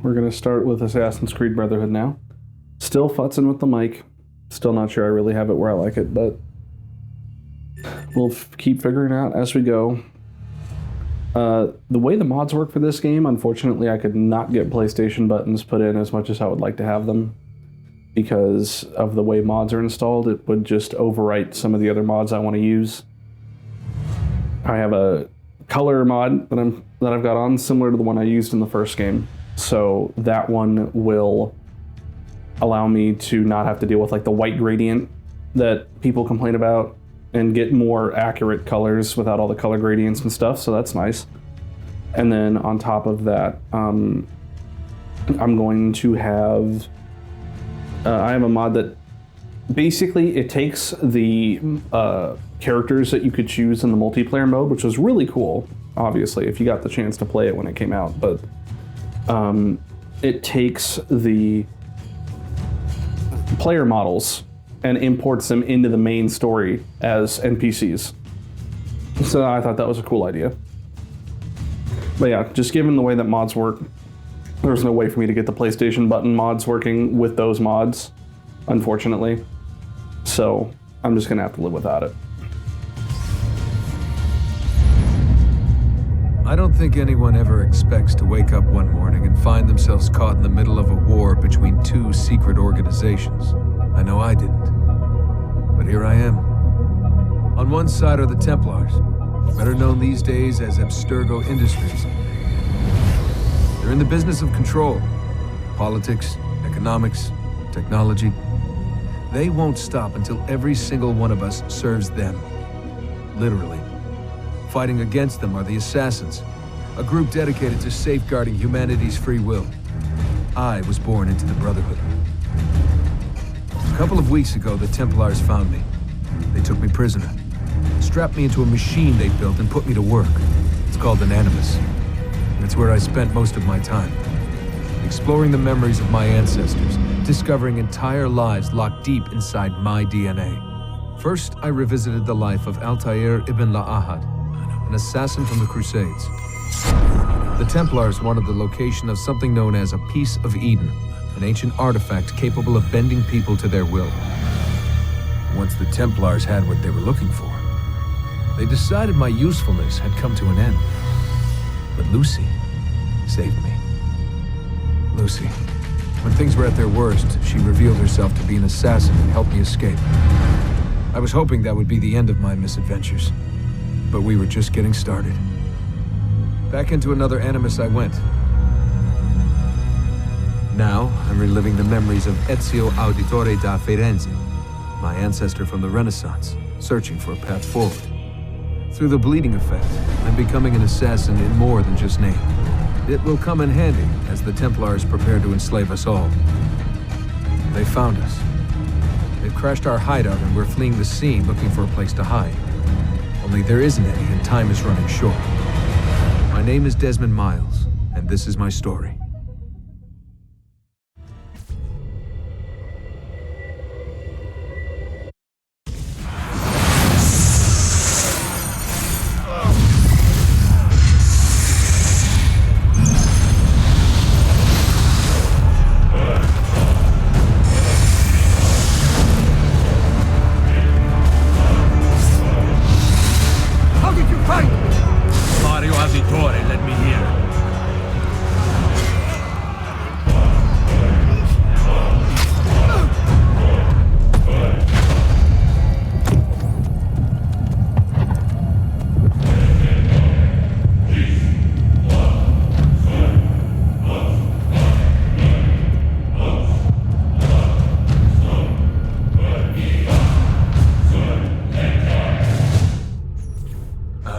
We're going to start with Assassin's Creed Brotherhood now. Still futzing with the mic. Still not sure I really have it where I like it, but we'll keep figuring out as we go. The way the mods work for this game, unfortunately, I could not get PlayStation buttons put in as much as I would like to have them. Because of the way mods are installed, it would just overwrite some of the other mods I want to use. I have a color mod that I've got on, similar to the one I used in the first game. So that one will allow me to not have to deal with like the white gradient that people complain about and get more accurate colors without all the color gradients and stuff. So that's nice. And then on top of that, I'm going to have... I have a mod that basically it takes the characters that you could choose in the multiplayer mode, which was really cool, obviously, if you got the chance to play it when it came out. But it takes the player models and imports them into the main story as NPCs. So I thought that was a cool idea. But yeah, just given the way that mods work, there's no way for me to get the PlayStation button mods working with those mods, unfortunately. So I'm just gonna have to live without it. I don't think anyone ever expects to wake up one morning and find themselves caught in the middle of a war between two secret organizations. I know I didn't. But here I am. On one side are the Templars, better known these days as Abstergo Industries. They're in the business of control. Politics, economics, technology. They won't stop until every single one of us serves them. Literally. Fighting against them are the Assassins, a group dedicated to safeguarding humanity's free will. I was born into the Brotherhood. A couple of weeks ago, the Templars found me. They took me prisoner, strapped me into a machine they built and put me to work. It's called an Animus. It's where I spent most of my time, exploring the memories of my ancestors, discovering entire lives locked deep inside my DNA. First, I revisited the life of Altair ibn La'ahad, an assassin from the Crusades. The Templars wanted the location of something known as a Piece of Eden, an ancient artifact capable of bending people to their will. Once the Templars had what they were looking for, they decided my usefulness had come to an end. But Lucy saved me. Lucy. When things were at their worst, she revealed herself to be an assassin and helped me escape. I was hoping that would be the end of my misadventures, but we were just getting started. Back into another Animus I went. Now, I'm reliving the memories of Ezio Auditore da Firenze, my ancestor from the Renaissance, searching for a path forward. Through the bleeding effect, I'm becoming an assassin in more than just name. It will come in handy as the Templars prepare to enslave us all. They found us. They've crashed our hideout and we're fleeing the scene looking for a place to hide. Only there isn't any and time is running short. My name is Desmond Miles, and this is my story.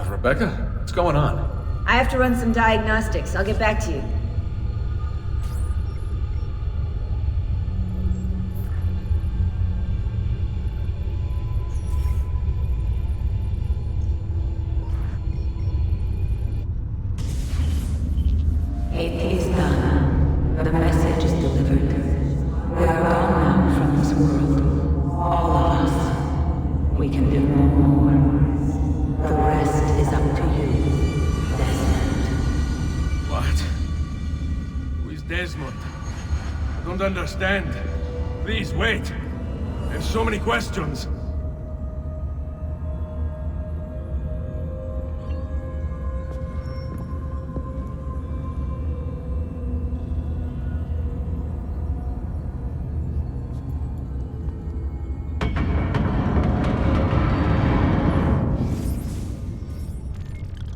Rebecca, what's going on? I have to run some diagnostics. I'll get back to you. It is done. The message is delivered. We are gone now from this world. All of us. We can do no more. The rest is up to you, Desmond. What? Who is Desmond. I don't understand. Please, wait. I have so many questions.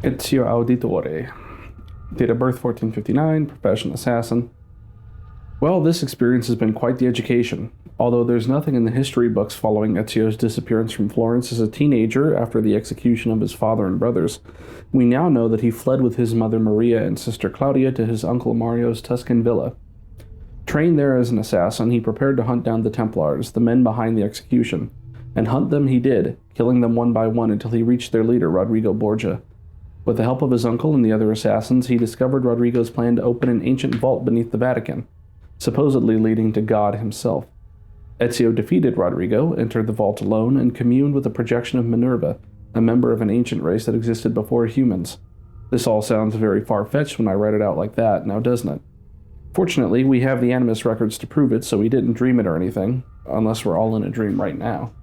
Ezio Auditore. Date of birth 1459, profession assassin. Well, this experience has been quite the education. Although there's nothing in the history books following Ezio's disappearance from Florence as a teenager after the execution of his father and brothers, we now know that he fled with his mother Maria and sister Claudia to his uncle Mario's Tuscan villa. Trained there as an assassin, he prepared to hunt down the Templars, the men behind the execution. And hunt them he did, killing them one by one until he reached their leader, Rodrigo Borgia. With the help of his uncle and the other assassins, he discovered Rodrigo's plan to open an ancient vault beneath the Vatican, supposedly leading to God himself. Ezio defeated Rodrigo, entered the vault alone, and communed with a projection of Minerva, a member of an ancient race that existed before humans. This all sounds very far-fetched when I write it out like that, now doesn't it? Fortunately, we have the Animus records to prove it, so we didn't dream it or anything, unless we're all in a dream right now.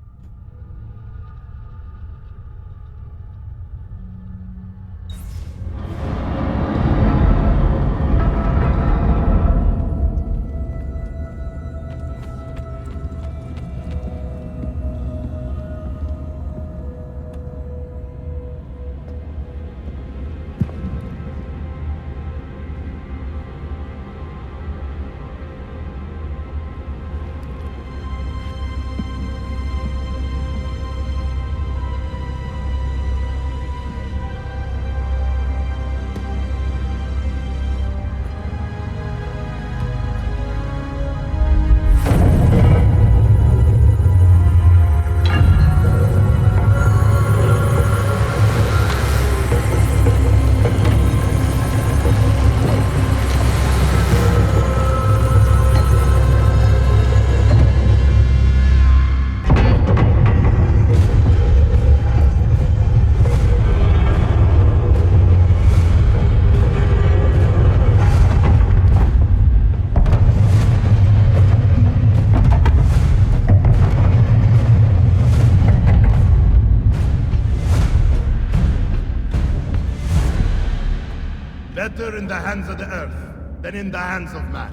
Better in the hands of the earth than in the hands of man.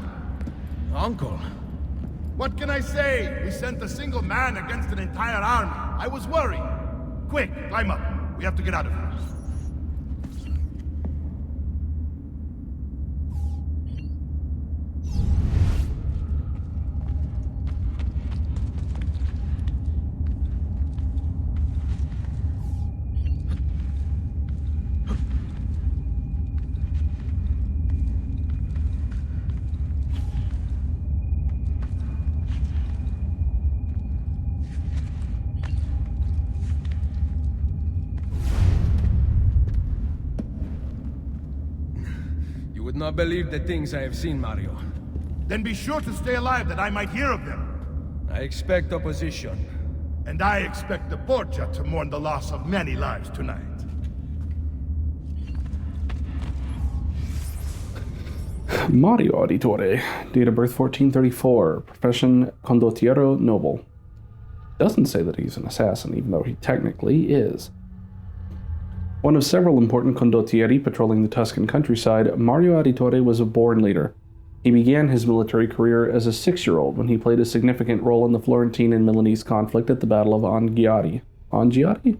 Uncle. What can I say? We sent a single man against an entire army. I was worried. Quick, climb up. We have to get out of here. You would not believe the things I have seen, Mario. Then be sure to stay alive that I might hear of them. I expect opposition. And I expect the Borgia to mourn the loss of many lives tonight. Mario Auditore, date of birth 1434, profession condottiero noble. Doesn't say that he's an assassin, even though he technically is. One of several important condottieri patrolling the Tuscan countryside, Mario Auditore was a born leader. He began his military career as a 6-year-old when he played a significant role in the Florentine and Milanese conflict at the Battle of Anghiari. Anghiari?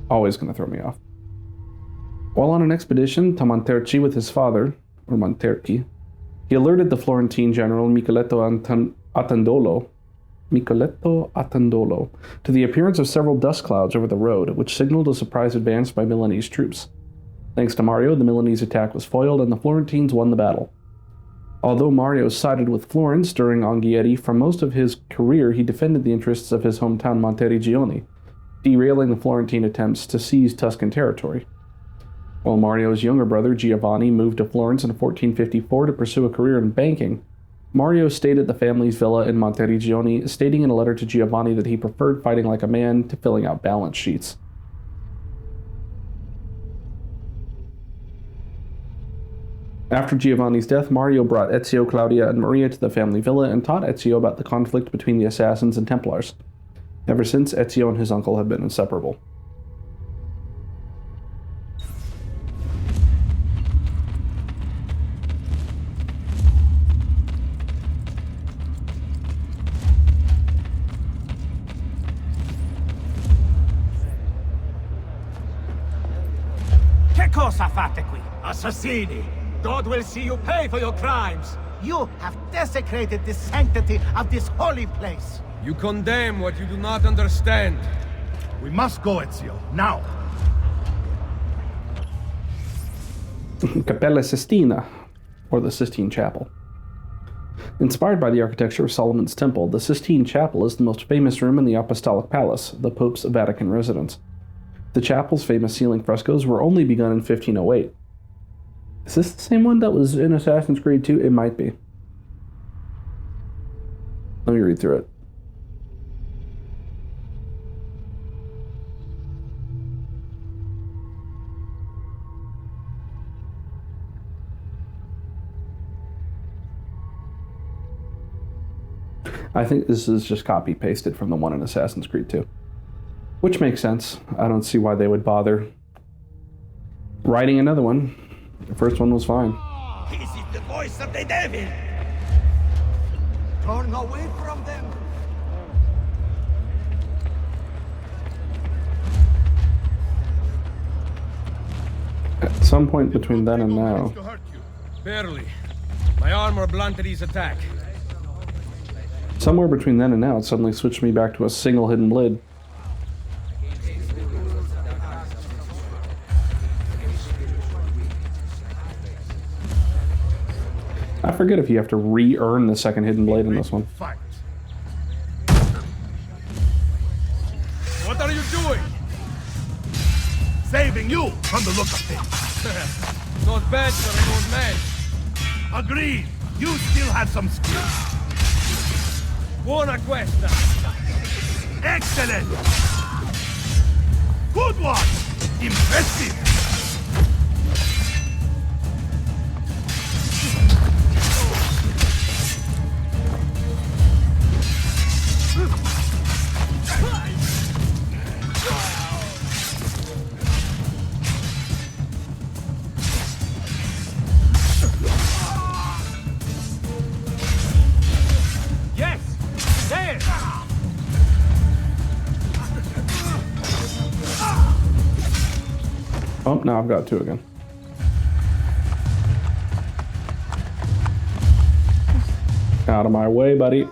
Always gonna throw me off. While on an expedition to Monterchi with his father, or Monterchi, he alerted the Florentine general Micheletto Attendolo to the appearance of several dust clouds over the road, which signaled a surprise advance by Milanese troops. Thanks to Mario, the Milanese attack was foiled and the Florentines won the battle. Although Mario sided with Florence during Anghiari, for most of his career he defended the interests of his hometown Monteriggioni, derailing the Florentine attempts to seize Tuscan territory. While Mario's younger brother Giovanni moved to Florence in 1454 to pursue a career in banking, Mario stayed at the family's villa in Monteriggioni, stating in a letter to Giovanni that he preferred fighting like a man to filling out balance sheets. After Giovanni's death, Mario brought Ezio, Claudia, and Maria to the family villa and taught Ezio about the conflict between the Assassins and Templars. Ever since, Ezio and his uncle have been inseparable. Che cosa fate qui? Assassini! God will see you pay for your crimes! You have desecrated the sanctity of this holy place! You condemn what you do not understand. We must go, Ezio. Now! Cappella Sistina, or the Sistine Chapel. Inspired by the architecture of Solomon's Temple, the Sistine Chapel is the most famous room in the Apostolic Palace, the Pope's Vatican residence. The chapel's famous ceiling frescoes were only begun in 1508. Is this the same one that was in Assassin's Creed 2? It might be. Let me read through it. I think this is just copy-pasted from the one in Assassin's Creed 2. Which makes sense. I don't see why they would bother writing another one. The first one was fine. This is the voice of the devil! Turn away from them! At some point between then and now. Barely. My armor blunted his attack. Somewhere between then and now, it suddenly switched me back to a single hidden blade. I forget if you have to re-earn the second hidden blade in this one. Fight. What are you doing? Saving you from the look of things. Not bad for an old man. Agreed. You still have some skill. Buona questa. Excellent. Good one. Impressive. Oh, now I've got two again. Out of my way, buddy.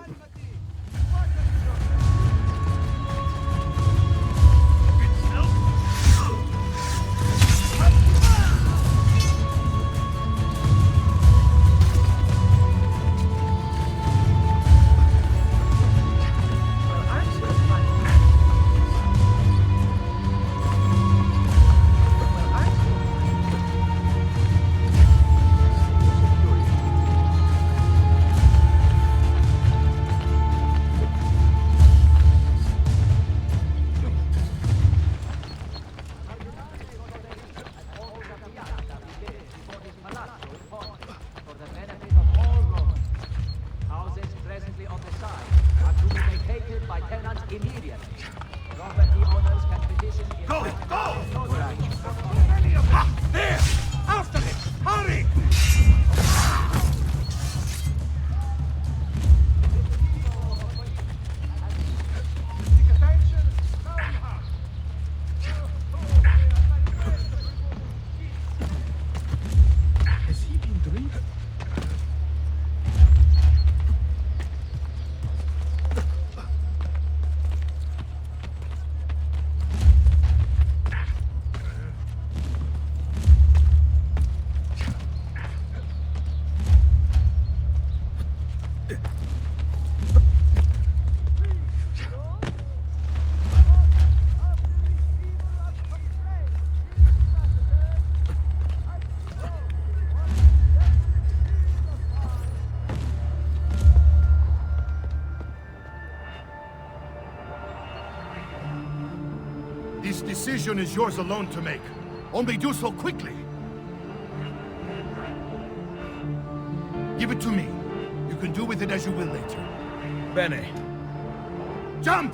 This decision is yours alone to make. Only do so quickly. Give it to me. You can do with it as you will later. Bene. Jump!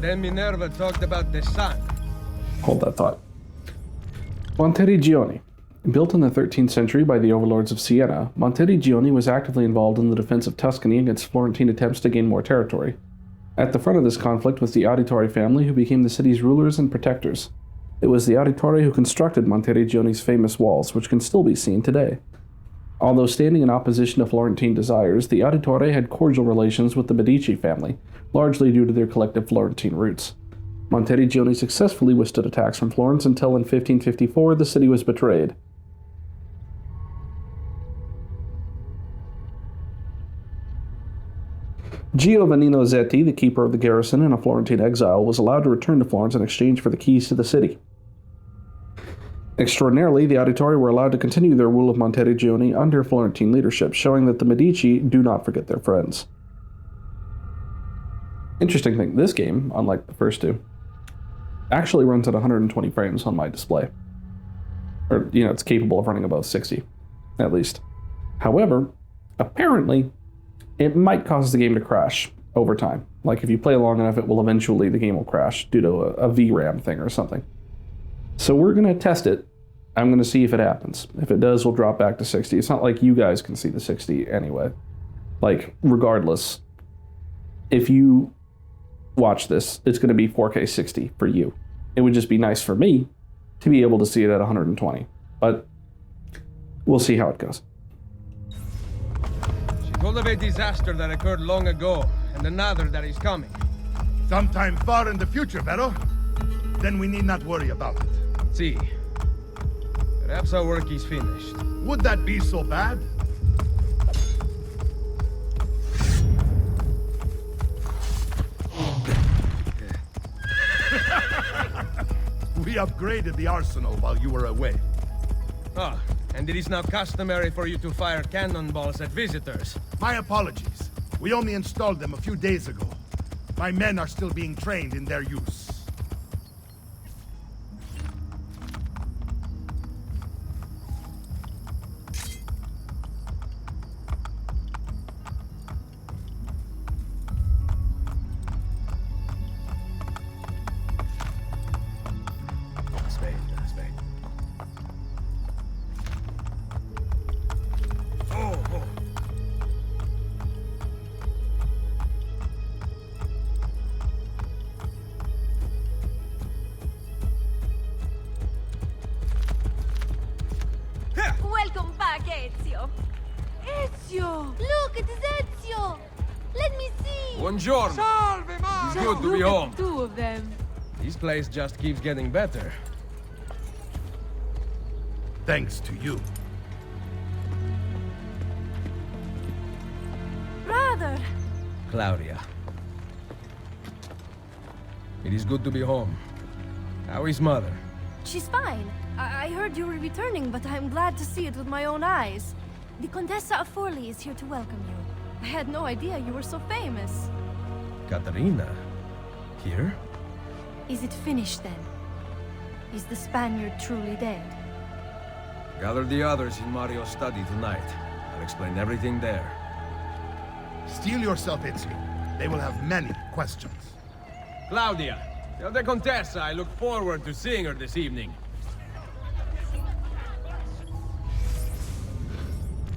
Then Minerva talked about the sun. Hold that thought. Monteriggioni. Built in the 13th century by the overlords of Siena, Monteriggioni was actively involved in the defense of Tuscany against Florentine attempts to gain more territory. At the front of this conflict was the Auditore family, who became the city's rulers and protectors. It was the Auditore who constructed Monteriggioni's famous walls, which can still be seen today. Although standing in opposition to Florentine desires, the Auditore had cordial relations with the Medici family, largely due to their collective Florentine roots. Monteriggioni successfully withstood attacks from Florence until in 1554 the city was betrayed. Giovannino Zetti, the keeper of the garrison and a Florentine exile, was allowed to return to Florence in exchange for the keys to the city. Extraordinarily, the Auditore were allowed to continue their rule of Monteriggioni under Florentine leadership, showing that the Medici do not forget their friends. Interesting thing, this game, unlike the first two, actually runs at 120 frames on my display. Or, it's capable of running above 60, at least. However, apparently, it might cause the game to crash over time. Like, if you play long enough, the game will crash due to a VRAM thing or something. So we're going to test it. I'm going to see if it happens. If it does, we'll drop back to 60. It's not like you guys can see the 60 anyway. Like, regardless, if you watch this, it's going to be 4K 60 for you. It would just be nice for me to be able to see it at 120. But we'll see how it goes. She told of a disaster that occurred long ago, and another that is coming. Sometime far in the future, Vero. Then we need not worry about it. See. Perhaps our work is finished. Would that be so bad? We upgraded the arsenal while you were away. Ah, and it is now customary for you to fire cannonballs at visitors. My apologies. We only installed them a few days ago. My men are still being trained in their use. Welcome back, Ezio. Ezio! Look, it is Ezio! Let me see! Buongiorno! Salve, It's good to be home. Two of them. This place just keeps getting better. Thanks to you. Brother! Claudia. It is good to be home. How is mother? She's fine. I heard you were returning, but I'm glad to see it with my own eyes. The Contessa of Forli is here to welcome you. I had no idea you were so famous. Caterina? Here? Is it finished then? Is the Spaniard truly dead? Gather the others in Mario's study tonight. I'll explain everything there. Steel yourself, Ezio. They will have many questions. Claudia, tell the Contessa I look forward to seeing her this evening.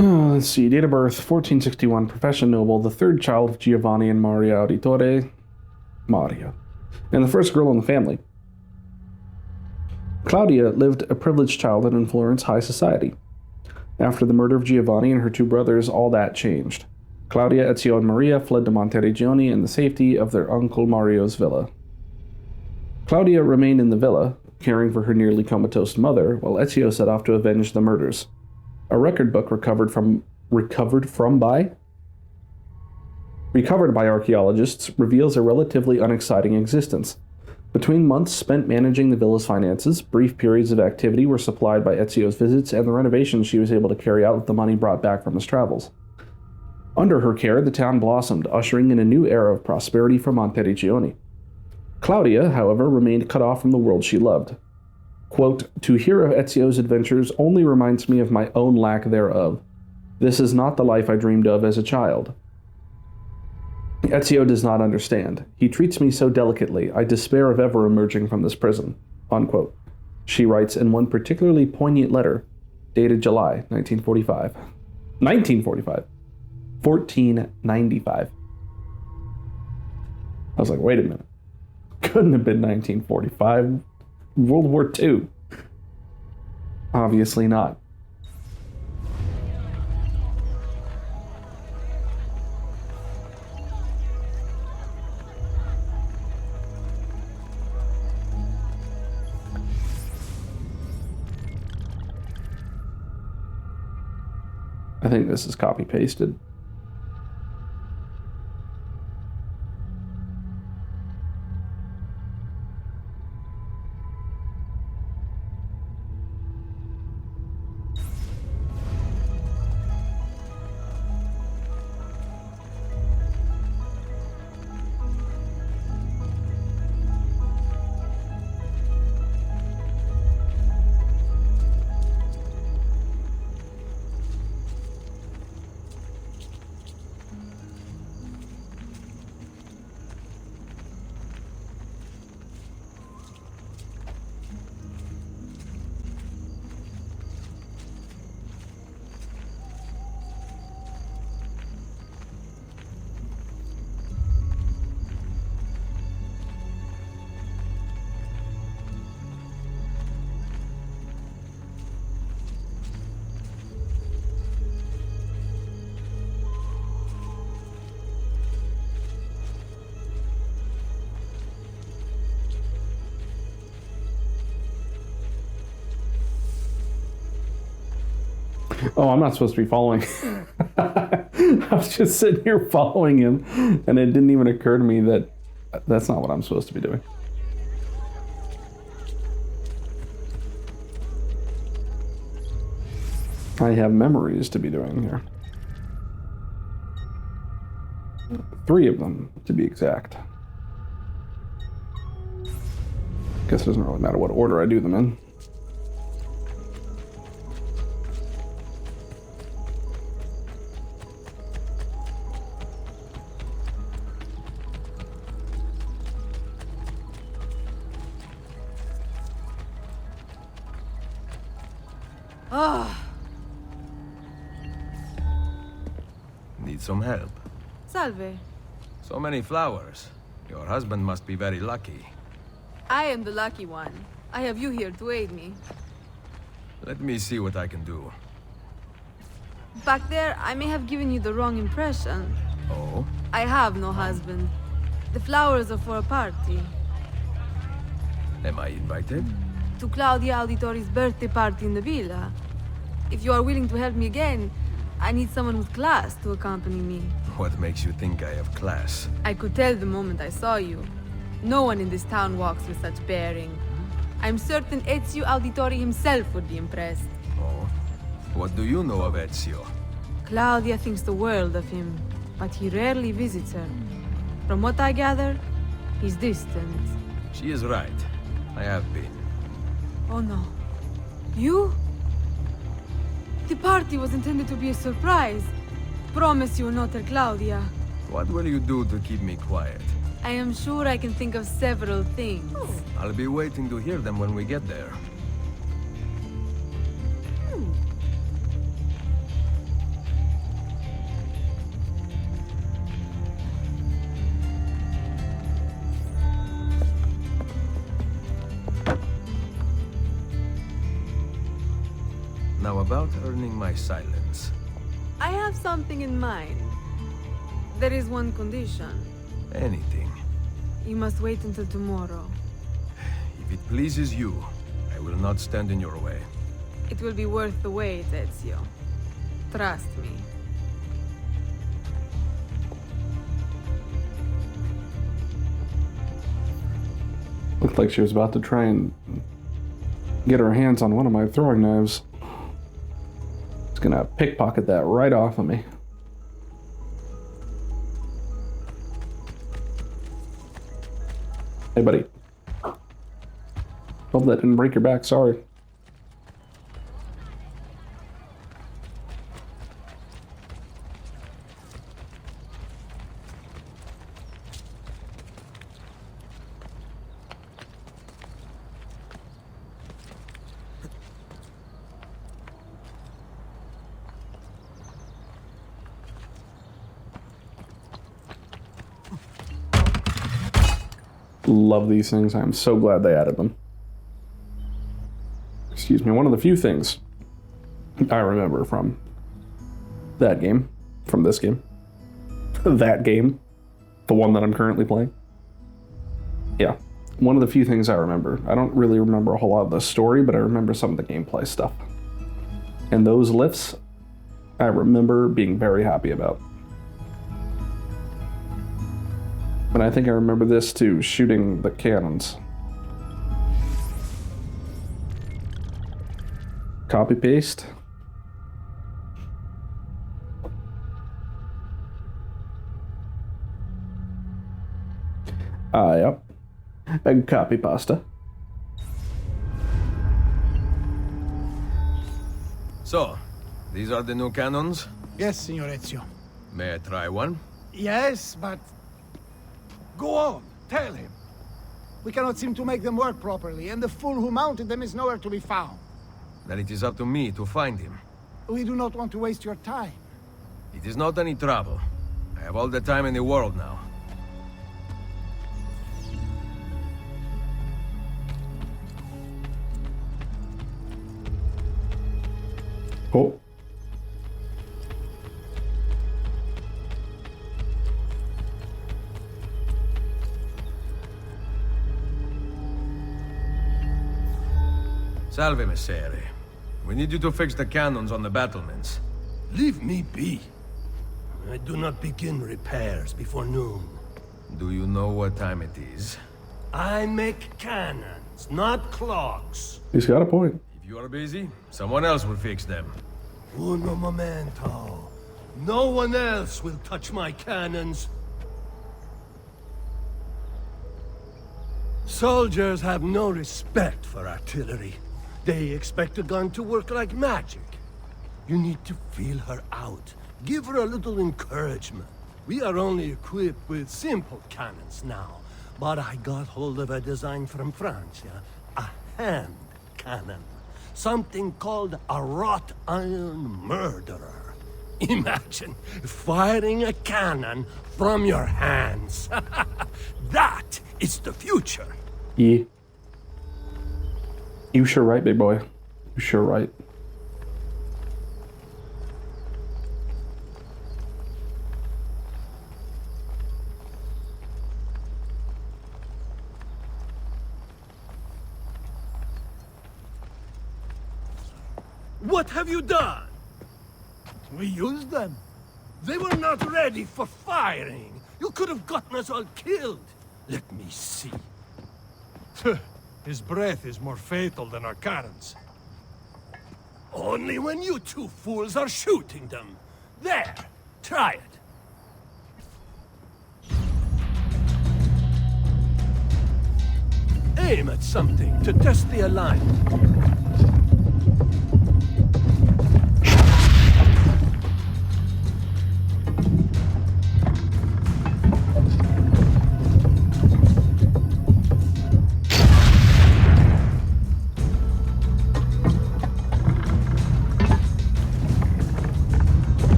Let's see, date of birth, 1461, profession noble, the third child of Giovanni and Maria Auditore, Maria, and the first girl in the family. Claudia lived a privileged childhood in Florence high society. After the murder of Giovanni and her two brothers, all that changed. Claudia, Ezio, and Maria fled to Monteriggioni in the safety of their uncle Mario's villa. Claudia remained in the villa, caring for her nearly comatose mother, while Ezio set off to avenge the murders. A record book recovered by archaeologists reveals a relatively unexciting existence. Between months spent managing the villa's finances, brief periods of activity were supplied by Ezio's visits and the renovations she was able to carry out with the money brought back from his travels. Under her care, the town blossomed, ushering in a new era of prosperity for Monteriggioni. Claudia, however, remained cut off from the world she loved. Quote, "To hear of Ezio's adventures only reminds me of my own lack thereof. This is not the life I dreamed of as a child. Ezio does not understand. He treats me so delicately, I despair of ever emerging from this prison." Unquote. She writes in one particularly poignant letter, dated July 1945. 1495. I was like, wait a minute. Couldn't have been 1945. World War II. Obviously not. I think this is copy-pasted. Oh, I'm not supposed to be following. I was just sitting here following him, and it didn't even occur to me that that's not what I'm supposed to be doing. I have memories to be doing here. 3 of them, to be exact. Guess it doesn't really matter what order I do them in. Need some help? Salve. So many flowers. Your husband must be very lucky. I am the lucky one. I have you here to aid me. Let me see what I can do. Back there, I may have given you the wrong impression. Oh? I have no husband. The flowers are for a party. Am I invited? To Claudia Auditori's birthday party in the villa. If you are willing to help me again, I need someone with class to accompany me. What makes you think I have class? I could tell the moment I saw you. No one in this town walks with such bearing. I'm certain Ezio Auditori himself would be impressed. Oh? What do you know of Ezio? Claudia thinks the world of him, but he rarely visits her. From what I gather, he's distant. She is right. I have been. Oh no. You? The party was intended to be a surprise. Promise you will not tell Claudia. What will you do to keep me quiet? I am sure I can think of several things. I'll be waiting to hear them when we get there. about earning my silence. I have something in mind. There is one condition. Anything. You must wait until tomorrow. If it pleases you, I will not stand in your way. It will be worth the wait, Ezio. Trust me. Looked like she was about to try and get her hands on one of my throwing knives. It's gonna pickpocket that right off of me. Hey, buddy. Hope that didn't break your back, sorry. Love these things. I'm so glad they added them. Excuse me, one of the few things I remember from that game, from this game, that game, the one that I'm currently playing. Yeah, one of the few things I remember. I don't really remember a whole lot of the story, but I remember some of the gameplay stuff. And those lifts, I remember being very happy about. And I think I remember this too, shooting the cannons. Copy paste. Yep. And copy pasta. So, these are the new cannons? Yes, Signor Ezio. May I try one? Yes, but... Go on, tell him. We cannot seem to make them work properly, and the fool who mounted them is nowhere to be found. Then it is up to me to find him. We do not want to waste your time. It is not any trouble. I have all the time in the world now. Oh. Salve, Messere. We need you to fix the cannons on the battlements. Leave me be. I do not begin repairs before noon. Do you know what time it is? I make cannons, not clocks. He's got a point. If you are busy, someone else will fix them. Uno momento. No one else will touch my cannons. Soldiers have no respect for artillery. They expect a gun to work like magic. You need to feel her out. Give her a little encouragement. We are only equipped with simple cannons now. But I got hold of a design from France, a hand cannon. Something called a wrought iron murderer. Imagine firing a cannon from your hands. That is the future. Yeah. You sure right, big boy. You sure right. What have you done? We used them. They were not ready for firing. You could have gotten us all killed. Let me see. His breath is more fatal than our cannons. Only when you two fools are shooting them. There, try it. Aim at something to test the alignment.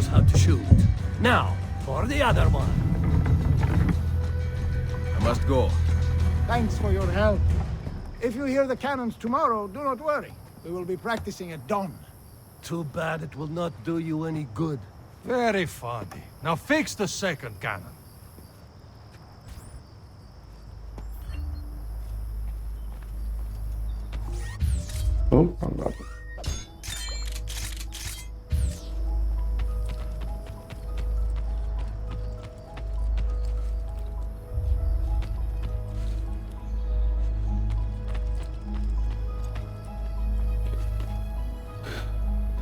knows how to shoot. Now, for the other one. I must go. Thanks for your help. If you hear the cannons tomorrow, do not worry. We will be practicing at dawn. Too bad it will not do you any good. Very funny. Now fix the second cannon. Oh, wrong button.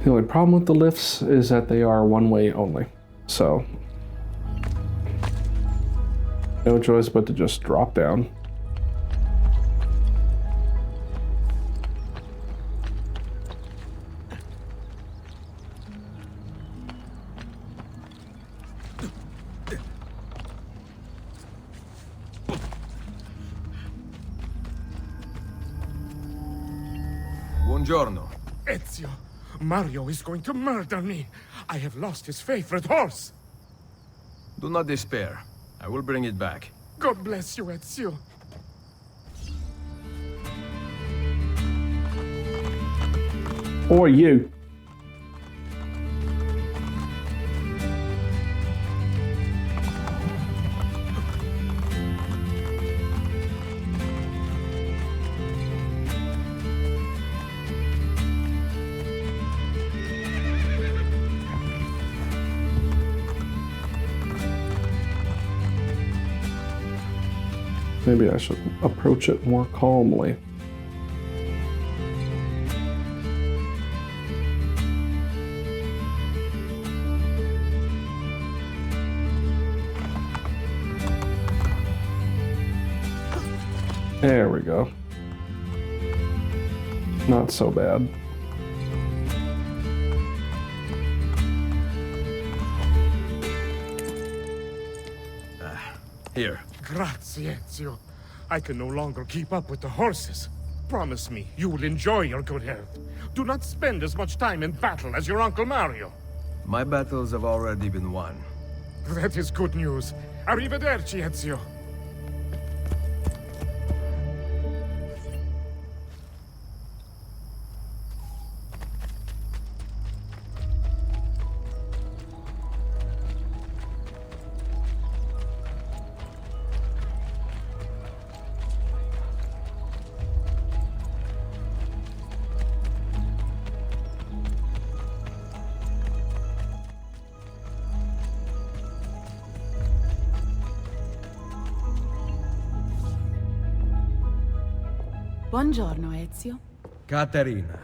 The only problem with the lifts is that they are one way only. So, no choice but to just drop down. Buongiorno. Ezio, Mario is going to murder me. I have lost his favorite horse. Do not despair. I will bring it back. God bless you, Ezio. Or you. Maybe I should approach it more calmly. There we go. Not so bad. Here. Grazie, Ezio. I can no longer keep up with the horses. Promise me you will enjoy your good health. Do not spend as much time in battle as your Uncle Mario. My battles have already been won. That is good news. Arrivederci, Ezio. Buongiorno, Ezio. Caterina,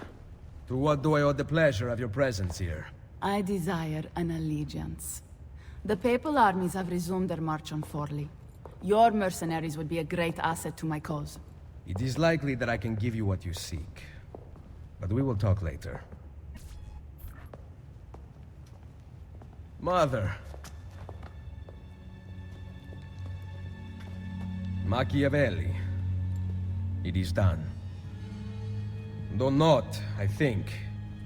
to what do I owe the pleasure of your presence here? I desire an allegiance. The Papal armies have resumed their march on Forli. Your mercenaries would be a great asset to my cause. It is likely that I can give you what you seek. But we will talk later. Mother. Machiavelli. It is done. Though not, I think,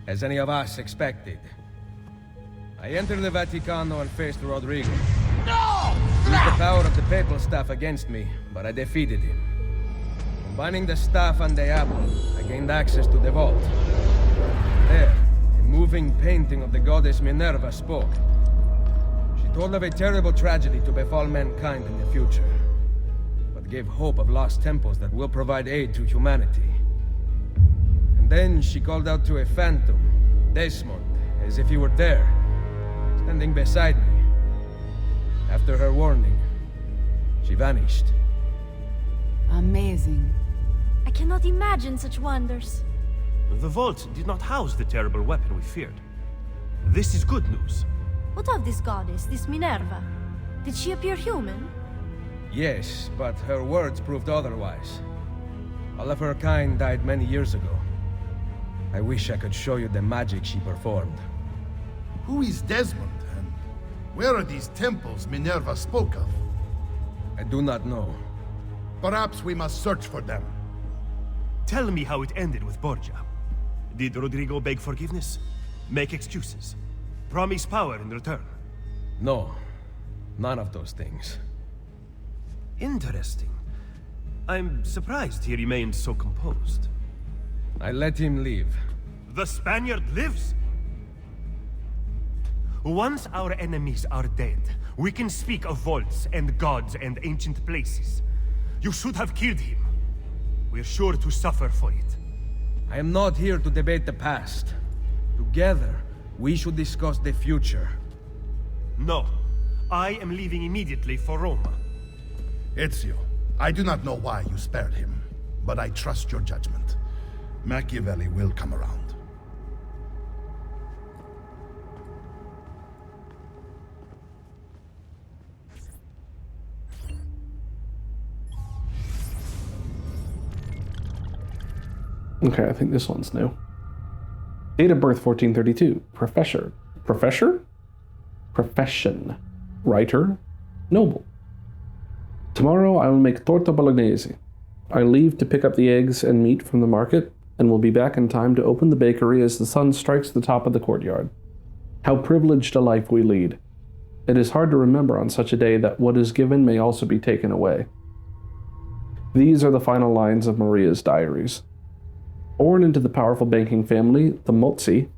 as any of us expected. I entered the Vaticano and faced Rodrigo. No! He used the power of the papal staff against me, but I defeated him. Combining the staff and the apple, I gained access to the vault. There, a moving painting of the goddess Minerva spoke. She told of a terrible tragedy to befall mankind in the future, but gave hope of lost temples that will provide aid to humanity. And then she called out to a phantom, Desmond, as if he were there, standing beside me. After her warning, she vanished. Amazing. I cannot imagine such wonders. The vault did not house the terrible weapon we feared. This is good news. What of this goddess, this Minerva? Did she appear human? Yes, but her words proved otherwise. All of her kind died many years ago. I wish I could show you the magic she performed. Who is Desmond, and where are these temples Minerva spoke of? I do not know. Perhaps we must search for them. Tell me how it ended with Borgia. Did Rodrigo beg forgiveness? Make excuses? Promise power in return. No, none of those things. Interesting. I'm surprised he remained so composed. I let him leave. The Spaniard lives? Once our enemies are dead, we can speak of vaults and gods and ancient places. You should have killed him. We're sure to suffer for it. I am not here to debate the past. Together, we should discuss the future. No. I am leaving immediately for Roma. Ezio, I do not know why you spared him, but I trust your judgment. Machiavelli will come around. Okay, I think this one's new. Date of birth 1432. Professor. Professor? Profession. Writer. Noble. Tomorrow I will make torta bolognese. I leave to pick up the eggs and meat from the market, and will be back in time to open the bakery as the sun strikes the top of the courtyard. How privileged a life we lead. It is hard to remember on such a day that what is given may also be taken away. These are the final lines of Maria's diaries. Born into the powerful banking family, the Mozzi,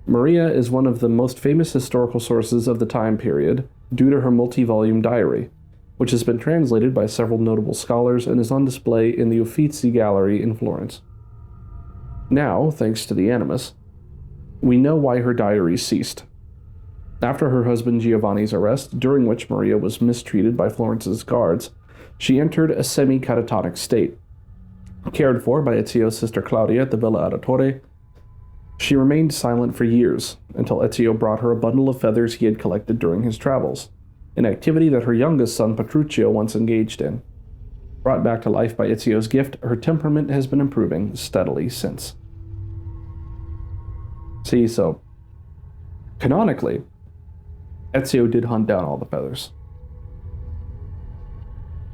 Maria is one of the most famous historical sources of the time period due to her multi-volume diary, which has been translated by several notable scholars and is on display in the Uffizi Gallery in Florence. Now, thanks to the Animus, we know why her diaries ceased. After her husband Giovanni's arrest, during which Maria was mistreated by Florence's guards, she entered a semi-catatonic state. Cared for by Ezio's sister Claudia at the Villa Auditore, she remained silent for years, until Ezio brought her a bundle of feathers he had collected during his travels, an activity that her youngest son Petruccio once engaged in. Brought back to life by Ezio's gift, her temperament has been improving steadily since. See, so, canonically, Ezio did hunt down all the feathers.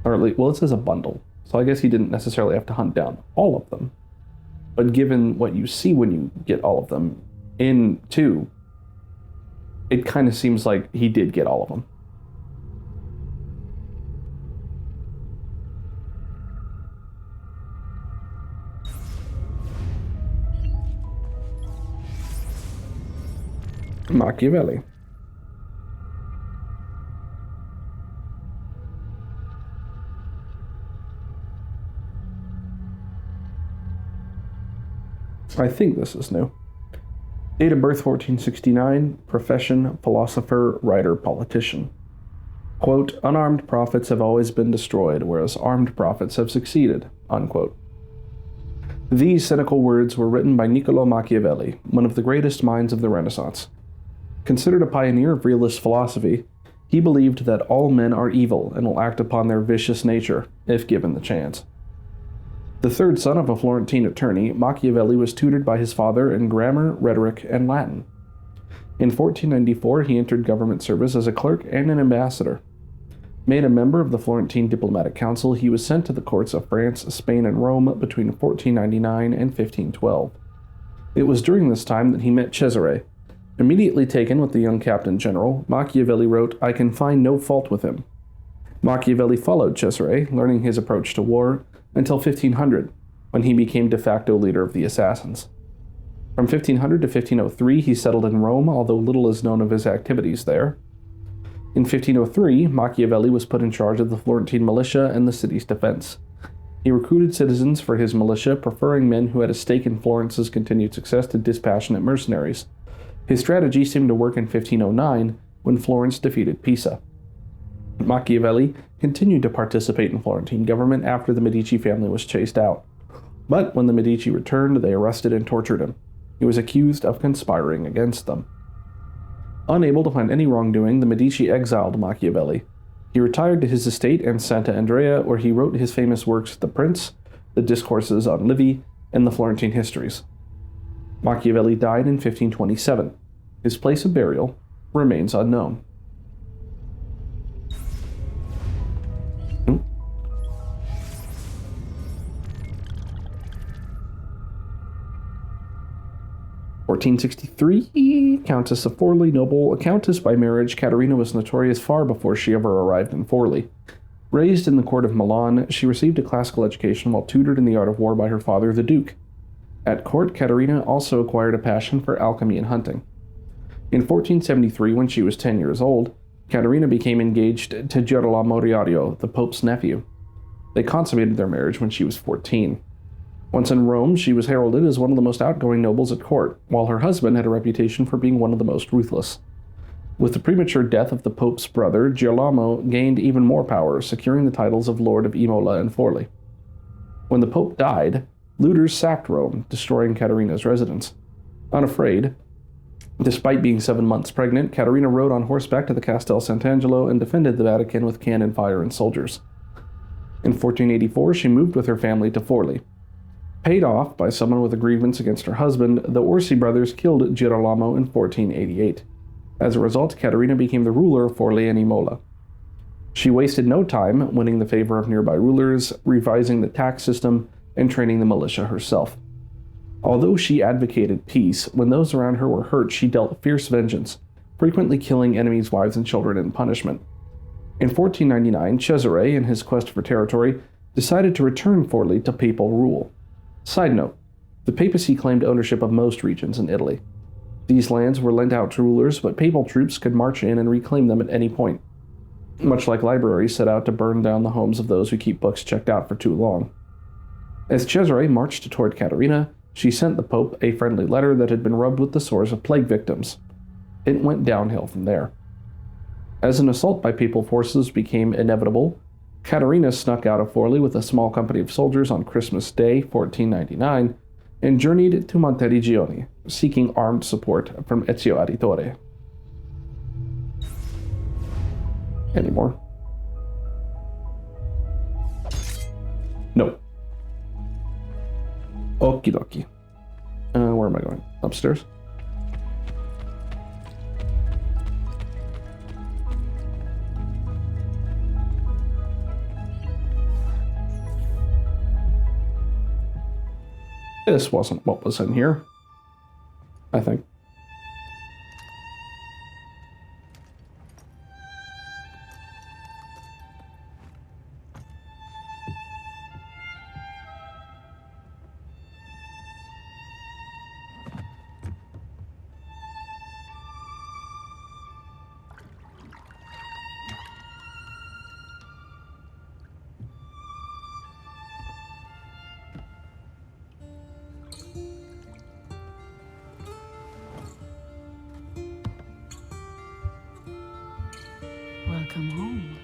Or at least, well, it says a bundle. So I guess he didn't necessarily have to hunt down all of them. But given what you see when you get all of them in 2, it kind of seems like he did get all of them. Machiavelli. I think this is new. Date of birth 1469. Profession philosopher, writer, politician. Quote, unarmed prophets have always been destroyed, whereas armed prophets have succeeded. Unquote. These cynical words were written by Niccolò Machiavelli, one of the greatest minds of the Renaissance. Considered a pioneer of realist philosophy, he believed that all men are evil and will act upon their vicious nature, if given the chance. The third son of a Florentine attorney, Machiavelli was tutored by his father in grammar, rhetoric, and Latin. In 1494, he entered government service as a clerk and an ambassador. Made a member of the Florentine Diplomatic Council, he was sent to the courts of France, Spain, and Rome between 1499 and 1512. It was during this time that he met Cesare. Immediately taken with the young captain general, Machiavelli wrote, I can find no fault with him. Machiavelli followed Cesare, learning his approach to war, until 1500, when he became de facto leader of the assassins. From 1500 to 1503, he settled in Rome, although little is known of his activities there. In 1503, Machiavelli was put in charge of the Florentine militia and the city's defense. He recruited citizens for his militia, preferring men who had a stake in Florence's continued success to dispassionate mercenaries. His strategy seemed to work in 1509, when Florence defeated Pisa. Machiavelli continued to participate in Florentine government after the Medici family was chased out. But when the Medici returned, they arrested and tortured him. He was accused of conspiring against them. Unable to find any wrongdoing, the Medici exiled Machiavelli. He retired to his estate in Santa Andrea, where he wrote his famous works The Prince, the Discourses on Livy, and the Florentine Histories. Machiavelli died in 1527. His place of burial remains unknown. 1463, Countess of Forli, noble, a countess by marriage, Caterina was notorious far before she ever arrived in Forli. Raised in the court of Milan, she received a classical education while tutored in the art of war by her father, the Duke. At court, Caterina also acquired a passion for alchemy and hunting. In 1473, when she was 10 years old, Caterina became engaged to Girolamo Riario, the Pope's nephew. They consummated their marriage when she was 14. Once in Rome, she was heralded as one of the most outgoing nobles at court, while her husband had a reputation for being one of the most ruthless. With the premature death of the Pope's brother, Girolamo gained even more power, securing the titles of Lord of Imola and Forli. When the Pope died, looters sacked Rome, destroying Caterina's residence. Unafraid, despite being 7 months pregnant, Caterina rode on horseback to the Castel Sant'Angelo and defended the Vatican with cannon fire and soldiers. In 1484, she moved with her family to Forli. Paid off by someone with a grievance against her husband, the Orsi brothers killed Girolamo in 1488. As a result, Caterina became the ruler of Forli and Imola. She wasted no time winning the favor of nearby rulers, revising the tax system, and training the militia herself. Although she advocated peace, when those around her were hurt, she dealt fierce vengeance, frequently killing enemies' wives and children in punishment. In 1499, Cesare, in his quest for territory, decided to return Forli to papal rule. Side note, the papacy claimed ownership of most regions in Italy. These lands were lent out to rulers, but papal troops could march in and reclaim them at any point, much like libraries set out to burn down the homes of those who keep books checked out for too long. As Cesare marched toward Caterina, she sent the Pope a friendly letter that had been rubbed with the sores of plague victims. It went downhill from there. As an assault by papal forces became inevitable, Caterina snuck out of Forli with a small company of soldiers on Christmas Day, 1499, and journeyed to Monteriggioni, seeking armed support from Ezio Auditore. Any more? No. Okie dokie. Where am I going? Upstairs? This wasn't what was in here, I think. Welcome home.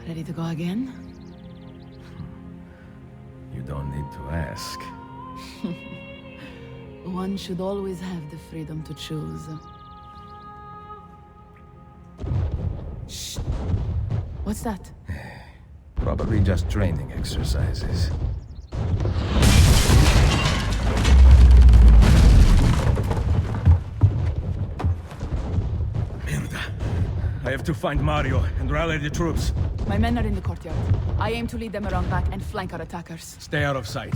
Ready to go again? You don't need to ask. One should always have the freedom to choose. Shh. What's that? Probably just training exercises. Merda. I have to find Mario and rally the troops. My men are in the courtyard. I aim to lead them around back and flank our attackers. Stay out of sight.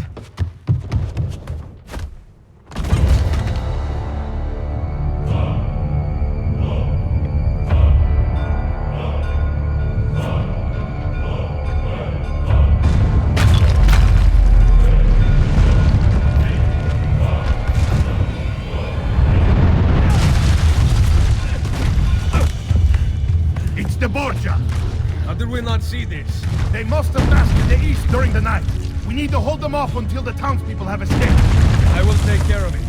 the Borgia! How did we not see this? They must have massed in the east during the night. We need to hold them off until the townspeople have escaped. I will take care of it.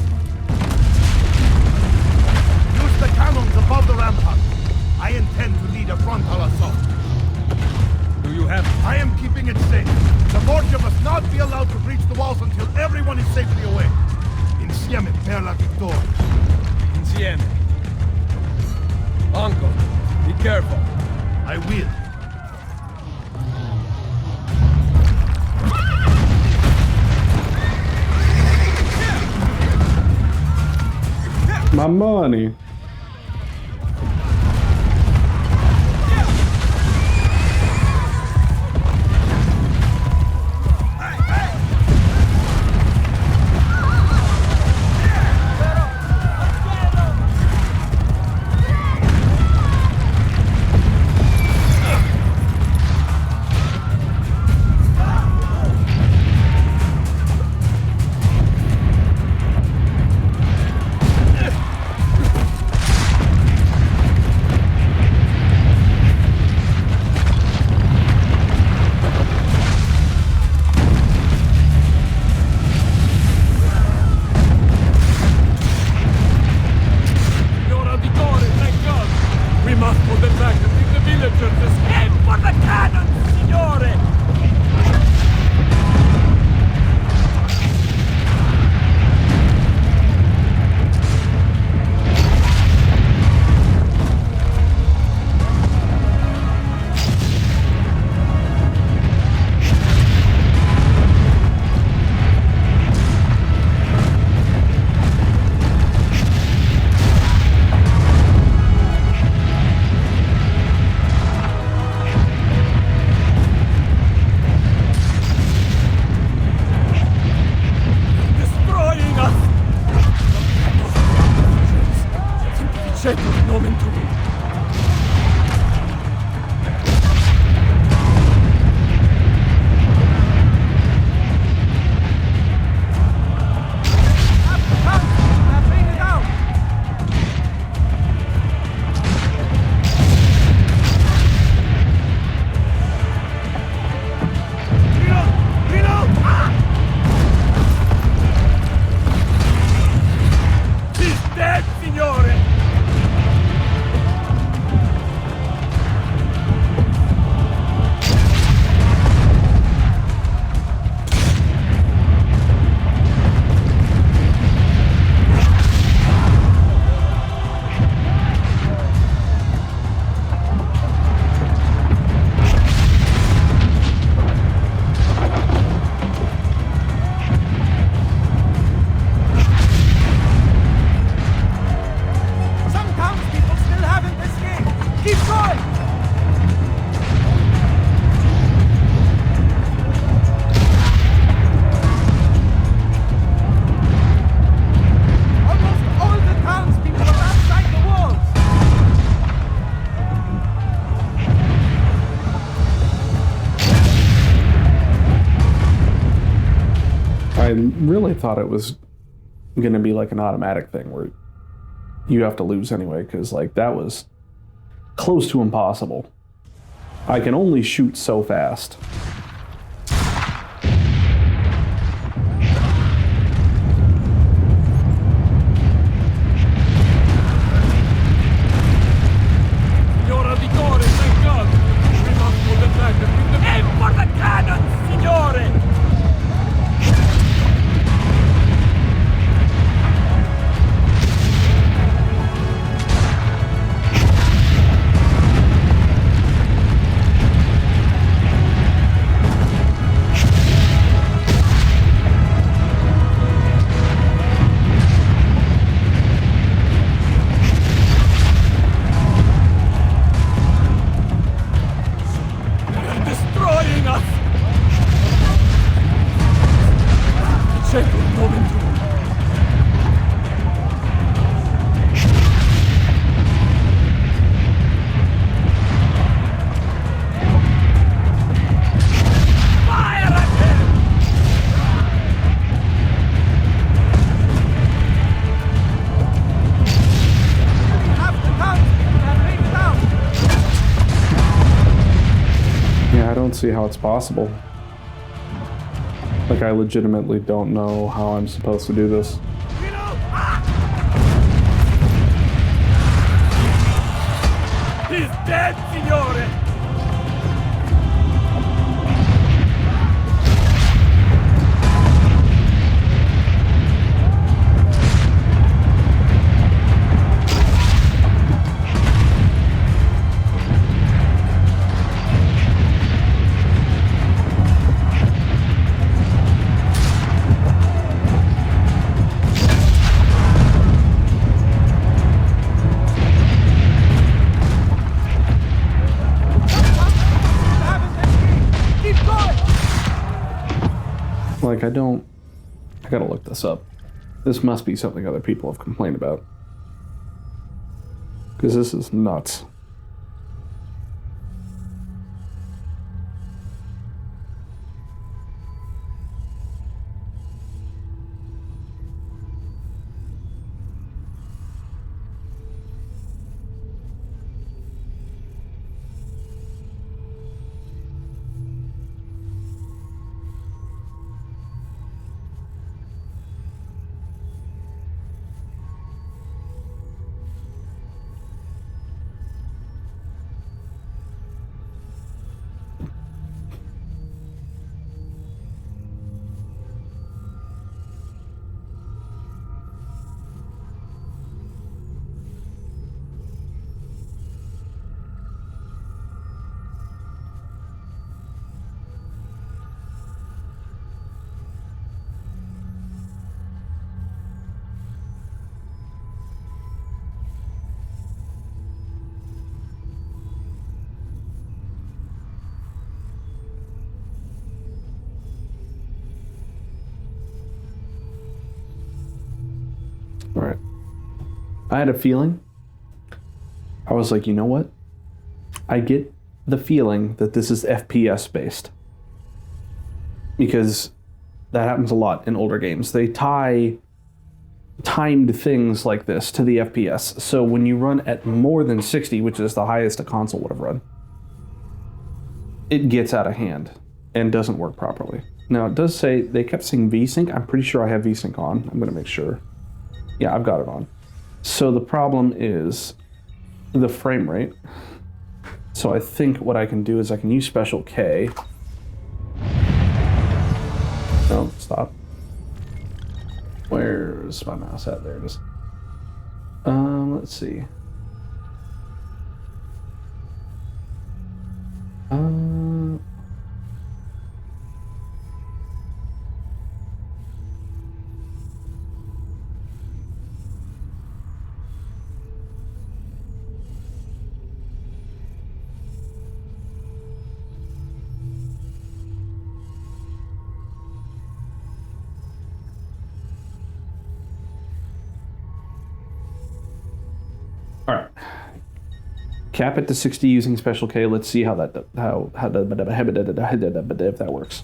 Use the cannons above the rampart. I intend to lead a frontal assault. Do you have... I am keeping it safe. The Borgia must not be allowed to breach the walls until everyone is safely away. Insieme per la vittoria. Insieme. Uncle, be careful. I will. My money. I really thought it was going to be like an automatic thing where you have to lose anyway, because like that was close to impossible. I can only shoot so fast. don't see how it's possible. Like, I legitimately don't know how I'm supposed to do this. He's dead, signore! Like, I gotta look this up. This must be something other people have complained about. Because this is nuts. Alright. I had a feeling. I was like, you know what? I get the feeling that this is FPS based. Because that happens a lot in older games. They tie timed things like this to the FPS. So when you run at more than 60, which is the highest a console would have run, it gets out of hand and doesn't work properly. Now it does say, they kept saying VSync. I'm pretty sure I have VSync on. I'm gonna make sure. Yeah, I've got it on. So the problem is the frame rate. So I think what I can do is I can use Special K. No, stop. Where's my mouse at? There it is. Let's see. All right. Cap it to 60 using Special K. Let's see how that if that works.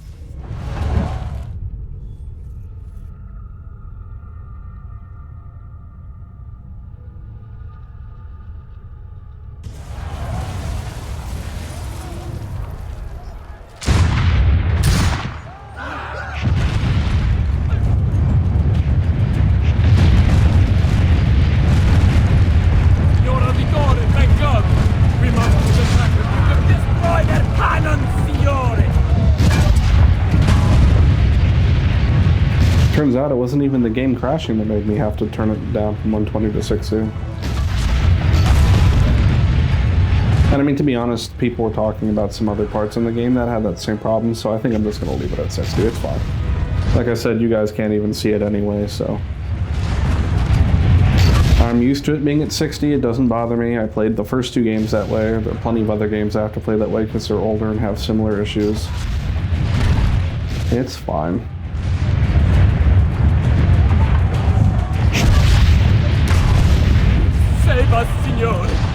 Turns out it wasn't even the game crashing that made me have to turn it down from 120 to 60. And I mean, to be honest, people were talking about some other parts in the game that had that same problem, so I think I'm just going to leave it at 60. It's fine. Like I said, you guys can't even see it anyway, so. I'm used to it being at 60. It doesn't bother me. I played the first two games that way. There are plenty of other games I have to play that way because they're older and have similar issues. It's fine. Save us, signore!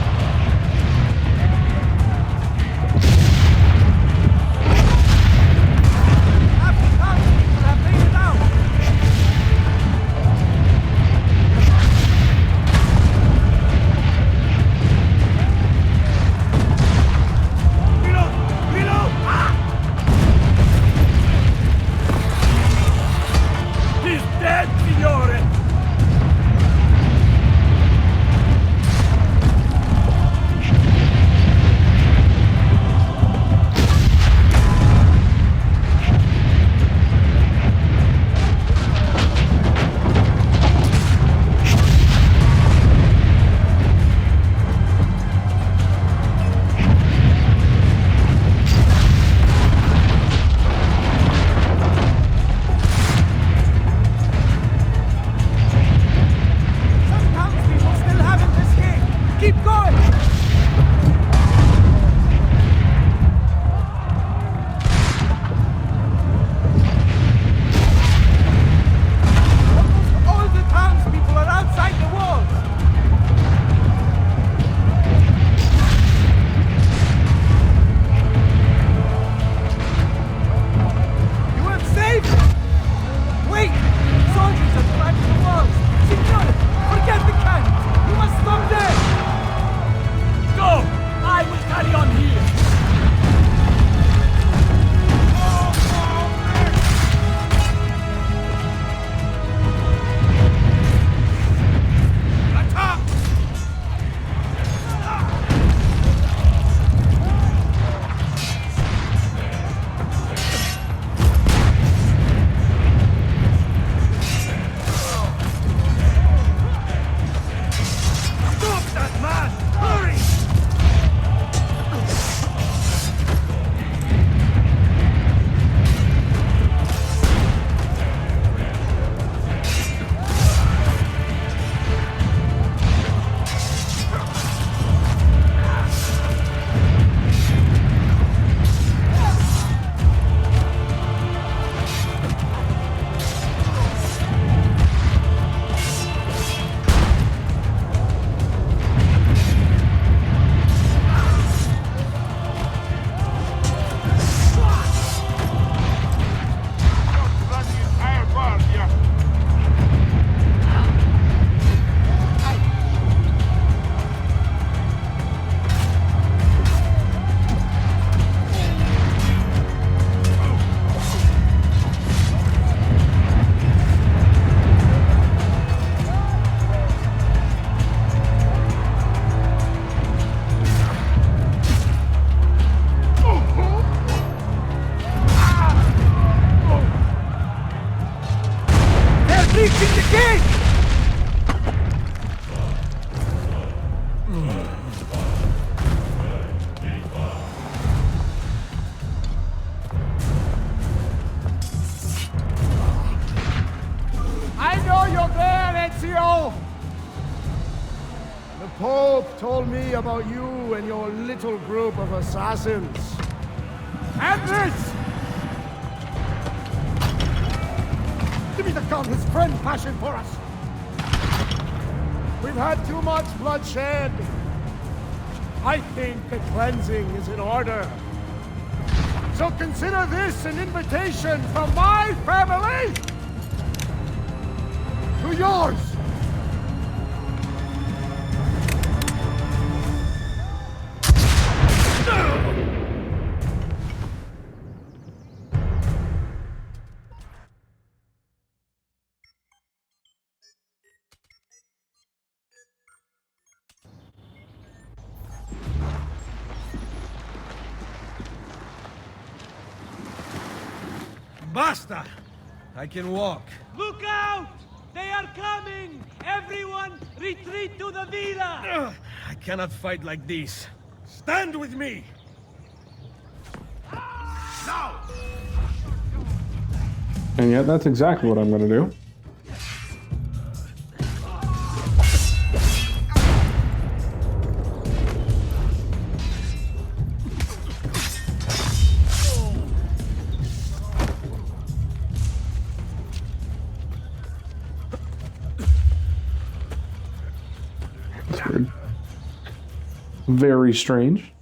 about you and your little group of assassins. And this! Give me the gun his friend fashioned for us! We've had too much bloodshed. I think the cleansing is in order. So consider this an invitation from my family to yours! Basta! I can walk. Look out! They are coming! Everyone, retreat to the villa! Ugh, I cannot fight like this. Stand with me! Now! And yet, that's exactly what I'm going to do. That's weird. Very strange.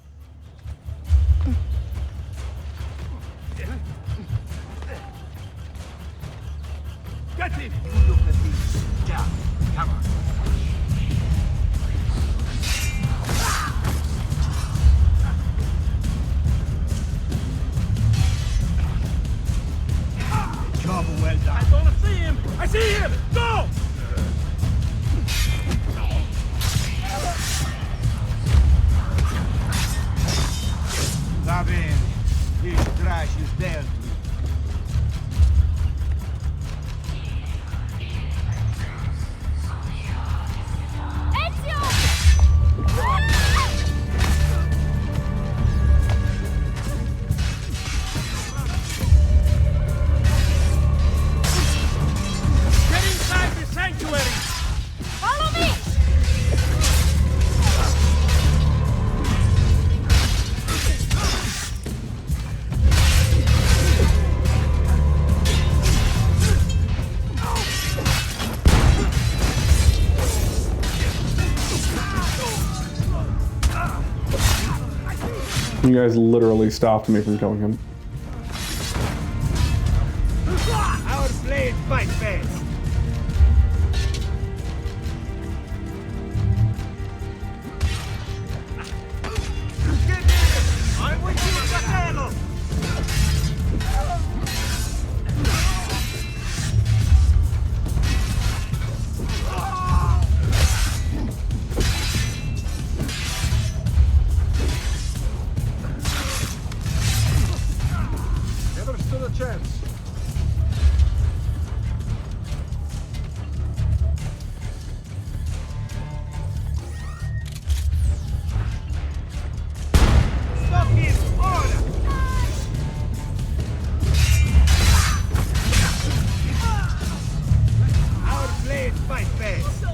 Get him! Look at this. Yeah, come on. Job well done. I don't see him! I see him! Go! Va bene. This trash is dealt with. Get inside the sanctuary! Follow me! You guys literally stopped me from killing him. Our blade fight best. Get in! I want you, Fratello! Never stood a chance. Stop him! Order! Our blade fight best.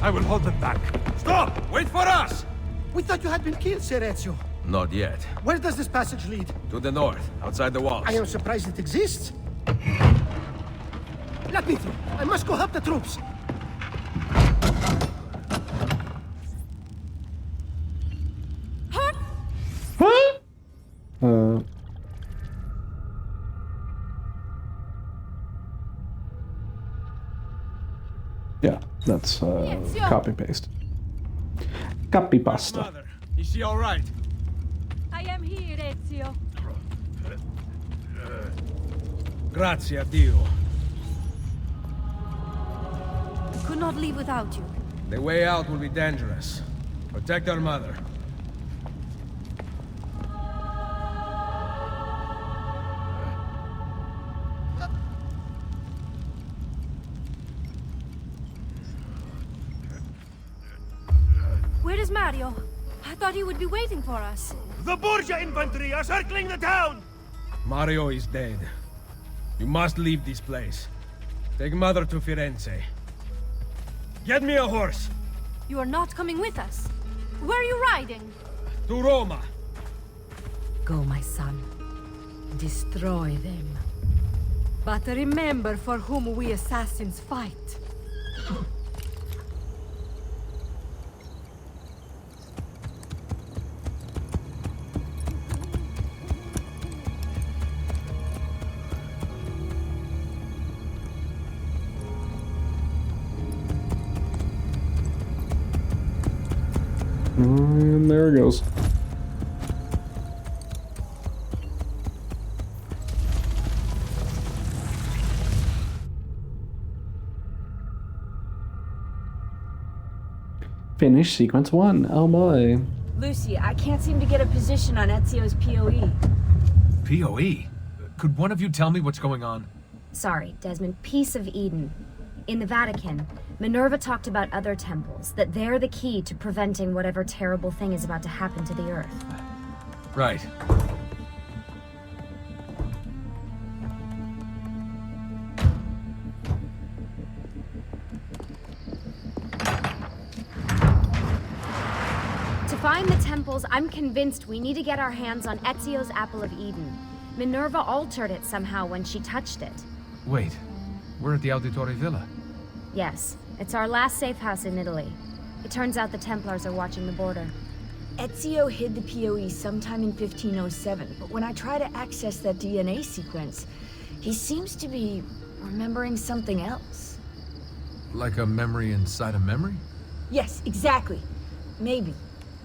I will hold them back. Stop! Wait for us! We thought you had been killed, Sir Ezio. Not yet. Where does this passage lead? To the north, outside the walls. I am surprised it exists. Let me through. I must go help the troops. Yeah, that's copy paste. Copy pasta. Mother, is she all right? I am here, Ezio. Grazie a Dio. Could not leave without you. The way out will be dangerous. Protect our mother. Where is Mario? I thought he would be waiting for us. The Borgia infantry are circling the town! Mario is dead. You must leave this place. Take Mother to Firenze. Get me a horse! You are not coming with us. Where are you riding? To Roma! Go, my son. Destroy them. But remember for whom we assassins fight. And there it goes. Finish sequence 1. Oh boy. Lucy, I can't seem to get a position on Ezio's POE. POE? Could one of you tell me what's going on? Sorry, Desmond. Piece of Eden. In the Vatican, Minerva talked about other temples, that they're the key to preventing whatever terrible thing is about to happen to the Earth. Right. To find the temples, I'm convinced we need to get our hands on Ezio's Apple of Eden. Minerva altered it somehow when she touched it. Wait, we're at the Auditore Villa. Yes, it's our last safe house in Italy. It turns out the Templars are watching the border. Ezio hid the POE sometime in 1507, but when I try to access that DNA sequence, he seems to be remembering something else. Like a memory inside a memory? Yes, exactly. Maybe.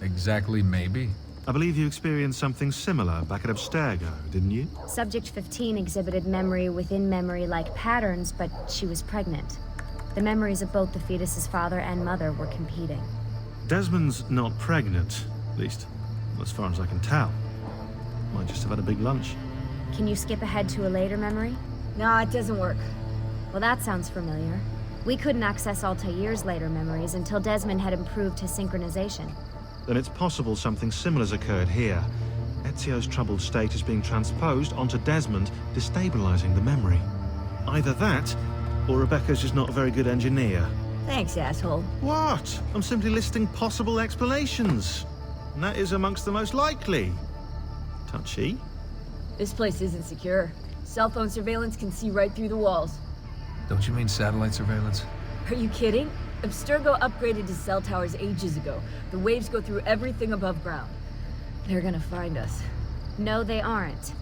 Exactly, maybe? I believe you experienced something similar back at Abstergo, didn't you? Subject 15 exhibited memory within memory-like patterns, but she was pregnant. The memories of both the fetus's father and mother were competing. Desmond's not pregnant, at least as far as I can tell. Might just have had a big lunch. Can you skip ahead to a later memory? No, it doesn't work. Well, that sounds familiar. We couldn't access Altair's later memories until Desmond had improved his synchronization. Then it's possible something similar's occurred here. Ezio's troubled state is being transposed onto Desmond, destabilizing the memory. Either that, or Rebecca's just not a very good engineer. Thanks, asshole. What? I'm simply listing possible explanations. And that is amongst the most likely. Touchy? This place isn't secure. Cell phone surveillance can see right through the walls. Don't you mean satellite surveillance? Are you kidding? Abstergo upgraded to cell towers ages ago. The waves go through everything above ground. They're gonna find us. No, they aren't.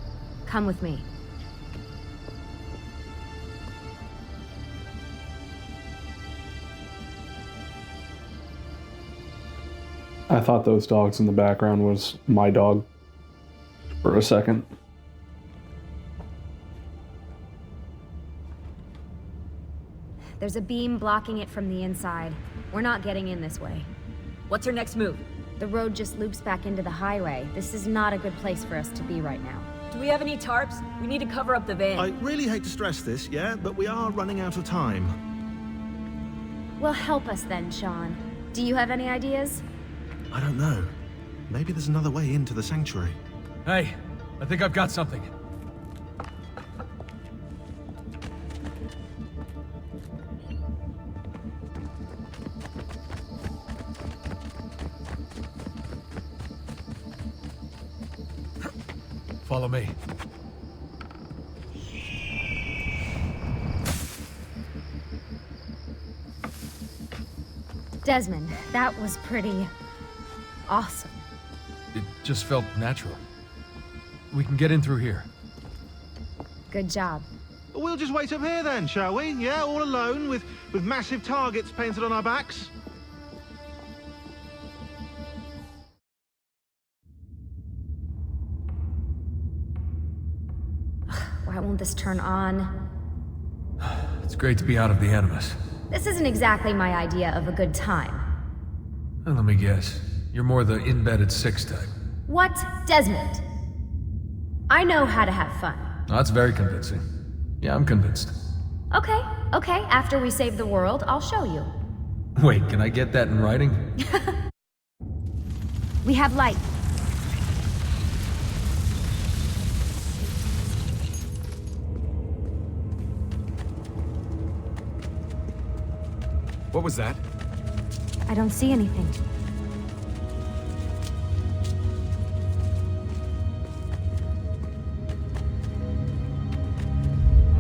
Come with me. I thought those dogs in the background was my dog for a second. There's a beam blocking it from the inside. We're not getting in this way. What's our next move? The road just loops back into the highway. This is not a good place for us to be right now. Do we have any tarps? We need to cover up the van. I really hate to stress this, yeah, but we are running out of time. Well, help us then, Sean. Do you have any ideas? I don't know. Maybe there's another way into the sanctuary. Hey, I think I've got something. Follow me. Desmond, that was pretty awesome. It just felt natural. We can get in through here. Good job. We'll just wait up here then, shall we? Yeah, all alone with massive targets painted on our backs. Why won't this turn on? It's great to be out of the Animus. This isn't exactly my idea of a good time. Well, let me guess. You're more the in-bed at 6 type. What? Desmond? I know how to have fun. Oh, that's very convincing. Yeah, I'm convinced. Okay. After we save the world, I'll show you. Wait, can I get that in writing? We have light. What was that? I don't see anything.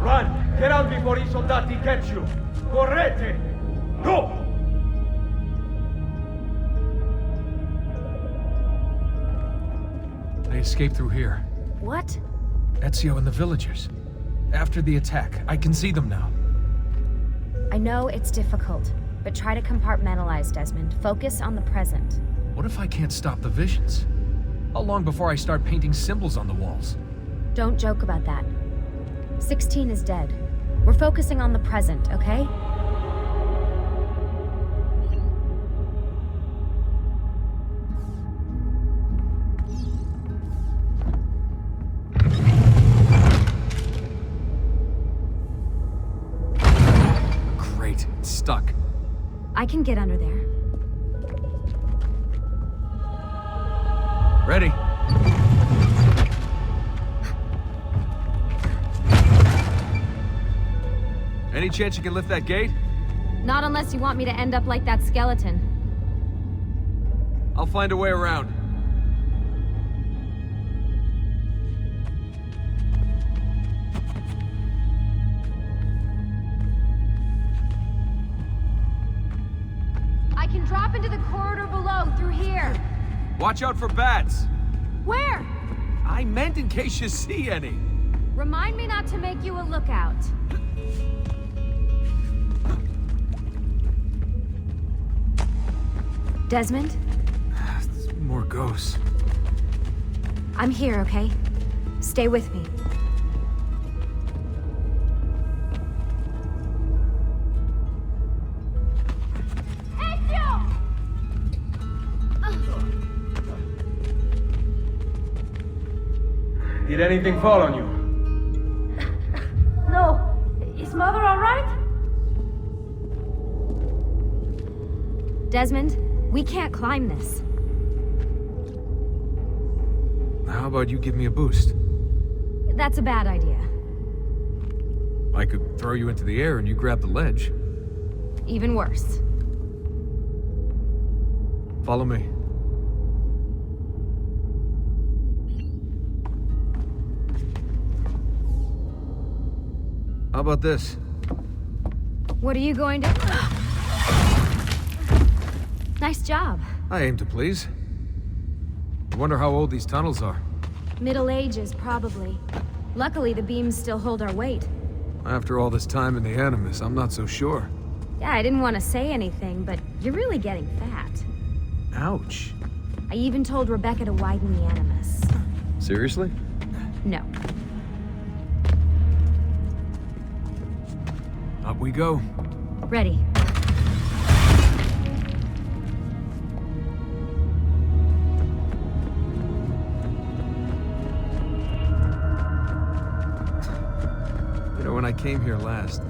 Run! Get out before I soldati get you! Correte! Go! They escaped through here. What? Ezio and the villagers. After the attack, I can see them now. I know it's difficult, but try to compartmentalize, Desmond. Focus on the present. What if I can't stop the visions? How long before I start painting symbols on the walls? Don't joke about that. 16 is dead. We're focusing on the present, okay? Great, it's stuck. I can get under there. Ready. Any chance you can lift that gate? Not unless you want me to end up like that skeleton. I'll find a way around. I can drop into the corridor below through here. Watch out for bats. Where? I meant in case you see any. Remind me not to make you a lookout. Desmond? More ghosts. I'm here, okay? Stay with me. Did anything fall on you? No. Is Mother all right? Desmond, we can't climb this. How about you give me a boost? That's a bad idea. I could throw you into the air and you grab the ledge. Even worse. Follow me. How about this? What are you going to... Nice job. I aim to please. I wonder how old these tunnels are. Middle Ages, probably. Luckily, the beams still hold our weight. After all this time in the Animus, I'm not so sure. Yeah, I didn't want to say anything, but you're really getting fat. Ouch. I even told Rebecca to widen the Animus. Seriously? No. Up we go. Ready. You know, when I came here last...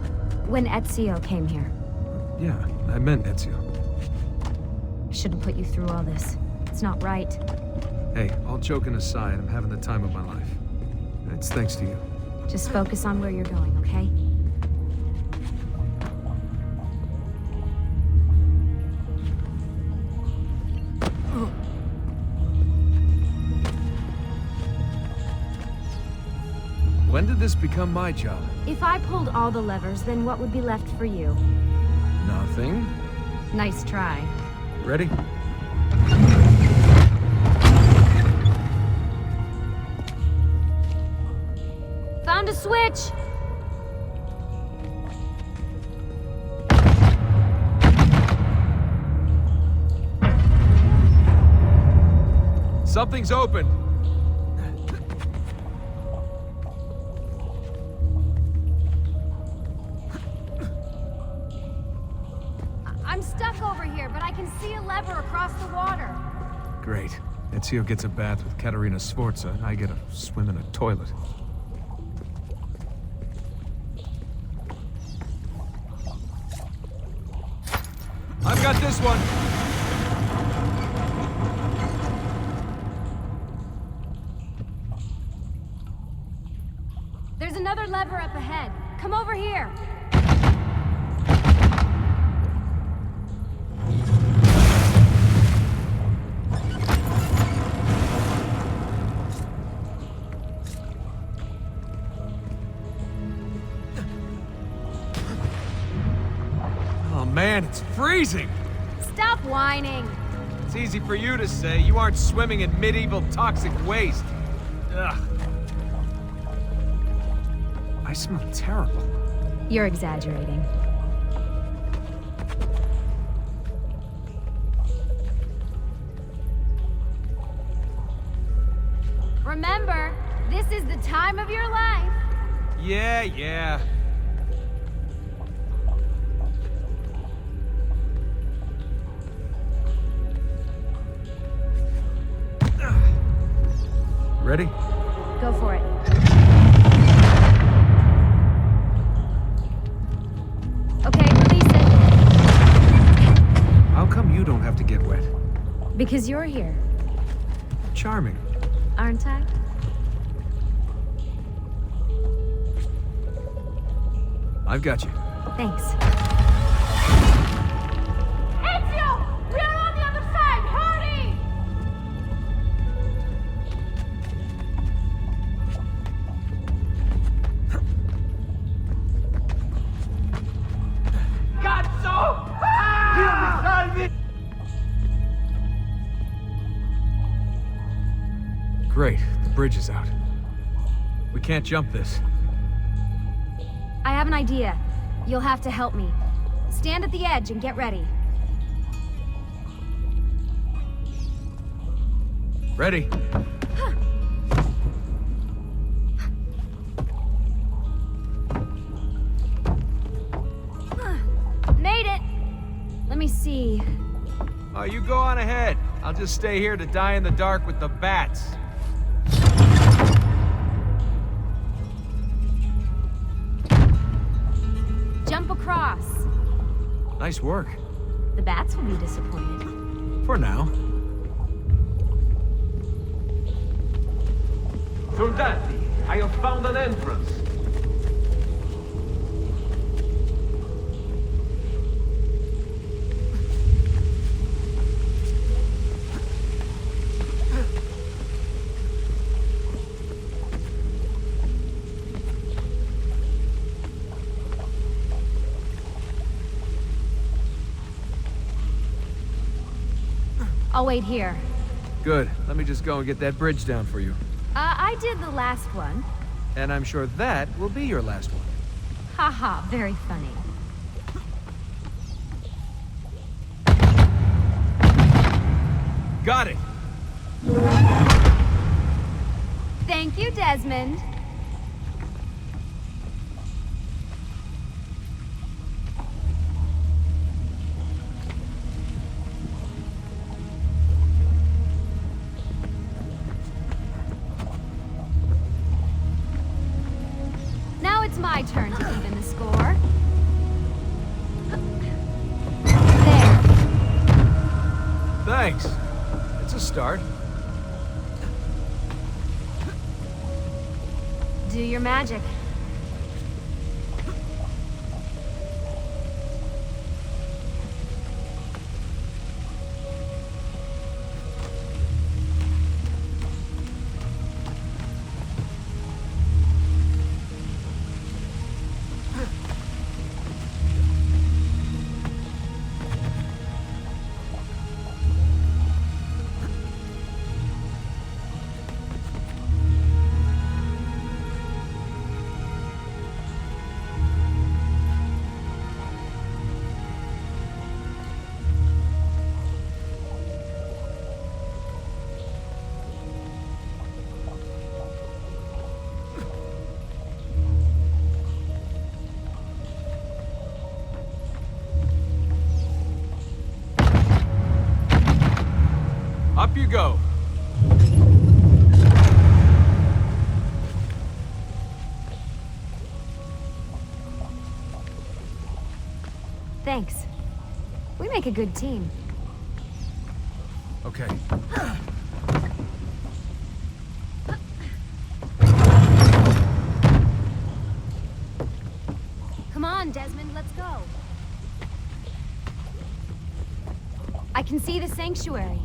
When Ezio came here. Yeah, I meant Ezio. I shouldn't put you through all this. It's not right. Hey, all joking aside, I'm having the time of my life. It's thanks to you. Just focus on where you're going, okay? When did this become my job? If I pulled all the levers, then what would be left for you? Nothing. Nice try. Ready? Found a switch! Something's open. I'm stuck over here, but I can see a lever across the water. Great. Ezio gets a bath with Caterina Sforza, and I get a swim in a toilet. I've got this one! There's another lever up ahead. Come over here. man, it's freezing! Stop whining. It's easy for you to say. You aren't swimming in medieval toxic waste. Ugh. I smell terrible. You're exaggerating. Remember, this is the time of your life. Yeah. Ready? Go for it. Okay, release it. How come you don't have to get wet? Because you're here, Charming. aren't I? I've got you. Thanks. Ezio! We are on the other side! Hurry! Cazzo! Ah! Great, the bridge is out. We can't jump this. I have an idea. You'll have to help me. Stand at the edge and get ready. Ready? Made it! Let me see. Oh, you go on ahead. I'll just stay here to die in the dark with the bats. Jump across. Nice work. The bats will be disappointed. For now. Soldati, I have found an entrance. I'll wait here. Good. Let me just go and get that bridge down for you. I did the last one. And I'm sure that will be your last one. Haha, very funny. Got it! Thank you, Desmond. Now it's my turn to even the score. There. Thanks. It's a start. Do your magic. Up you go. Thanks. We make a good team. Okay. Come on, Desmond, let's go. I can see the sanctuary.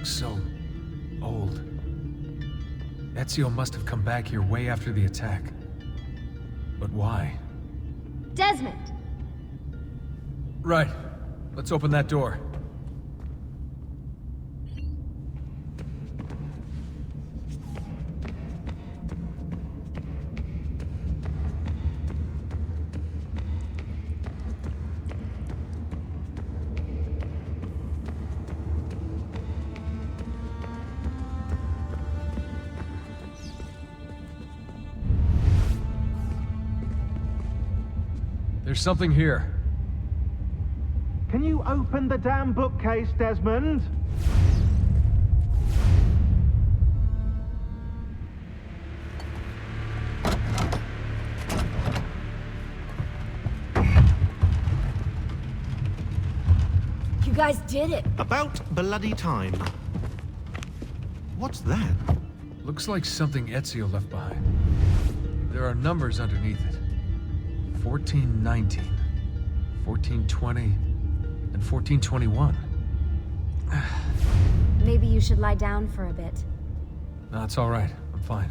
looks so old. Ezio must have come back here way after the attack. But why? Desmond! Right. Let's open that door. There's something here. Can you open the damn bookcase, Desmond? You guys did it! About bloody time. What's that? Looks like something Ezio left behind. There are numbers underneath it. 1419, 1420, and 1421. Maybe you should lie down for a bit. No, it's all right. I'm fine.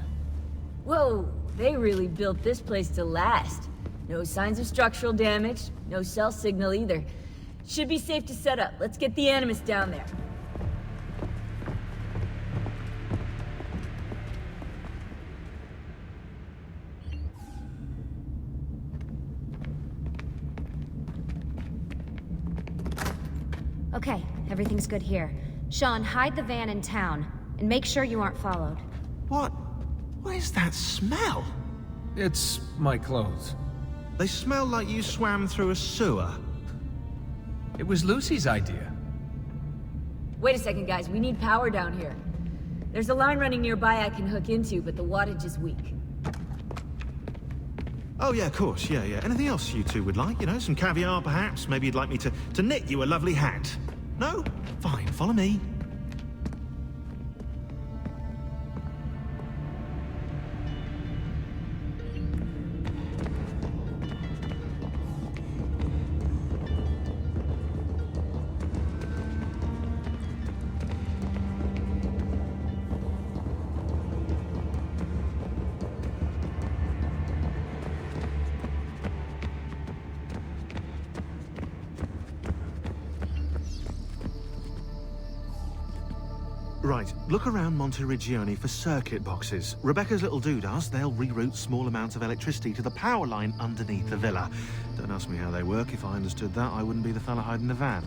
Whoa, they really built this place to last. No signs of structural damage, no cell signal either. Should be safe to set up. Let's get the Animus down there. Okay, everything's good here. Sean, hide the van in town, and make sure you aren't followed. What is that smell? It's my clothes. They smell like you swam through a sewer. It was Lucy's idea. Wait a second, guys. We need power down here. There's a line running nearby I can hook into, but the wattage is weak. Oh yeah, of course, yeah. Anything else you two would like? You know, some caviar perhaps? Maybe you'd like me to knit you a lovely hat? No? Fine, follow me. Right, look around Monteriggioni for circuit boxes. Rebecca's little doodahs, they'll reroute small amounts of electricity to the power line underneath the villa. Don't ask me how they work. If I understood that, I wouldn't be the fella hiding the van.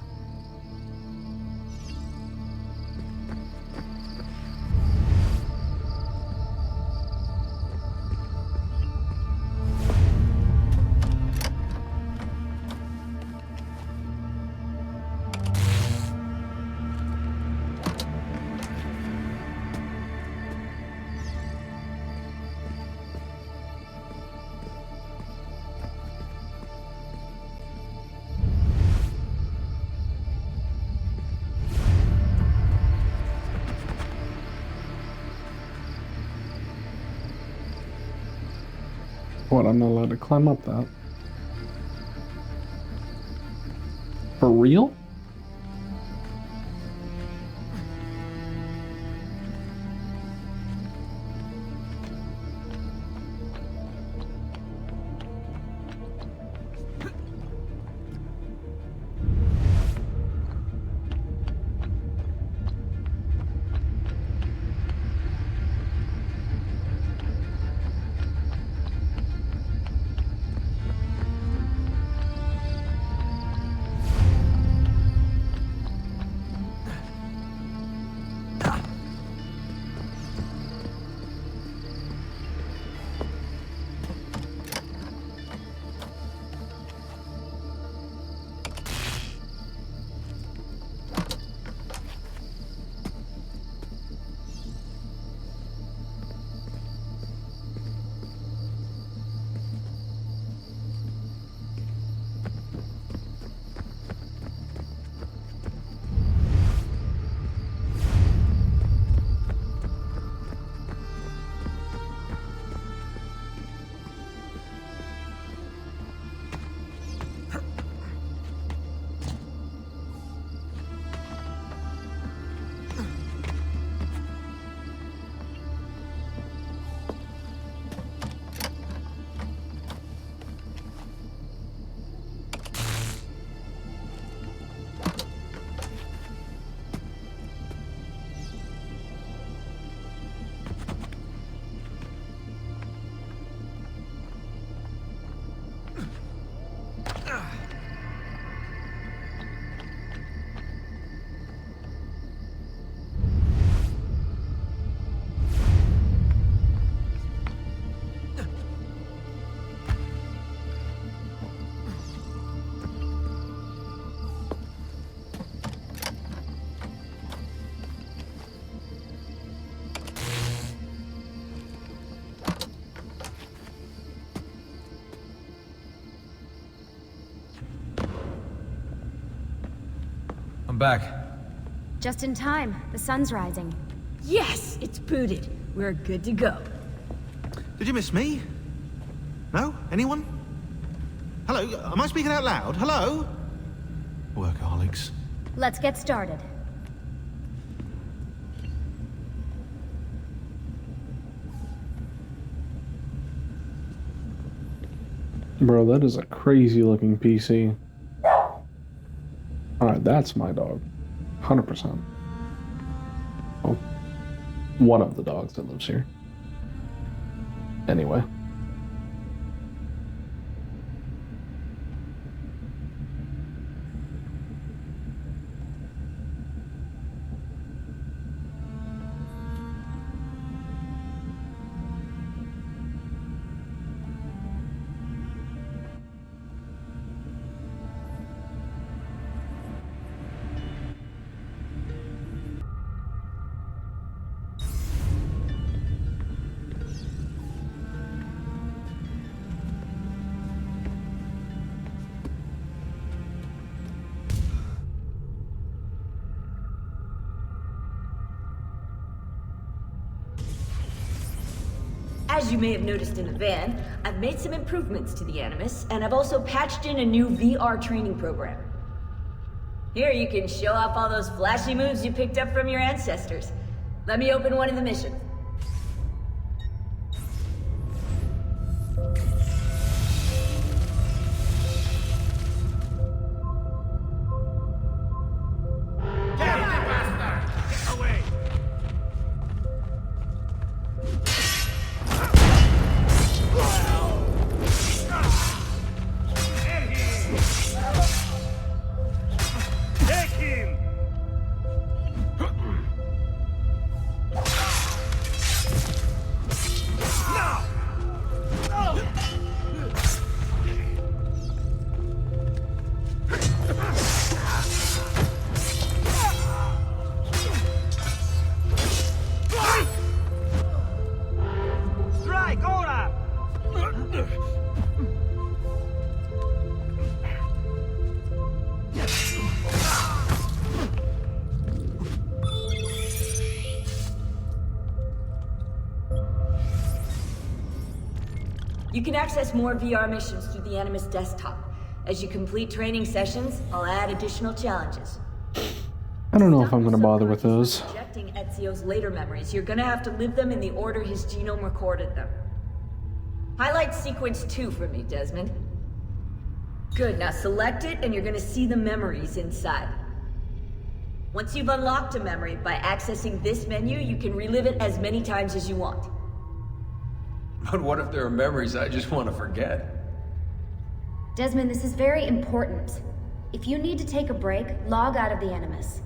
What, I'm not allowed to climb up that? For real? I'm back. Just in time. The sun's rising. Yes, it's booted. We're good to go. Did you miss me? No? Anyone? Hello? Am I speaking out loud? Hello? Workaholics. Let's get started. Bro, that is a crazy looking PC. Alright, that's my dog. 100%. Well, one of the dogs that lives here. Anyway. As you may have noticed in the van, I've made some improvements to the Animus, and I've also patched in a new VR training program. Here you can show off all those flashy moves you picked up from your ancestors. Let me open one of the missions. You can access more VR missions through the Animus desktop. As you complete training sessions, I'll add additional challenges. I don't know if I'm going to bother with those. Projecting Ezio's later memories, you're going to have to live them in the order his genome recorded them. Highlight sequence 2 for me, Desmond. Good, now select it and you're going to see the memories inside. Once you've unlocked a memory, by accessing this menu, you can relive it as many times as you want. But what if there are memories I just want to forget? Desmond, this is very important. If you need to take a break, log out of the Animus.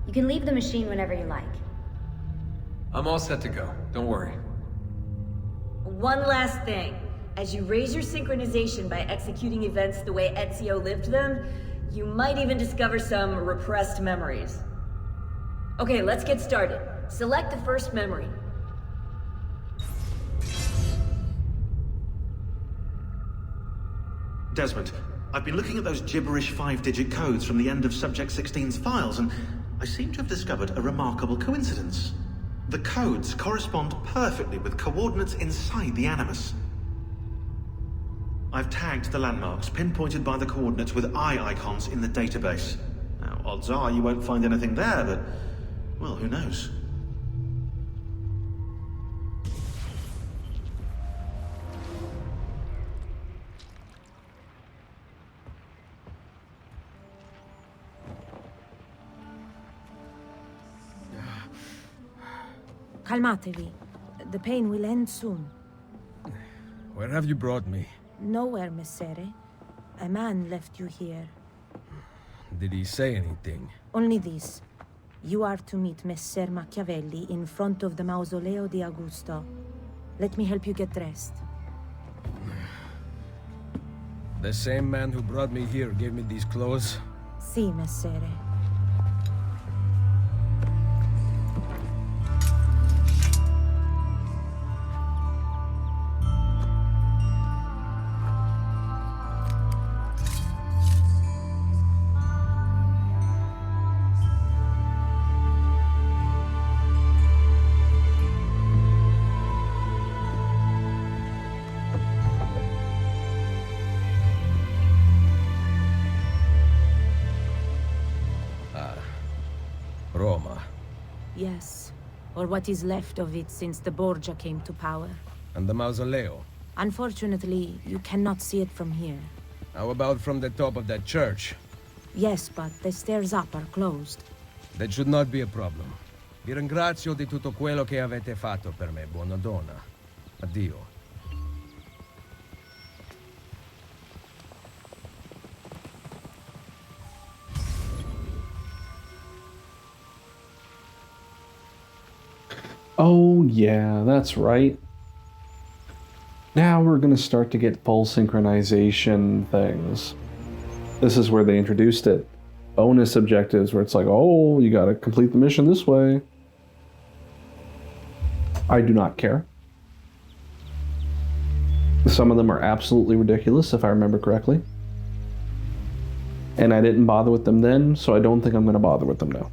You can leave the machine whenever you like. I'm all set to go. Don't worry. One last thing. As you raise your synchronization by executing events the way Ezio lived them, you might even discover some repressed memories. Okay, let's get started. Select the first memory. Desmond, I've been looking at those gibberish 5-digit codes from the end of Subject 16's files, and I seem to have discovered a remarkable coincidence. The codes correspond perfectly with coordinates inside the Animus. I've tagged the landmarks, pinpointed by the coordinates with eye icons in the database. Now, odds are you won't find anything there, but, well, who knows? Calmatevi. The pain will end soon. Where have you brought me? Nowhere, Messere. A man left you here. Did he say anything? Only this. You are to meet Messer Machiavelli in front of the Mausoleo di Augusto. Let me help you get dressed. The same man who brought me here gave me these clothes? Si, Messere. Yes. Or what is left of it since the Borgia came to power. And the mausoleo? Unfortunately, you cannot see it from here. How about from the top of that church? Yes, but the stairs up are closed. That should not be a problem. Vi ringrazio di tutto quello che avete fatto per me, buona donna. Addio. Oh, yeah, that's right. Now we're going to start to get full synchronization things. This is where they introduced it. Bonus objectives, where it's like, oh, you got to complete the mission this way. I do not care. Some of them are absolutely ridiculous, if I remember correctly. And I didn't bother with them then, so I don't think I'm going to bother with them now.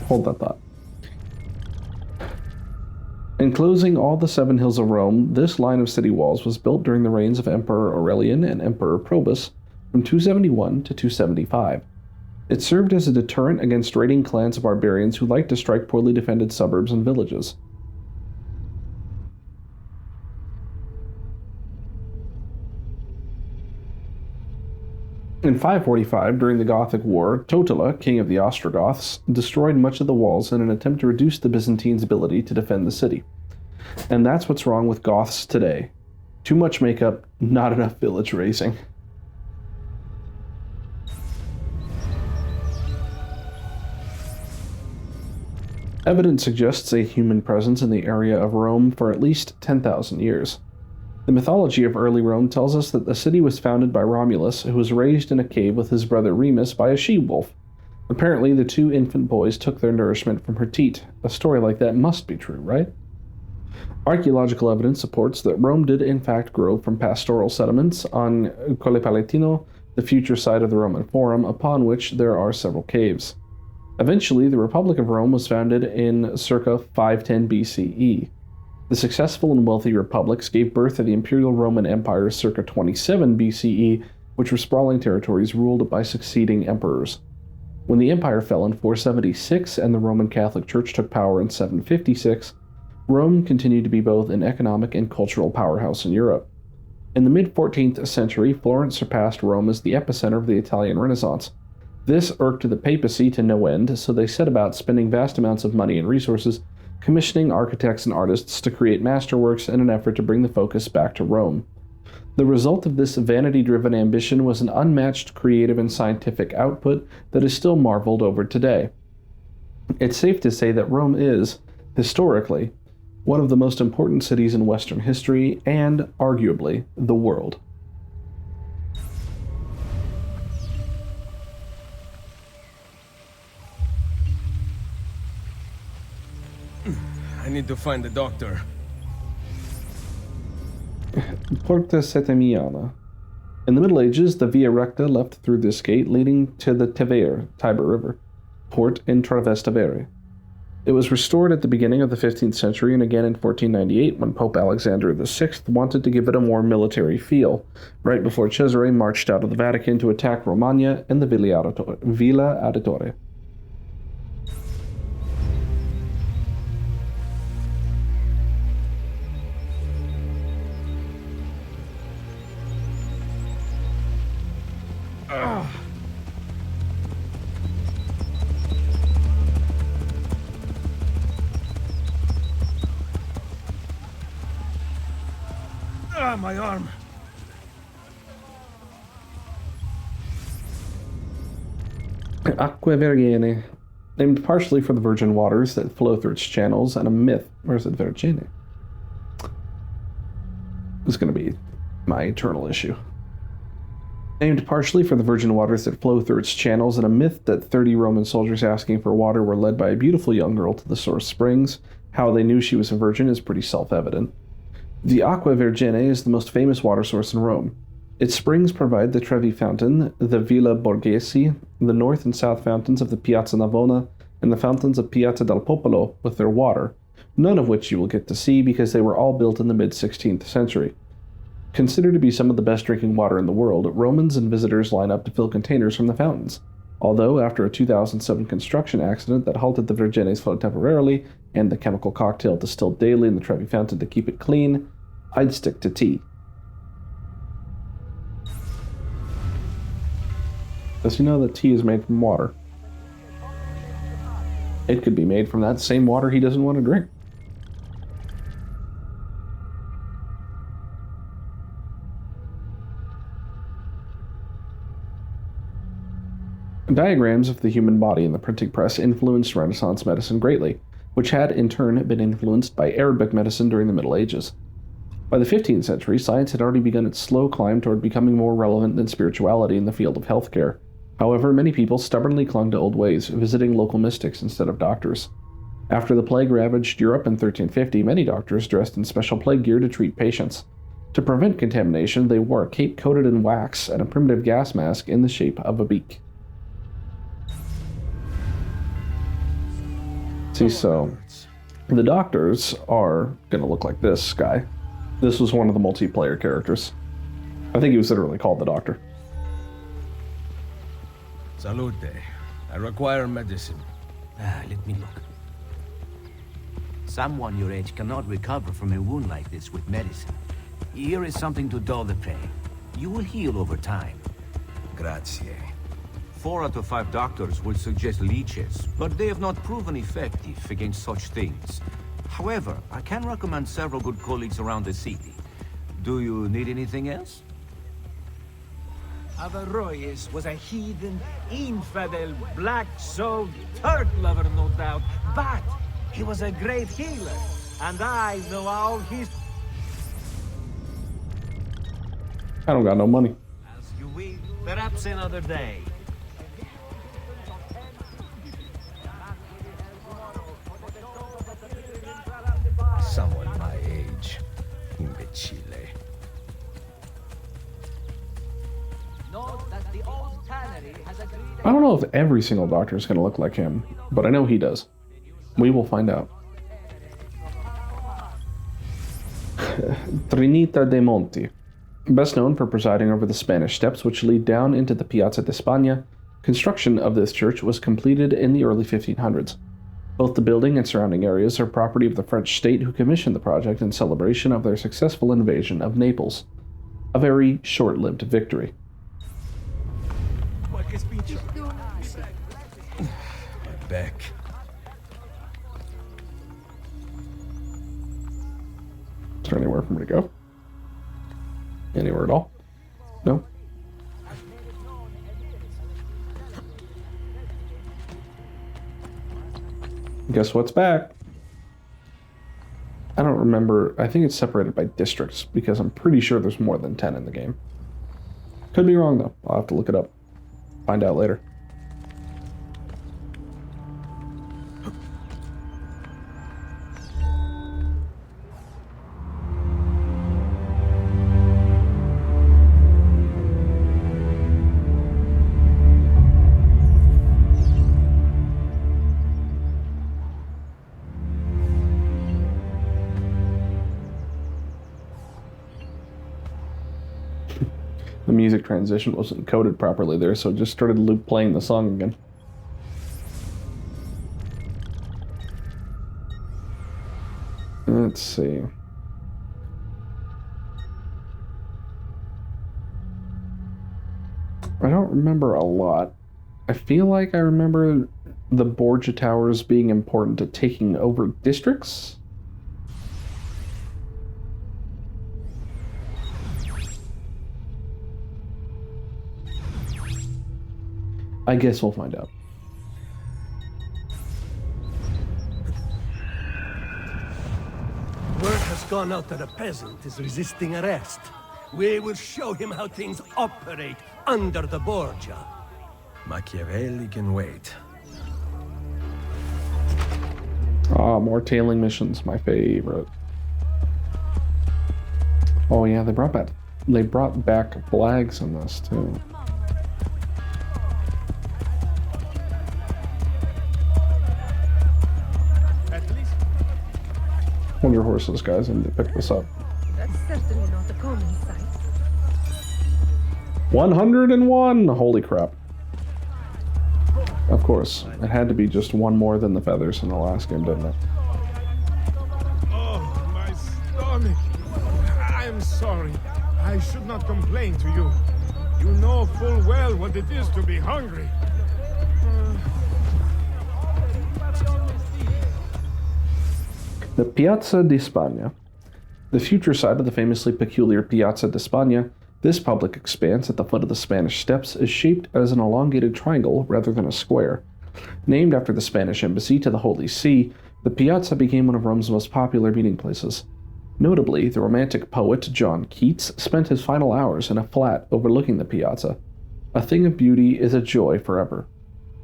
Hold that thought. Enclosing all the 7 hills of Rome, this line of city walls was built during the reigns of Emperor Aurelian and Emperor Probus from 271 to 275. It served as a deterrent against raiding clans of barbarians who liked to strike poorly defended suburbs and villages. In 545, during the Gothic War, Totila, king of the Ostrogoths, destroyed much of the walls in an attempt to reduce the Byzantines' ability to defend the city. And that's what's wrong with Goths today. Too much makeup, not enough village raising. Evidence suggests a human presence in the area of Rome for at least 10,000 years. The mythology of early Rome tells us that the city was founded by Romulus, who was raised in a cave with his brother Remus by a she-wolf. Apparently, the 2 infant boys took their nourishment from her teat. A story like that must be true, right? Archaeological evidence supports that Rome did in fact grow from pastoral settlements on Colle Palatino, the future site of the Roman Forum, upon which there are several caves. Eventually, the Republic of Rome was founded in circa 510 BCE. The successful and wealthy republics gave birth to the Imperial Roman Empire circa 27 BCE, which were sprawling territories ruled by succeeding emperors. When the empire fell in 476 and the Roman Catholic Church took power in 756, Rome continued to be both an economic and cultural powerhouse in Europe. In the mid-14th century, Florence surpassed Rome as the epicenter of the Italian Renaissance. This irked the papacy to no end, so they set about spending vast amounts of money and resources commissioning architects and artists to create masterworks in an effort to bring the focus back to Rome. The result of this vanity-driven ambition was an unmatched creative and scientific output that is still marveled over today. It's safe to say that Rome is, historically, one of the most important cities in Western history and, arguably, the world. I need to find the doctor. Porta Setimiana. In the Middle Ages, the Via Recta left through this gate leading to the Tevere, Tiber River, port in Trastevere. It was restored at the beginning of the 15th century and again in 1498 when Pope Alexander VI wanted to give it a more military feel, right before Cesare marched out of the Vatican to attack Romagna and the Villa Auditore. My arm. Acque Vergine, named partially for the virgin waters that flow through its channels and a myth. Where's it Vergine? This is going to be my eternal issue. Named partially for the virgin waters that flow through its channels and a myth that 30 Roman soldiers asking for water were led by a beautiful young girl to the source springs. How they knew she was a virgin is pretty self-evident. The Acqua Vergine is the most famous water source in Rome. Its springs provide the Trevi Fountain, the Villa Borghese, the north and south fountains of the Piazza Navona, and the fountains of Piazza del Popolo with their water, none of which you will get to see because they were all built in the mid-16th century. Considered to be some of the best drinking water in the world, Romans and visitors line up to fill containers from the fountains. Although, after a 2007 construction accident that halted the Vergennes flow temporarily, and the chemical cocktail distilled daily in the Trevi fountain to keep it clean, I'd stick to tea. Does you know that tea is made from water? It could be made from that same water he doesn't want to drink. Diagrams of the human body in the printing press influenced Renaissance medicine greatly, which had in turn been influenced by Arabic medicine during the Middle Ages. By the 15th century, science had already begun its slow climb toward becoming more relevant than spirituality in the field of healthcare. However, many people stubbornly clung to old ways, visiting local mystics instead of doctors. After the plague ravaged Europe in 1350, many doctors dressed in special plague gear to treat patients. To prevent contamination, they wore a cape coated in wax and a primitive gas mask in the shape of a beak. See, so the doctors are going to look like this guy. This was one of the multiplayer characters. I think he was literally called the Doctor. Salute. I require medicine. Let me look. Someone your age cannot recover from a wound like this with medicine. Here is something to dull the pain. You will heal over time. Grazie. 4 out of 5 doctors will suggest leeches, but they have not proven effective against such things. However, I can recommend several good colleagues around the city. Do you need anything else? Averroes was a heathen, infidel, black-souled, Turk lover, no doubt. But he was a great healer, and I know all his... I don't got no money. As you will, perhaps another day. Someone my age. Imbecile. I don't know if every single doctor is going to look like him, but I know he does. We will find out. Trinita de Monti. Best known for presiding over the Spanish steps which lead down into the Piazza de España, construction of this church was completed in the early 1500s. Both the building and surrounding areas are property of the French state, who commissioned the project in celebration of their successful invasion of Naples. A very short-lived victory. My back. Is there anywhere for me to go? Anywhere at all? No? Guess what's back? I don't remember. I think it's separated by districts, because I'm pretty sure there's more than 10 in the game. Could be wrong, though. I'll have to look it up. Find out later. The music transition wasn't coded properly there, so it just started loop playing the song again. Let's see. I don't remember a lot. I feel like I remember the Borgia Towers being important to taking over districts. I guess we'll find out. Word has gone out that a peasant is resisting arrest. We will show him how things operate under the Borgia. Machiavelli can wait. Ah, more tailing missions, my favorite. Oh yeah, they brought back flags in this too. Hold your horses, guys, and pick this up. Certainly not a common sight. 101! Holy crap. Of course, it had to be just one more than the feathers in the last game, didn't it? Oh, my stomach. I'm sorry. I should not complain to you. You know full well what it is to be hungry. The Piazza di Spagna. The future site of the famously peculiar Piazza di Spagna, this public expanse at the foot of the Spanish Steps is shaped as an elongated triangle rather than a square. Named after the Spanish embassy to the Holy See, the Piazza became one of Rome's most popular meeting places. Notably, the Romantic poet John Keats spent his final hours in a flat overlooking the Piazza. A thing of beauty is a joy forever.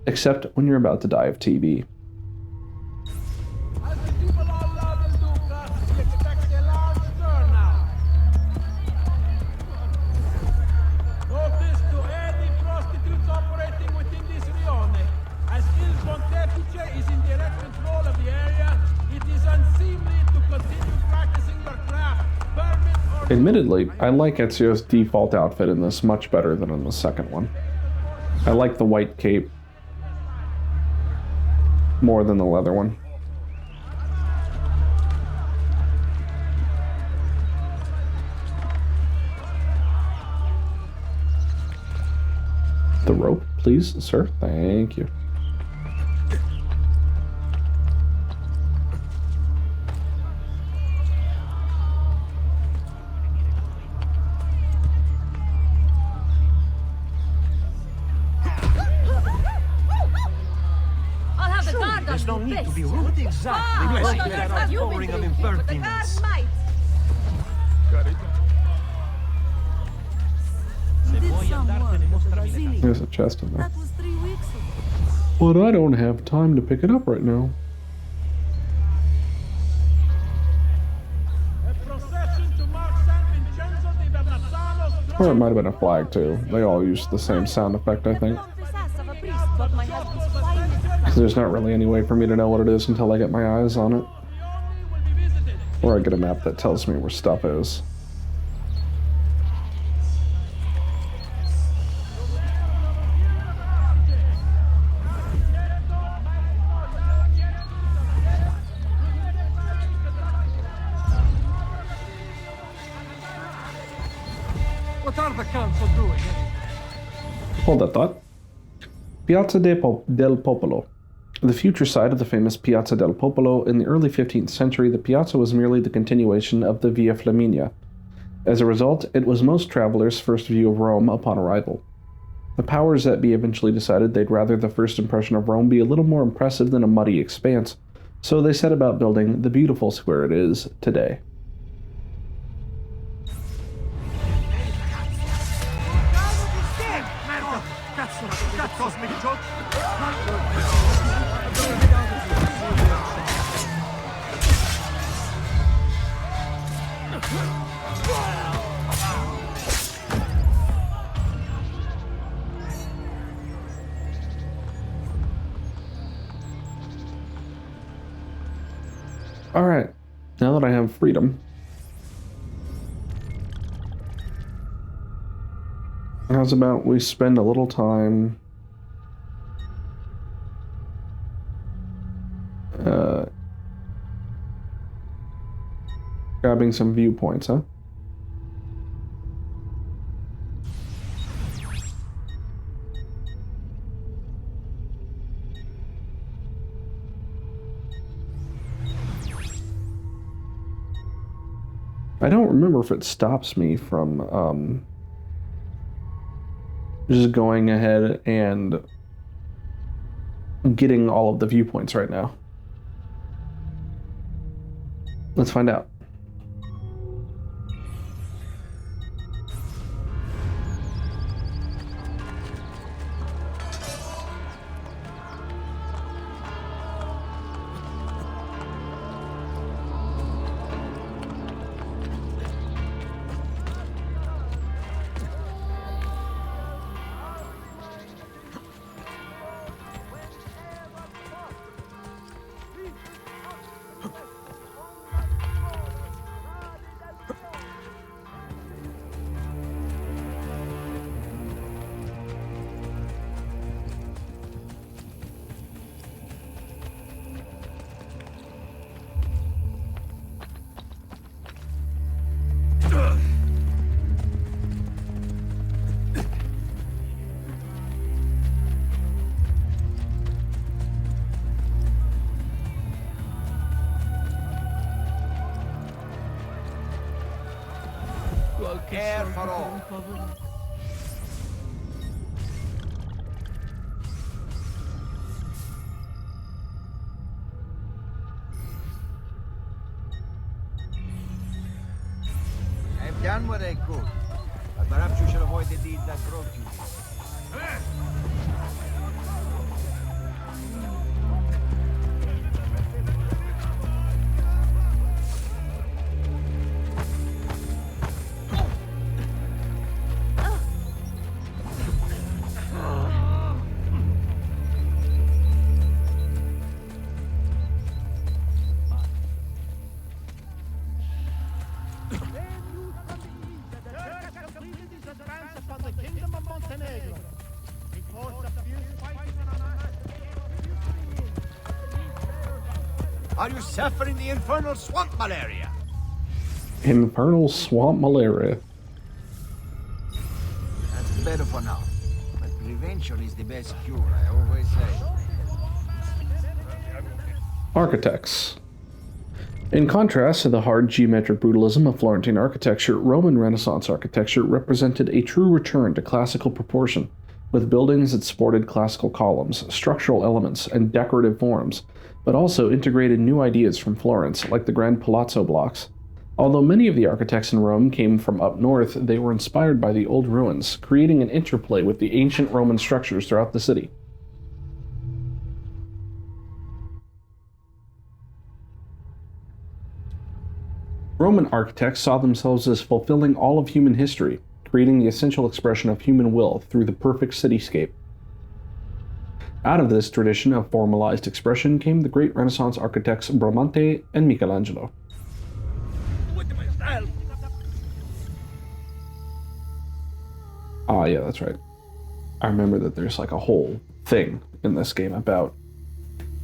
Except when you're about to die of TB. Is in direct control of the area. It is unseemly to continue practicing your craft. Admittedly, I like Ezio's default outfit in this much better than in the second one. I like the white cape more than the leather one. The rope, please, sir. Thank you. There's no need to be rude. What exactly was that outpouring of impertinence? There's a chest in there. But I don't have time to pick it up right now. Or it might have been a flag too. They all used the same sound effect, I think. Because there's not really any way for me to know what it is until I get my eyes on it. Or I get a map that tells me where stuff is. What are the council doing? Hold that thought. Piazza del Popolo. The future site of the famous Piazza del Popolo, in the early 15th century, the piazza was merely the continuation of the Via Flaminia. As a result, it was most travelers' first view of Rome upon arrival. The powers that be eventually decided they'd rather the first impression of Rome be a little more impressive than a muddy expanse, so they set about building the beautiful square it is today. Alright, now that I have freedom, how's about we spend a little time grabbing some viewpoints, huh? I don't remember if it stops me from just going ahead and getting all of the viewpoints right now. Let's find out. Air for all. I've done what I could, but perhaps you should avoid the deed that brought you here. Are you suffering the infernal swamp malaria? Infernal swamp malaria. That's better for now. But prevention is the best cure, I always say. Architects. In contrast to the hard geometric brutalism of Florentine architecture, Roman Renaissance architecture represented a true return to classical proportion, with buildings that sported classical columns, structural elements, and decorative forms, but also integrated new ideas from Florence, like the Grand Palazzo blocks. Although many of the architects in Rome came from up north, they were inspired by the old ruins, creating an interplay with the ancient Roman structures throughout the city. Roman architects saw themselves as fulfilling all of human history, creating the essential expression of human will through the perfect cityscape. Out of this tradition of formalized expression came the great Renaissance architects Bramante and Michelangelo. Ah, yeah, that's right. I remember that there's like a whole thing in this game about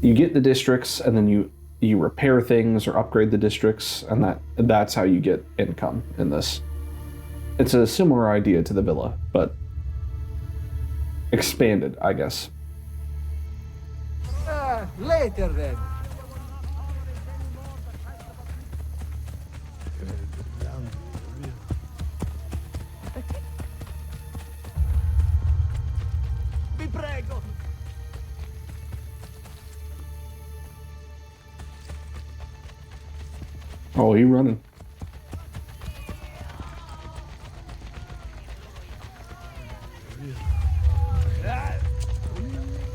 you get the districts and then you repair things or upgrade the districts, and that's how you get income in this. It's a similar idea to the villa, but expanded, I guess. Later then. Vi prego. Oh, he running.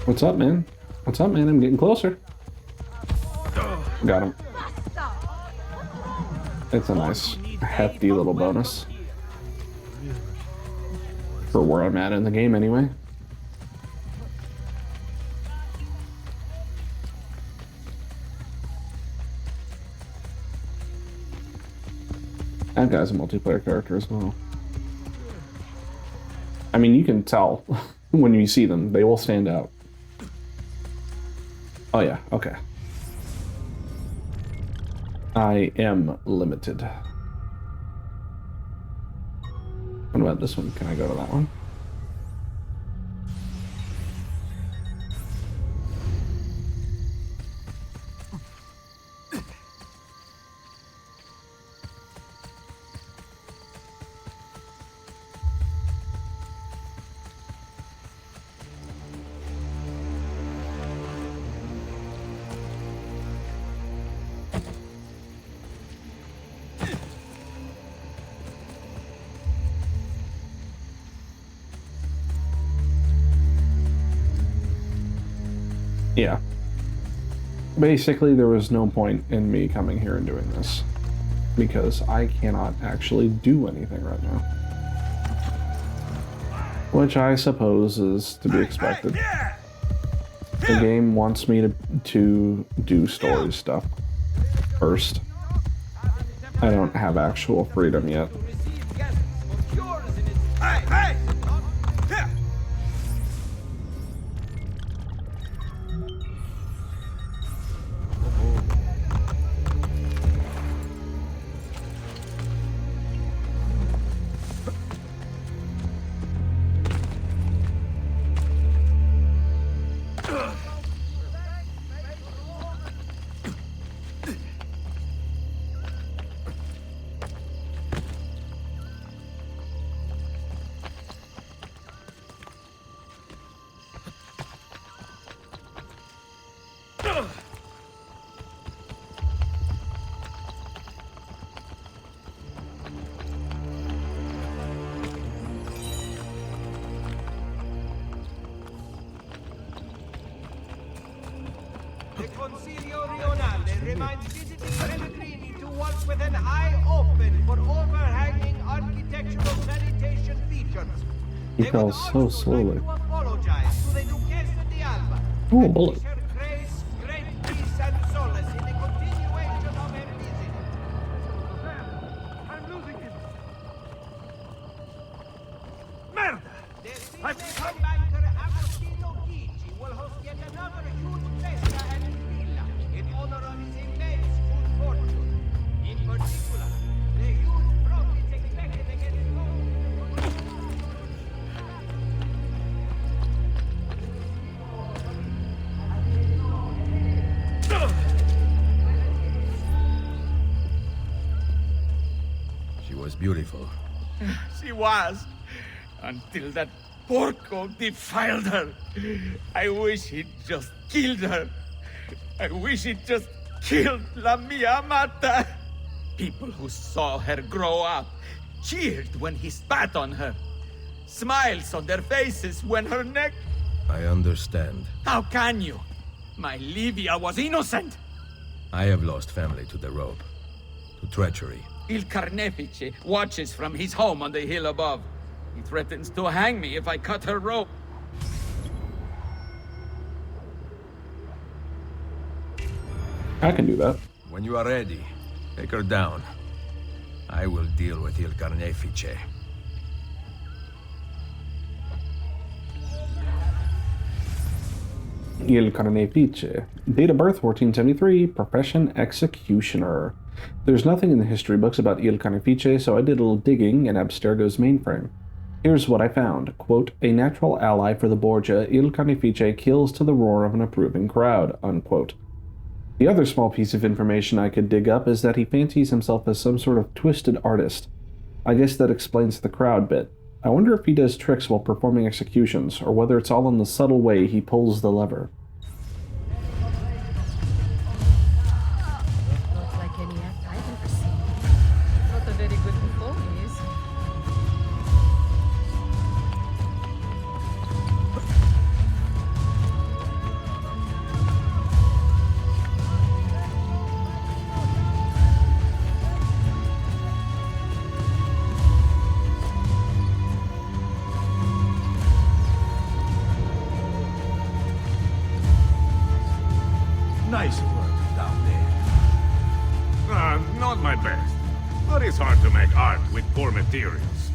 What's up, man? What's up, man? I'm getting closer. Got him. It's a nice, hefty little bonus. For where I'm at in the game, anyway. That guy's a multiplayer character as well. I mean, you can tell when you see them. They will stand out. Oh yeah, okay. I am limited. What about this one? Can I go to that one? Yeah. Basically, there was no point in me coming here and doing this, because I cannot actually do anything right now. Which I suppose is to be expected. The game wants me to do story stuff first. I don't have actual freedom yet. Consiglio Rionale reminds visiting Pellegrini to walk with an eye open for overhanging architectural sanitation features. He fell so slowly. Apologize to the Duchessa di Alba. Oh, bullet. Her grace, great peace and solace in the continuation of her visit. I'm losing him. Merda! The senior banker Agostino Gigi will host yet another huge festa at his villa in honor of his immense good fortune. In particular, the huge profit expected against She was beautiful. She was, until that porco defiled her. I wish he'd just killed her. I wish he'd just killed La Mia Amata. People who saw her grow up cheered when he spat on her. Smiles on their faces when her neck... I understand. How can you? My Livia was innocent. I have lost family to the rope, to treachery. Il Carnefice watches from his home on the hill above. He threatens to hang me if I cut her rope. I can do that. When you are ready, take her down. I will deal with Il Carnefice. Il Carnefice. Date of birth 1473, profession executioner. There's nothing in the history books about Il Carnefice, so I did a little digging in Abstergo's mainframe. Here's what I found. Quote, a natural ally for the Borgia, Il Carnefice kills to the roar of an approving crowd, unquote. The other small piece of information I could dig up is that he fancies himself as some sort of twisted artist. I guess that explains the crowd bit. I wonder if he does tricks while performing executions, or whether it's all in the subtle way he pulls the lever. Not like any act I've ever seen. Not a very good performance. Nice work down there. Not my best. But it's hard to make art with poor materials.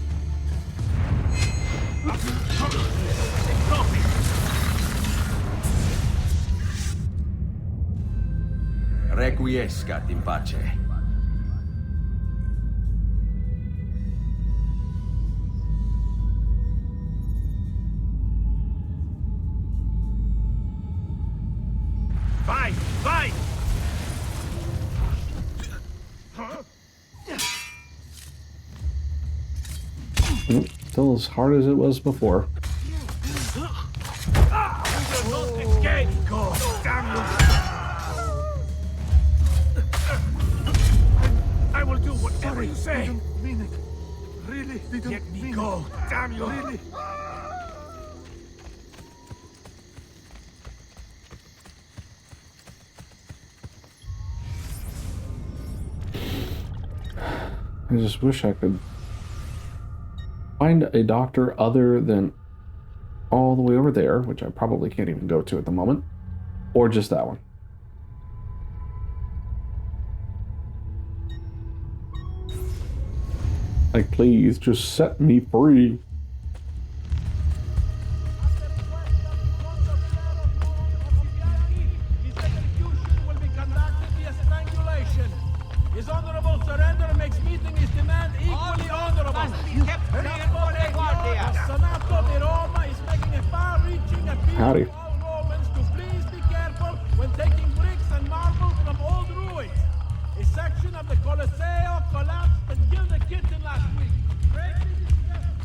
Requiescat in pace. Fight! Fight! Still as hard as it was before. Escape! Go! Damn you! I will do whatever you say. Didn't mean it. Really? Let me go. Damn you! Really? I just wish I could find a doctor other than all the way over there, which I probably can't even go to at the moment, or just that one. Like, please, just set me free. His honorable surrender makes meeting his demand equally honorable. Senato di Roma is making a far-reaching appeal Howdy. to all Romans to please be careful when taking bricks and marble from old ruins. A section of the Colosseo collapsed and killed a kitten last week. Greatly distressed.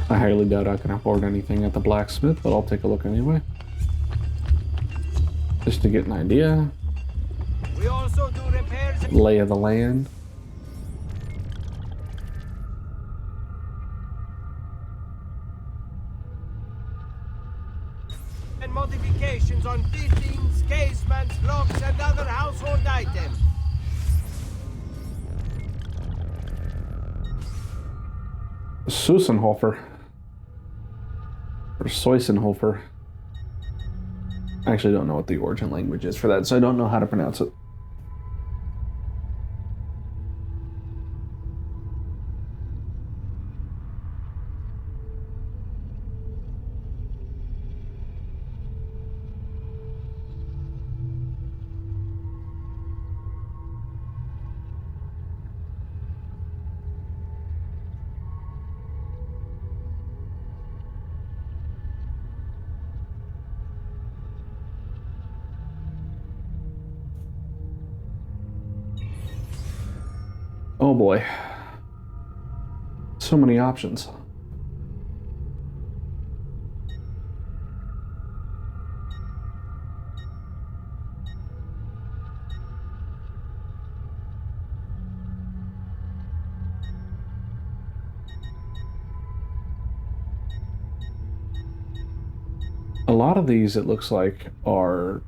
I highly doubt I can afford anything at the blacksmith, but I'll take a look anyway. Just to get an idea. We also do repairs. Lay of the land. And modifications on fittings, casements, locks, and other household items. Sussenhofer. Or Soisenhofer. I actually don't know what the origin language is for that, so I don't know how to pronounce it. Oh boy. So many options. A lot of these, it looks like, are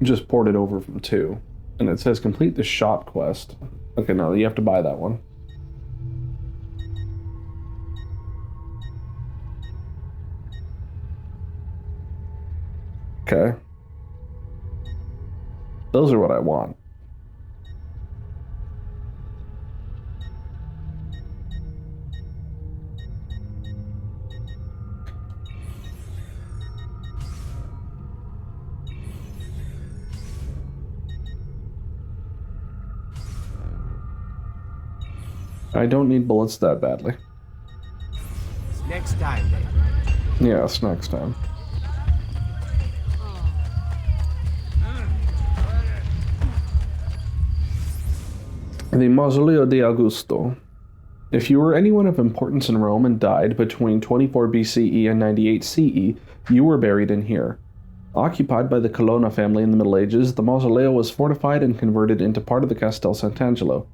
just ported over from 2. And it says complete the shop quest. Okay, no, you have to buy that one. Okay. Those are what I want. I don't need bullets that badly. Next time, then. Yes, next time. The Mausoleo di Augusto. If you were anyone of importance in Rome and died between 24 BCE and 98 CE, you were buried in here. Occupied by the Colonna family in the Middle Ages, the mausoleo was fortified and converted into part of the Castel Sant'Angelo.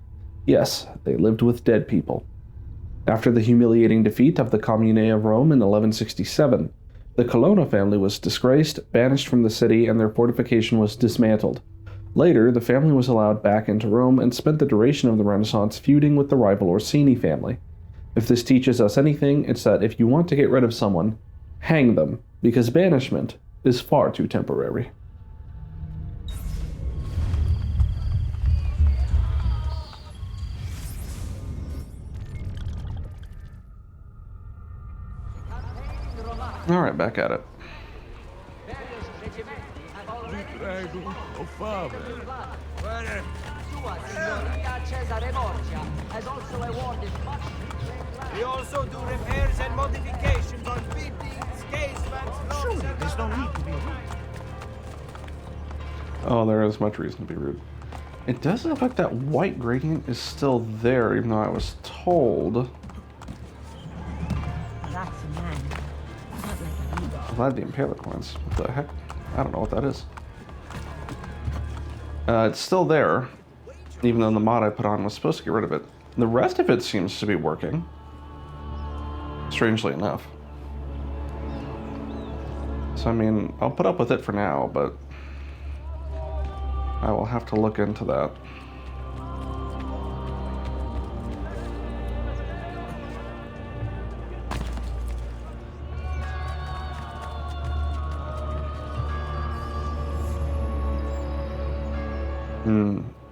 Yes, they lived with dead people. After the humiliating defeat of the Commune of Rome in 1167, the Colonna family was disgraced, banished from the city, and their fortification was dismantled. Later, the family was allowed back into Rome and spent the duration of the Renaissance feuding with the rival Orsini family. If this teaches us anything, it's that if you want to get rid of someone, hang them, because banishment is far too temporary. Alright, back at it. We also do repairs and modifications on fittings, casements, locks, and there's no need to be rude. Oh, there is much reason to be rude. It does look like that white gradient is still there, even though I was told. That's a man. Not like a leader. I'm glad the impaler coins. What the heck? I don't know what that is. It's still there, even though the mod I put on was supposed to get rid of it. The rest of it seems to be working, strangely enough. So, I mean, I'll put up with it for now, but I will have to look into that.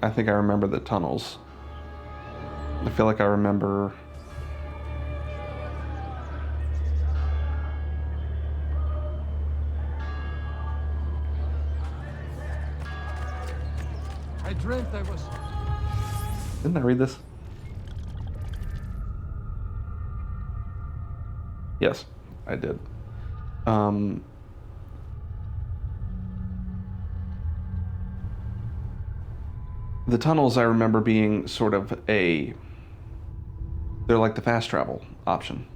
I think I remember the tunnels. I feel like I remember... I dreamt I was... Didn't I read this? Yes, I did. The tunnels I remember being sort of they're like the fast travel option.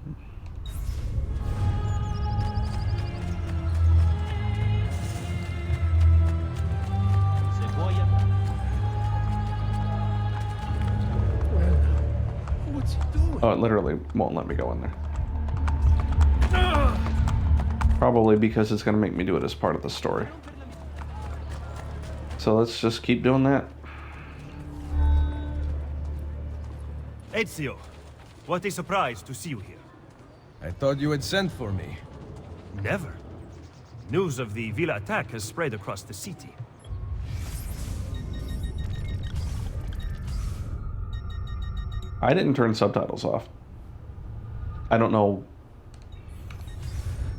Oh, it literally won't let me go in there. Probably because it's going to make me do it as part of the story. So let's just keep doing that. Ezio, what a surprise to see you here. I thought you had sent for me. Never. News of the Villa attack has spread across the city. I didn't turn subtitles off. I don't know.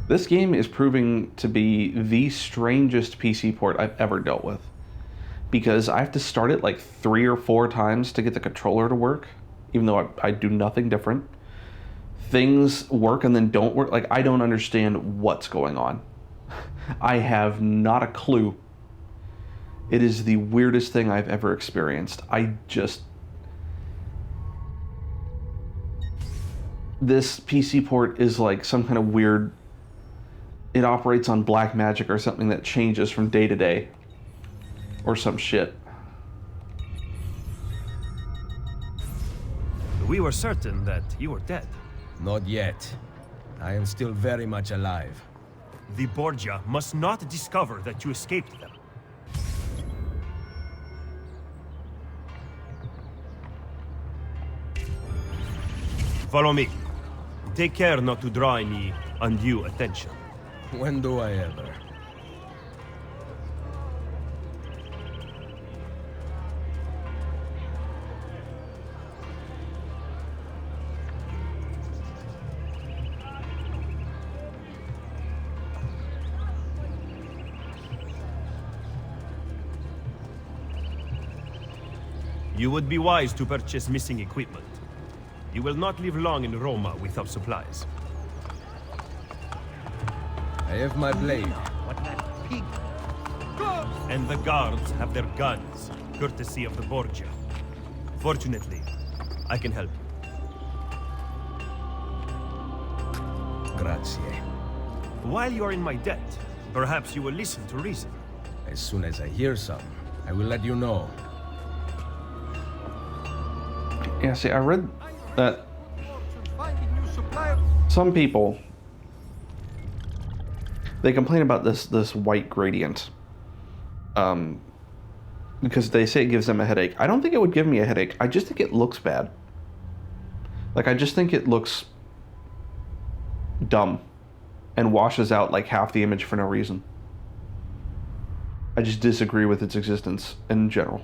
This game is proving to be the strangest PC port I've ever dealt with. Because I have to start it like 3 or 4 times to get the controller to work, even though I do nothing different. Things work and then don't work. Like, I don't understand what's going on. I have not a clue. It is the weirdest thing I've ever experienced. This PC port is like some kind of weird... It operates on black magic or something that changes from day to day. Or some shit. We were certain that you were dead. Not yet. I am still very much alive. The Borgia must not discover that you escaped them. Follow me. Take care not to draw any undue attention. When do I ever? You would be wise to purchase missing equipment. You will not live long in Roma without supplies. I have my blade. What that pig? And the guards have their guns, courtesy of the Borgia. Fortunately, I can help you. Grazie. While you are in my debt, perhaps you will listen to reason. As soon as I hear some, I will let you know. Yeah, see, I read that some people, they complain about this white gradient because they say it gives them a headache. I don't think it would give me a headache. I just think it looks bad. Like, I just think it looks dumb and washes out like half the image for no reason. I just disagree with its existence in general.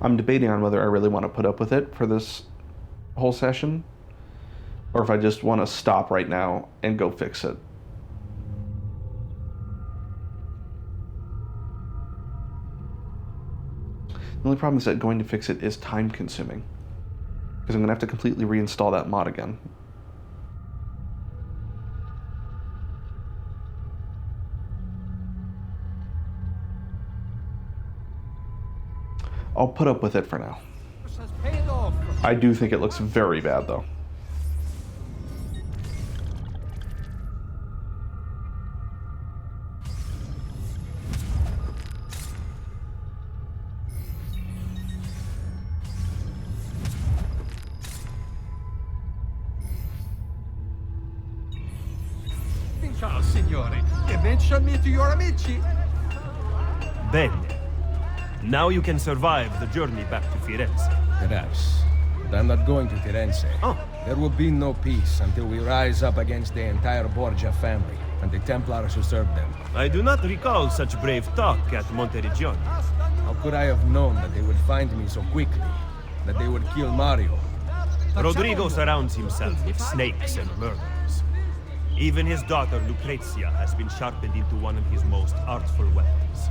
I'm debating on whether I really want to put up with it for this whole session, or if I just want to stop right now and go fix it. The only problem is that going to fix it is time consuming, because I'm going to have to completely reinstall that mod again. I'll put up with it for now. I do think it looks very bad, though. Ciao, signore. E mentionami to your amici. Bene. Now you can survive the journey back to Firenze. Perhaps. But I'm not going to Firenze. Oh. There will be no peace until we rise up against the entire Borgia family and the Templars who serve them. I do not recall such brave talk at Monteriggioni. How could I have known that they would find me so quickly? That they would kill Mario? Rodrigo surrounds himself with snakes and murderers. Even his daughter Lucrezia has been sharpened into one of his most artful weapons.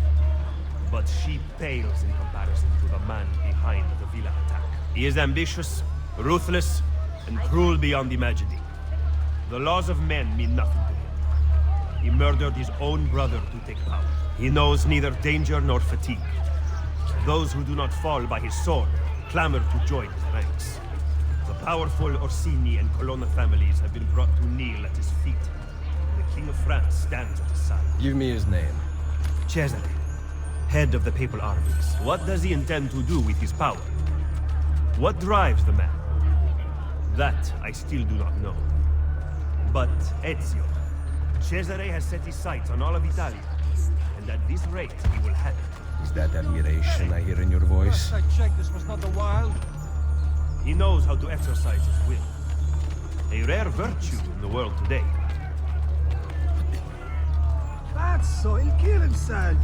But she pales in comparison to the man behind the Villa attack. He is ambitious, ruthless, and cruel beyond imagining. The laws of men mean nothing to him. He murdered his own brother to take power. He knows neither danger nor fatigue. Those who do not fall by his sword clamor to join his ranks. The powerful Orsini and Colonna families have been brought to kneel at his feet. And the King of France stands at his side. Give me his name. Cesare, head of the papal armies. What does he intend to do with his power? What drives the man? That I still do not know. But Ezio, Cesare has set his sights on all of Italia, and at this rate he will have it. Is that admiration I hear in your voice? I checked, this was not the wild. He knows how to exercise his will. A rare virtue in the world today. Pazzo, he'll kill himself.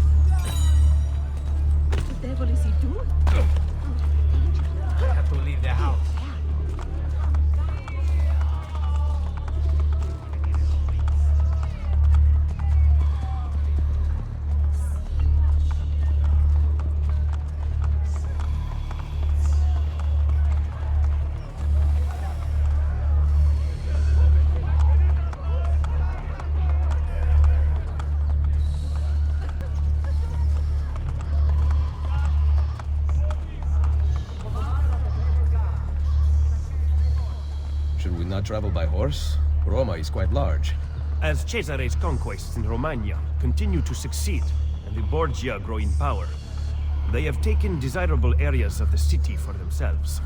What the devil is he doing? I have to leave the house. Should we not travel by horse? Roma is quite large. As Cesare's conquests in Romagna continue to succeed, and the Borgia grow in power, they have taken desirable areas of the city for themselves.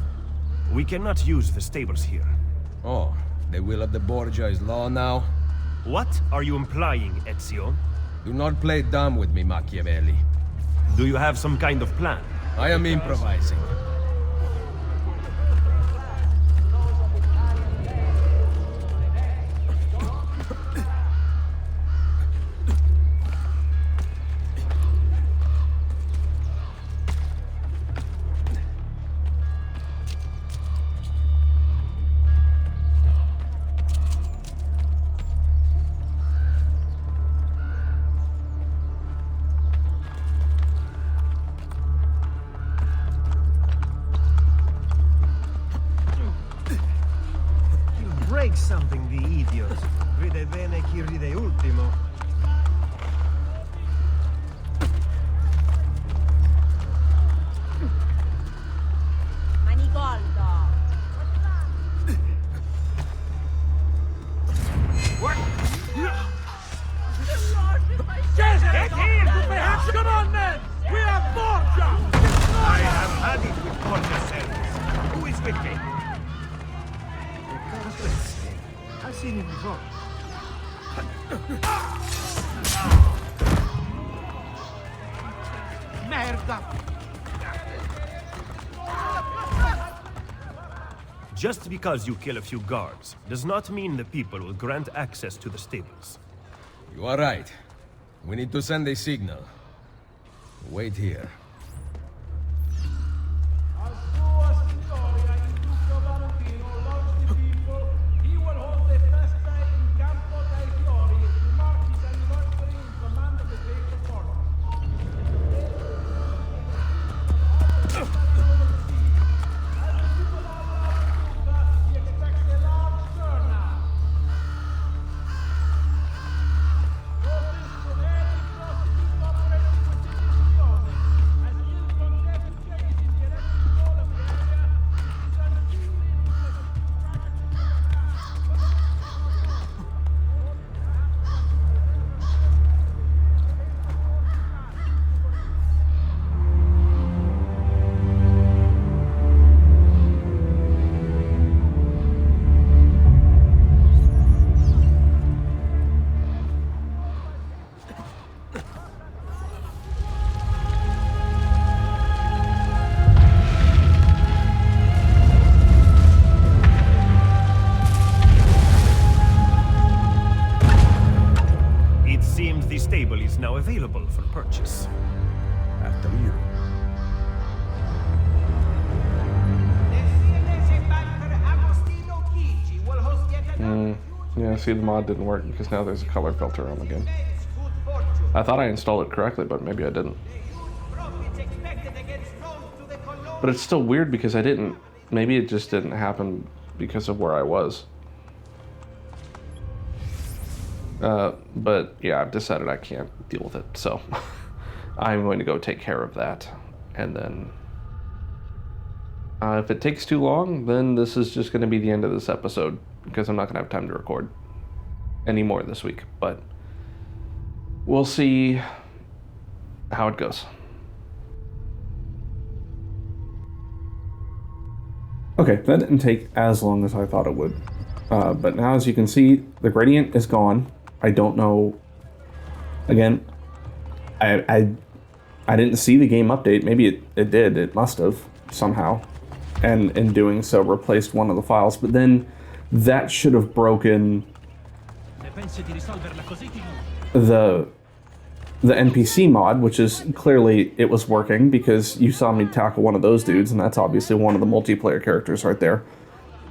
We cannot use the stables here. Oh, the will of the Borgia is law now? What are you implying, Ezio? Do not play dumb with me, Machiavelli. Do you have some kind of plan? I am improvising. Break something, the idiot. Ride bene chi ride ultimo. Manigoldo. What? Cesare! Get here! Perhaps, come on, men! We are Borgia! I have had it with Borgia service. Who is with me? I've seen him before. Merda! Just because you kill a few guards does not mean the people will grant access to the stables. You are right. We need to send a signal. Wait here. The stable is now available for purchase. After you. Yeah, see, the mod didn't work because now there's a color filter on again. I thought I installed it correctly, but maybe I didn't. But it's still weird because I didn't. Maybe it just didn't happen because of where I was. But yeah, I've decided I can't deal with it, so I'm going to go take care of that, and then If it takes too long, then this is just going to be the end of this episode, because I'm not going to have time to record any more this week. But we'll see how it goes. Okay, that didn't take as long as I thought it would. But now, as you can see, the gradient is gone. I don't know. Again, I didn't see the game update. Maybe it did. It must have somehow. And in doing so, replaced one of the files. But then that should have broken the NPC mod, which is clearly it was working because you saw me tackle one of those dudes, and that's obviously one of the multiplayer characters right there.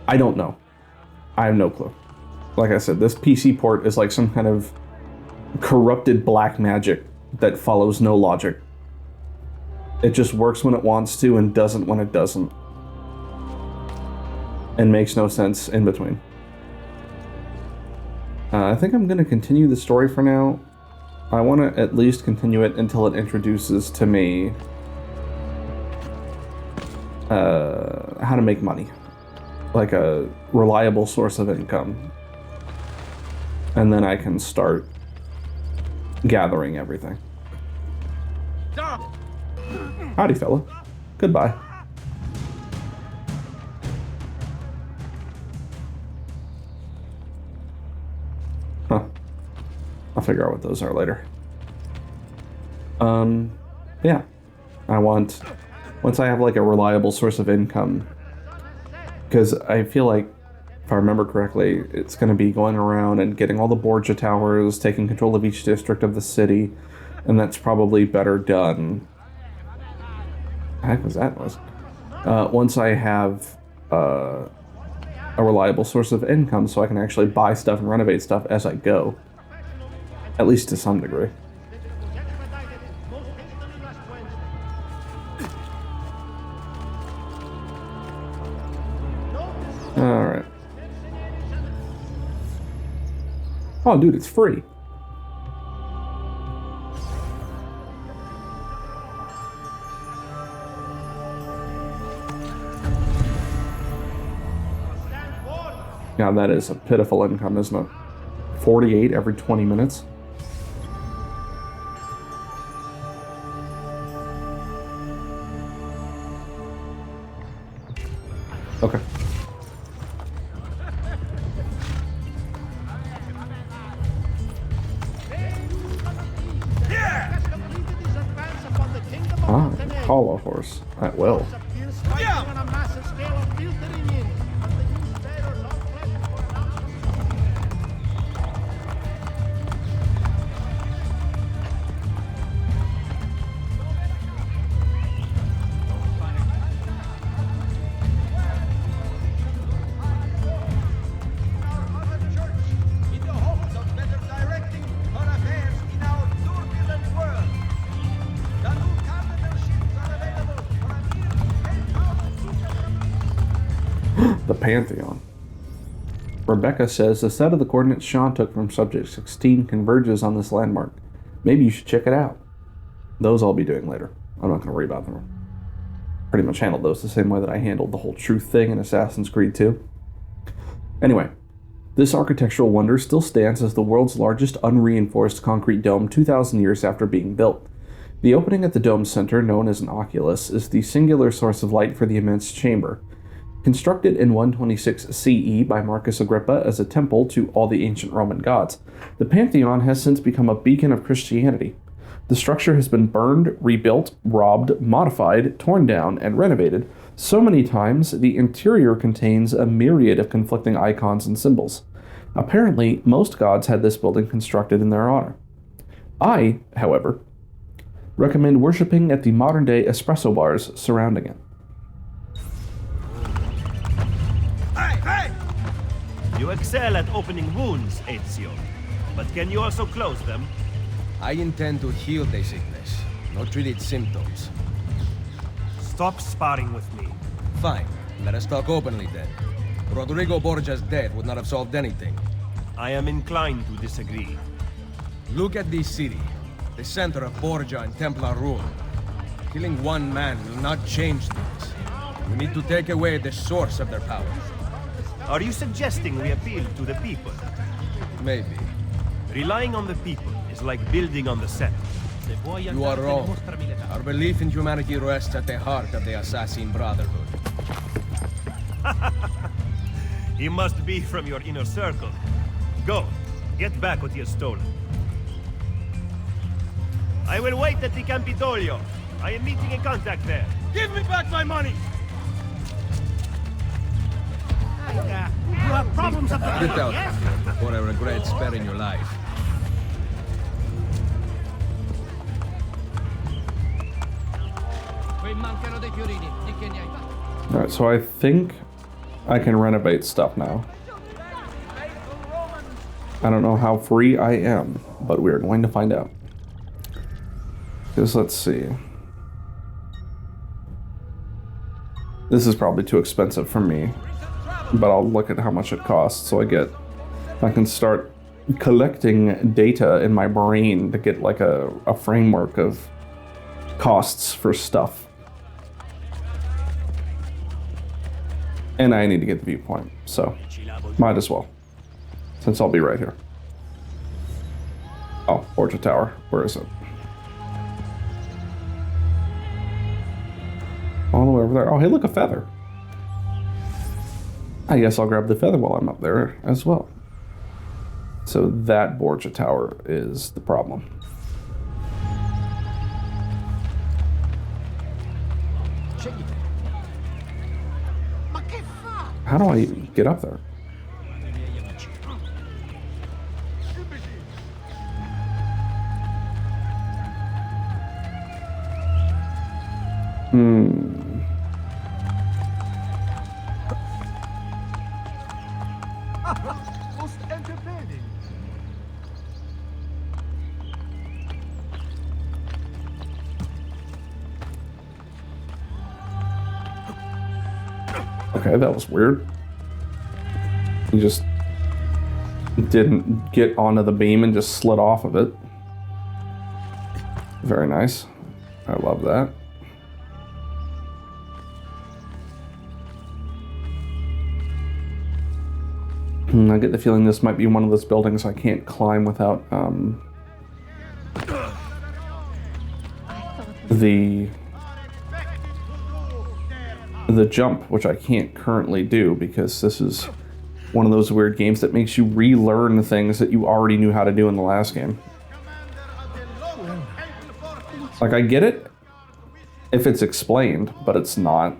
I don't know. I have no clue. Like I said, this PC port is like some kind of corrupted black magic that follows no logic. It just works when it wants to and doesn't when it doesn't. And makes no sense in between. I think I'm going to continue the story for now. I want to at least continue it until it introduces to me how to make money. Like a reliable source of income. And then I can start gathering everything. Howdy, fella. Goodbye. Huh. I'll figure out what those are later. Yeah. Once I have like a reliable source of income, because I feel like, if I remember correctly, it's going to be going around and getting all the Borgia towers, taking control of each district of the city, and that's probably better done. What the heck was that? Once I have a reliable source of income, so I can actually buy stuff and renovate stuff as I go. At least to some degree. Alright. Oh, dude, it's free. Yeah, that is a pitiful income, isn't it? 48 every 20 minutes. Okay. Ah, hollow horse. At will. The Pantheon. Rebecca says the set of the coordinates Sean took from Subject 16 converges on this landmark. Maybe you should check it out. Those I'll be doing later. I'm not going to worry about them. Pretty much handled those the same way that I handled the whole truth thing in Assassin's Creed 2. Anyway, this architectural wonder still stands as the world's largest unreinforced concrete dome 2,000 years after being built. The opening at the dome's center, known as an oculus, is the singular source of light for the immense chamber. Constructed in 126 CE by Marcus Agrippa as a temple to all the ancient Roman gods, the Pantheon has since become a beacon of Christianity. The structure has been burned, rebuilt, robbed, modified, torn down, and renovated so many times the interior contains a myriad of conflicting icons and symbols. Apparently, most gods had this building constructed in their honor. I, however, recommend worshipping at the modern-day espresso bars surrounding it. Hey! You excel at opening wounds, Ezio. But can you also close them? I intend to heal the sickness, not treat its symptoms. Stop sparring with me. Fine. Let us talk openly then. Rodrigo Borgia's death would not have solved anything. I am inclined to disagree. Look at this city, the center of Borgia and Templar rule. Killing one man will not change things. We need to take away the source of their power. Are you suggesting we appeal to the people? Maybe. Relying on the people is like building on the Senate. You are wrong. Our belief in humanity rests at the heart of the Assassin Brotherhood. He must be from your inner circle. Go, get back what he has stolen. I will wait at the Campidoglio. I am meeting a contact there. Give me back my money! You have problems of the Get out, or I regret sparing your life. Alright, so I think I can renovate stuff now. I don't know how free I am, but we're going to find out. Because let's see. This is probably too expensive for me, but I'll look at how much it costs so I can start collecting data in my brain to get like a framework of costs for stuff. And I need to get the viewpoint, so might as well, since I'll be right here. Oh, Borgia Tower, where is it? All the way over there. Oh, hey, look, a feather. I guess I'll grab the feather while I'm up there as well. So that Borgia Tower is the problem. How do I even get up there? Okay, that was weird. You just didn't get onto the beam and just slid off of it. Very nice. I love that. I get the feeling this might be one of those buildings I can't climb without the jump, which I can't currently do because this is one of those weird games that makes you relearn things that you already knew how to do in the last game. Like, I get it if it's explained, but it's not,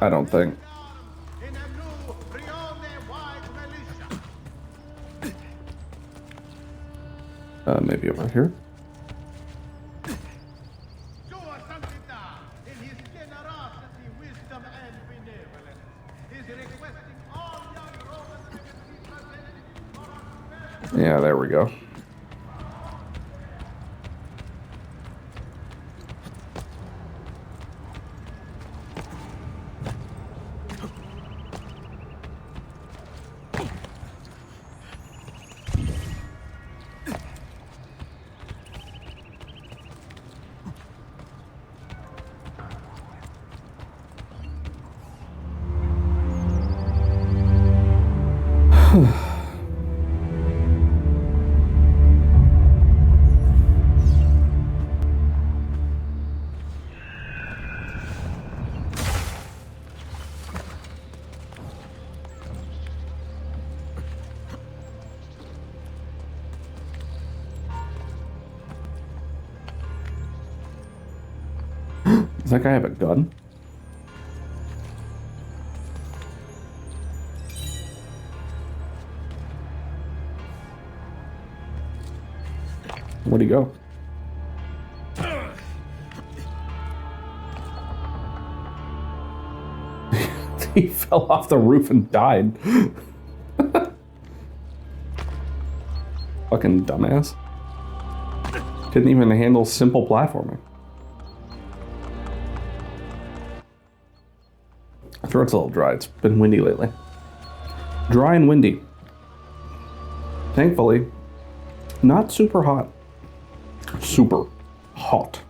I don't think. Maybe over here. Yeah, there we go. Does that guy have a gun? Where'd he go? He fell off the roof and died. Fucking dumbass. Couldn't even handle simple platforming. My throat's a little dry. It's been windy lately. Dry and windy. Thankfully, not super hot. Super hot.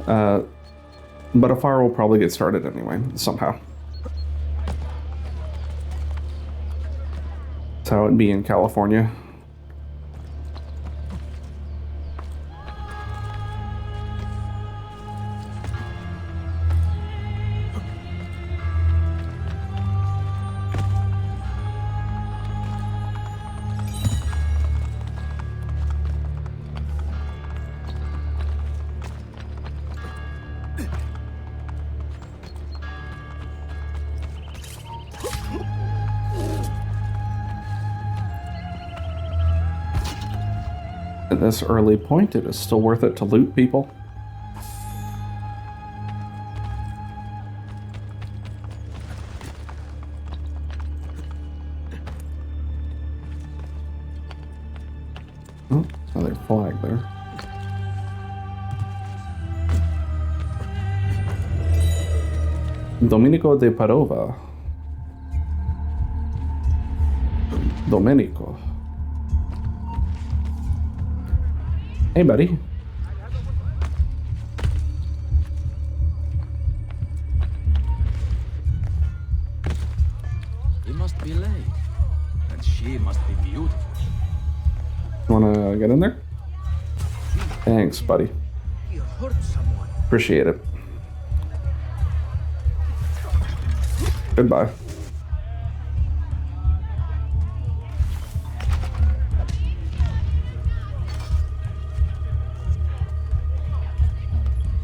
But a fire will probably get started anyway, somehow. That's how it'd be in California. At this early point, it is still worth it to loot people. Oh, another flag there. Domenico de Padova. Domenico. Hey, buddy. He must be late. And she must be beautiful. Wanna get in there? Thanks, buddy. You hurt someone. Appreciate it. Goodbye.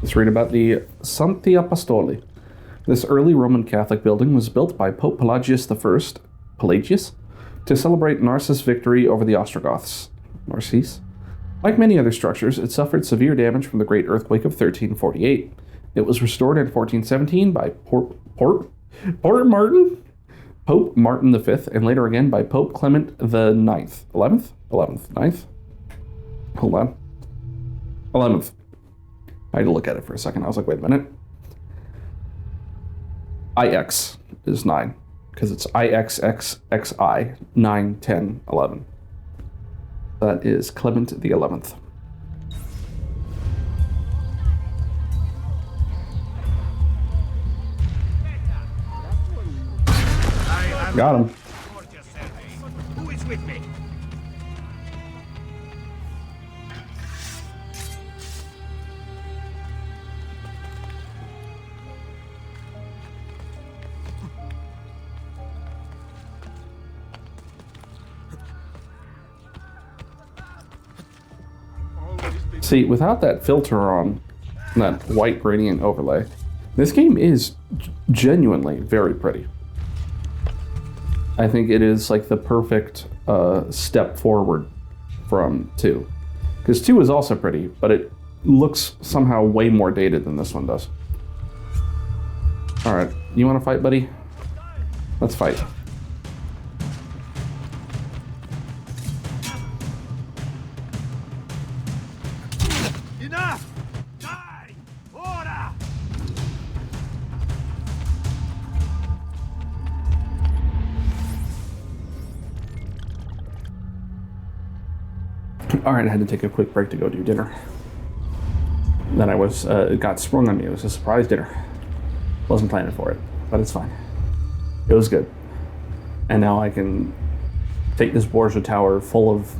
Let's read about the Santi Apostoli. This early Roman Catholic building was built by Pope Pelagius to celebrate Narses' victory over the Ostrogoths. Narses? Like many other structures, it suffered severe damage from the Great Earthquake of 1348. It was restored in 1417 by Pope Martin V, and later again by Pope Clement the Ninth. 11th? Hold on. 11th. I had to look at it for a second. I was like, wait a minute. IX is 9, because it's IXXXI, 9, 10, 11. That is Clement the 11th. Got him. Who is with me? See, without that filter on, that white gradient overlay, this game is genuinely very pretty. I think it is like the perfect step forward from 2. Because 2 is also pretty, but it looks somehow way more dated than this one does. Alright, you want to fight, buddy? Let's fight. Enough! Die! Ora! Alright, I had to take a quick break to go do dinner. Then I was, it got sprung on me. It was a surprise dinner. Wasn't planning for it, but it's fine. It was good. And now I can take this Borgia tower full of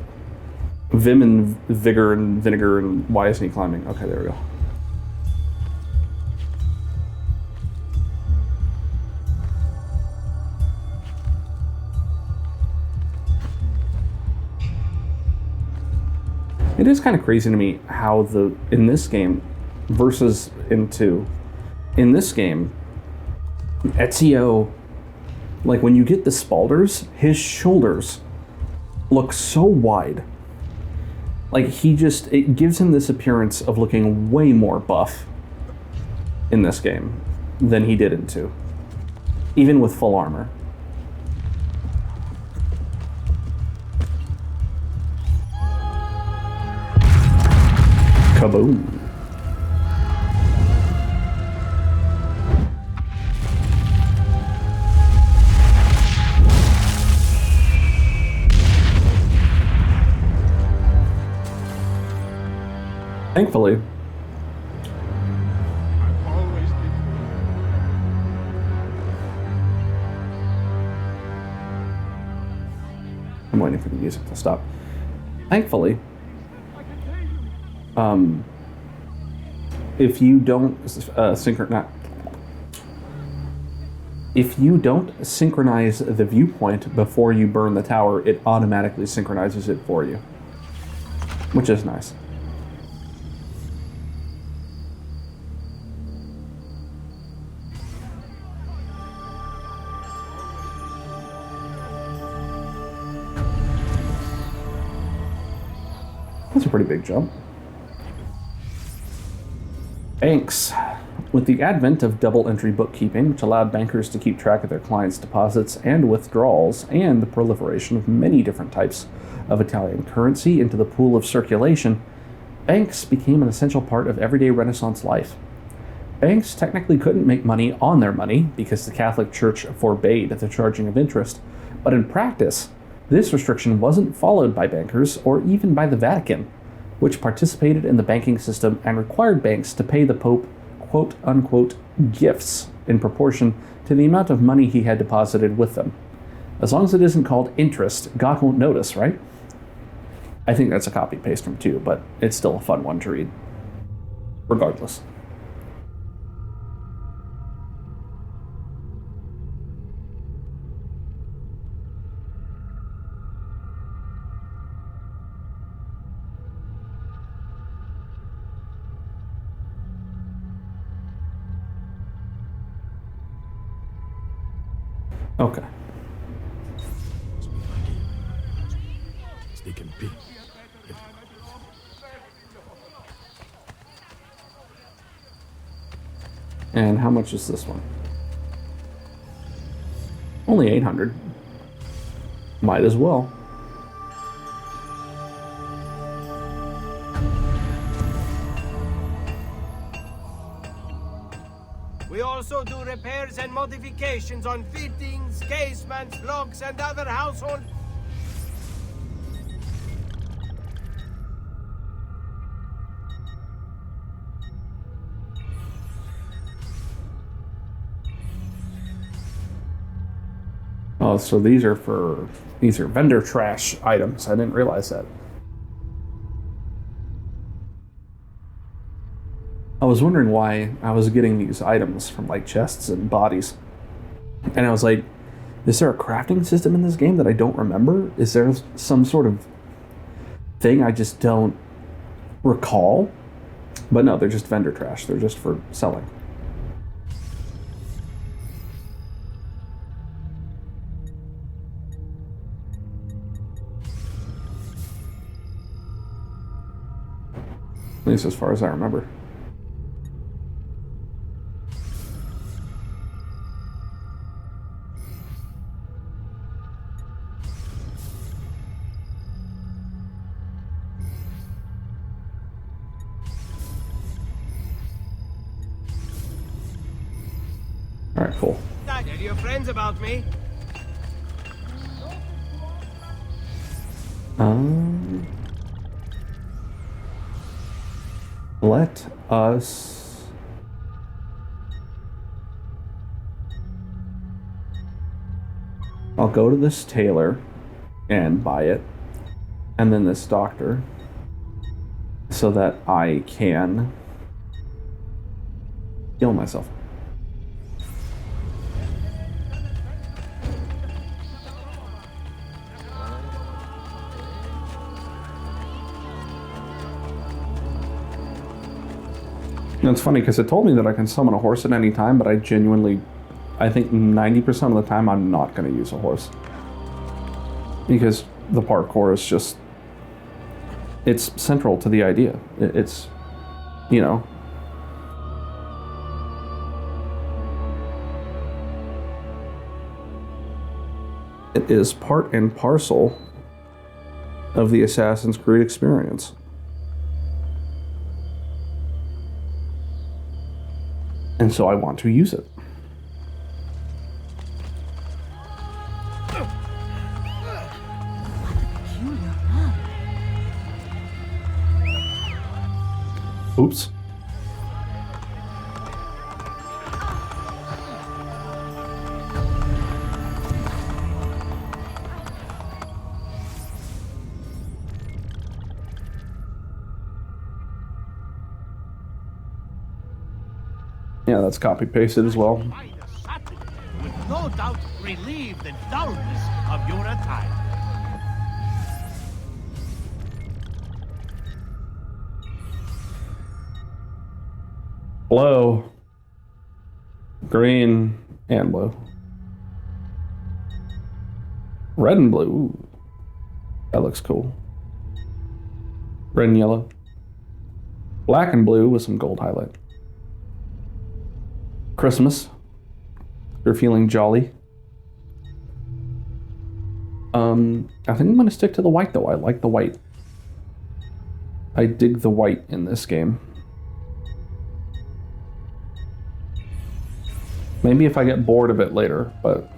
vim and vigor and vinegar and why isn't he climbing? Okay, there we go. It is kind of crazy to me how in this game versus in 2, in this game, Ezio, like when you get the Spalders, his shoulders look so wide. Like it gives him this appearance of looking way more buff in this game than he did in 2, even with full armor. Kaboom. Thankfully. I'm waiting for the music to stop. Thankfully, if you don't synchronize the viewpoint before you burn the tower, it automatically synchronizes it for you, which is nice. That's a pretty big jump. Banks. With the advent of double-entry bookkeeping, which allowed bankers to keep track of their clients' deposits and withdrawals, and the proliferation of many different types of Italian currency into the pool of circulation, banks became an essential part of everyday Renaissance life. Banks technically couldn't make money on their money because the Catholic Church forbade the charging of interest, but in practice, this restriction wasn't followed by bankers or even by the Vatican, which participated in the banking system and required banks to pay the Pope quote-unquote gifts in proportion to the amount of money he had deposited with them. As long as it isn't called interest, God won't notice, right? I think that's a copy-paste from 2, but it's still a fun one to read. Regardless. Okay. And how much is this one? Only 800. Might as well. We also do repairs and modifications on fittings, casements, locks, and other household... Oh, so these are vendor trash items. I didn't realize that. I was wondering why I was getting these items from like chests and bodies. And I was like, is there a crafting system in this game that I don't remember? Is there some sort of thing I just don't recall? But no, they're just vendor trash. They're just for selling. At least as far as I remember. Alright, cool. Tell your friends about me. Let us... I'll go to this tailor and buy it, and then this doctor, so that I can heal myself. And it's funny because it told me that I can summon a horse at any time, but I think 90% of the time I'm not going to use a horse. Because the parkour is just, it's central to the idea. It's, you know. It is part and parcel of the Assassin's Creed experience. And so I want to use it. Oops. Yeah, that's copy pasted as well. Would no doubt relieve the dullness of your attire. Blue, green, and blue. Red and blue. Ooh, that looks cool. Red and yellow. Black and blue with some gold highlight. Christmas. You're feeling jolly. I think I'm gonna stick to the white though. I like the white. I dig the white in this game. Maybe if I get bored of it later, but...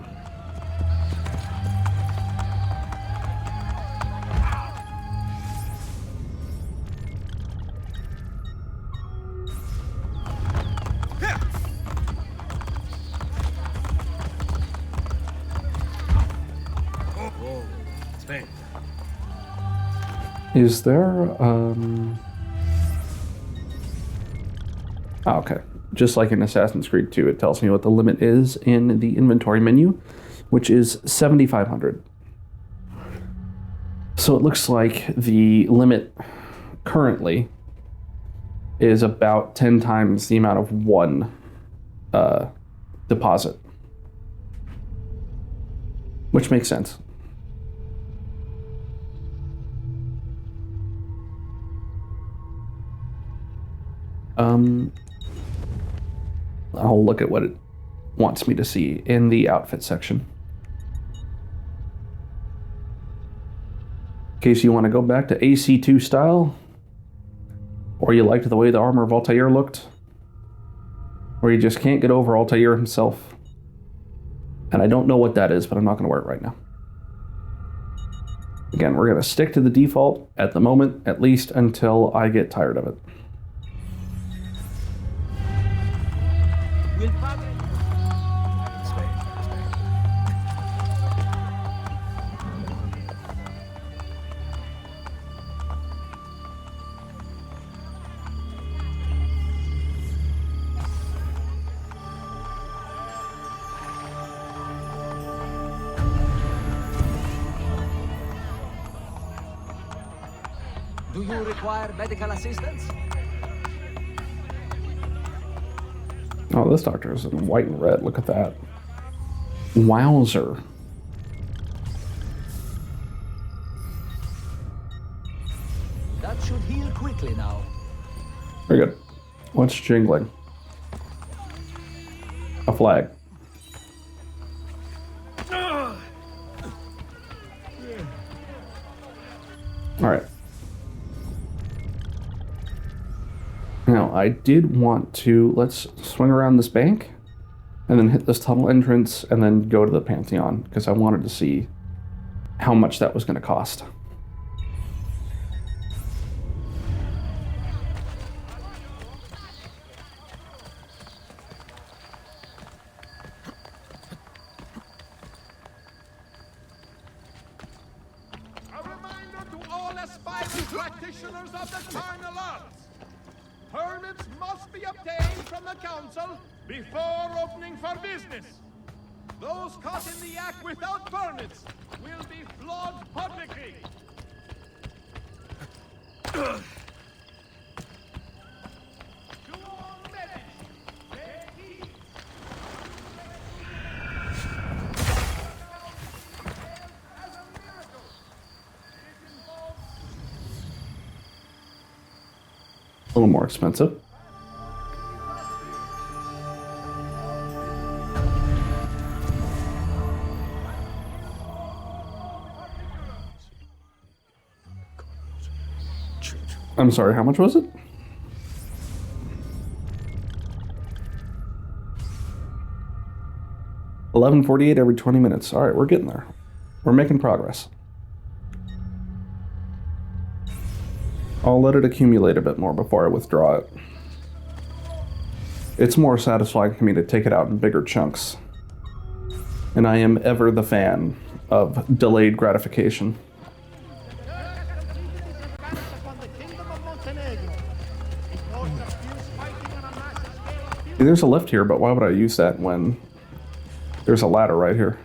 Is there, Oh, okay. Just like in Assassin's Creed 2, it tells me what the limit is in the inventory menu, which is 7,500. So it looks like the limit currently is about 10 times the amount of one deposit. Which makes sense. I'll look at what it wants me to see in the outfit section. In case you want to go back to AC2 style, or you liked the way the armor of Altair looked, or you just can't get over Altair himself. And I don't know what that is, but I'm not going to wear it right now. Again, we're going to stick to the default at the moment, at least until I get tired of it. Do you require medical assistance? Oh, this doctor is in white and red. Look at that. Wowzer. That should heal quickly now. Very good. What's jingling? A flag. All right. Now, I did want to, let's swing around this bank and then hit this tunnel entrance and then go to the Pantheon because I wanted to see how much that was going to cost. A reminder to all aspiring practitioners of the carnal arts. Permits must be obtained from the council before opening for business. Those caught in the act without permits will be flogged publicly. To all medics, take heed. As a miracle, it involves A little more expensive. I'm sorry, how much was it? $11.48 every 20 minutes. All right, we're getting there. We're making progress. I'll let it accumulate a bit more before I withdraw it. It's more satisfying for me to take it out in bigger chunks. And I am ever the fan of delayed gratification. There's a lift here, but why would I use that when there's a ladder right here?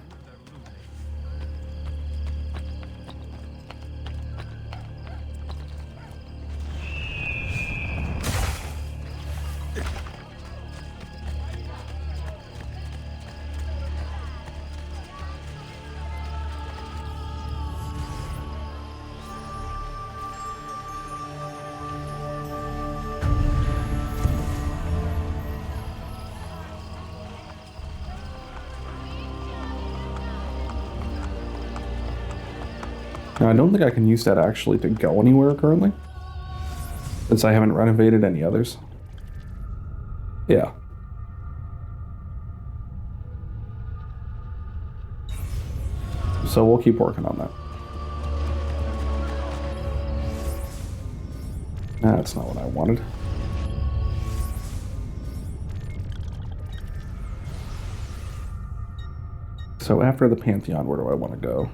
Now, I don't think I can use that actually to go anywhere currently, since I haven't renovated any others. Yeah. So we'll keep working on that. That's not what I wanted. So after the Pantheon, where do I want to go?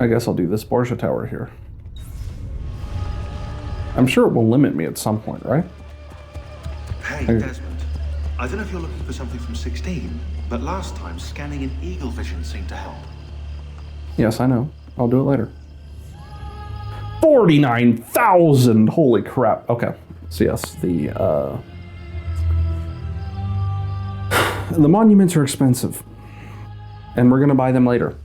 I guess I'll do this Borgia Tower here. I'm sure it will limit me at some point, right? Hey, Desmond. I don't know if you're looking for something from 16, but last time scanning in eagle vision seemed to help. Yes, I know. I'll do it later. 49,000! Holy crap. Okay. So yes, the monuments are expensive. And we're going to buy them later.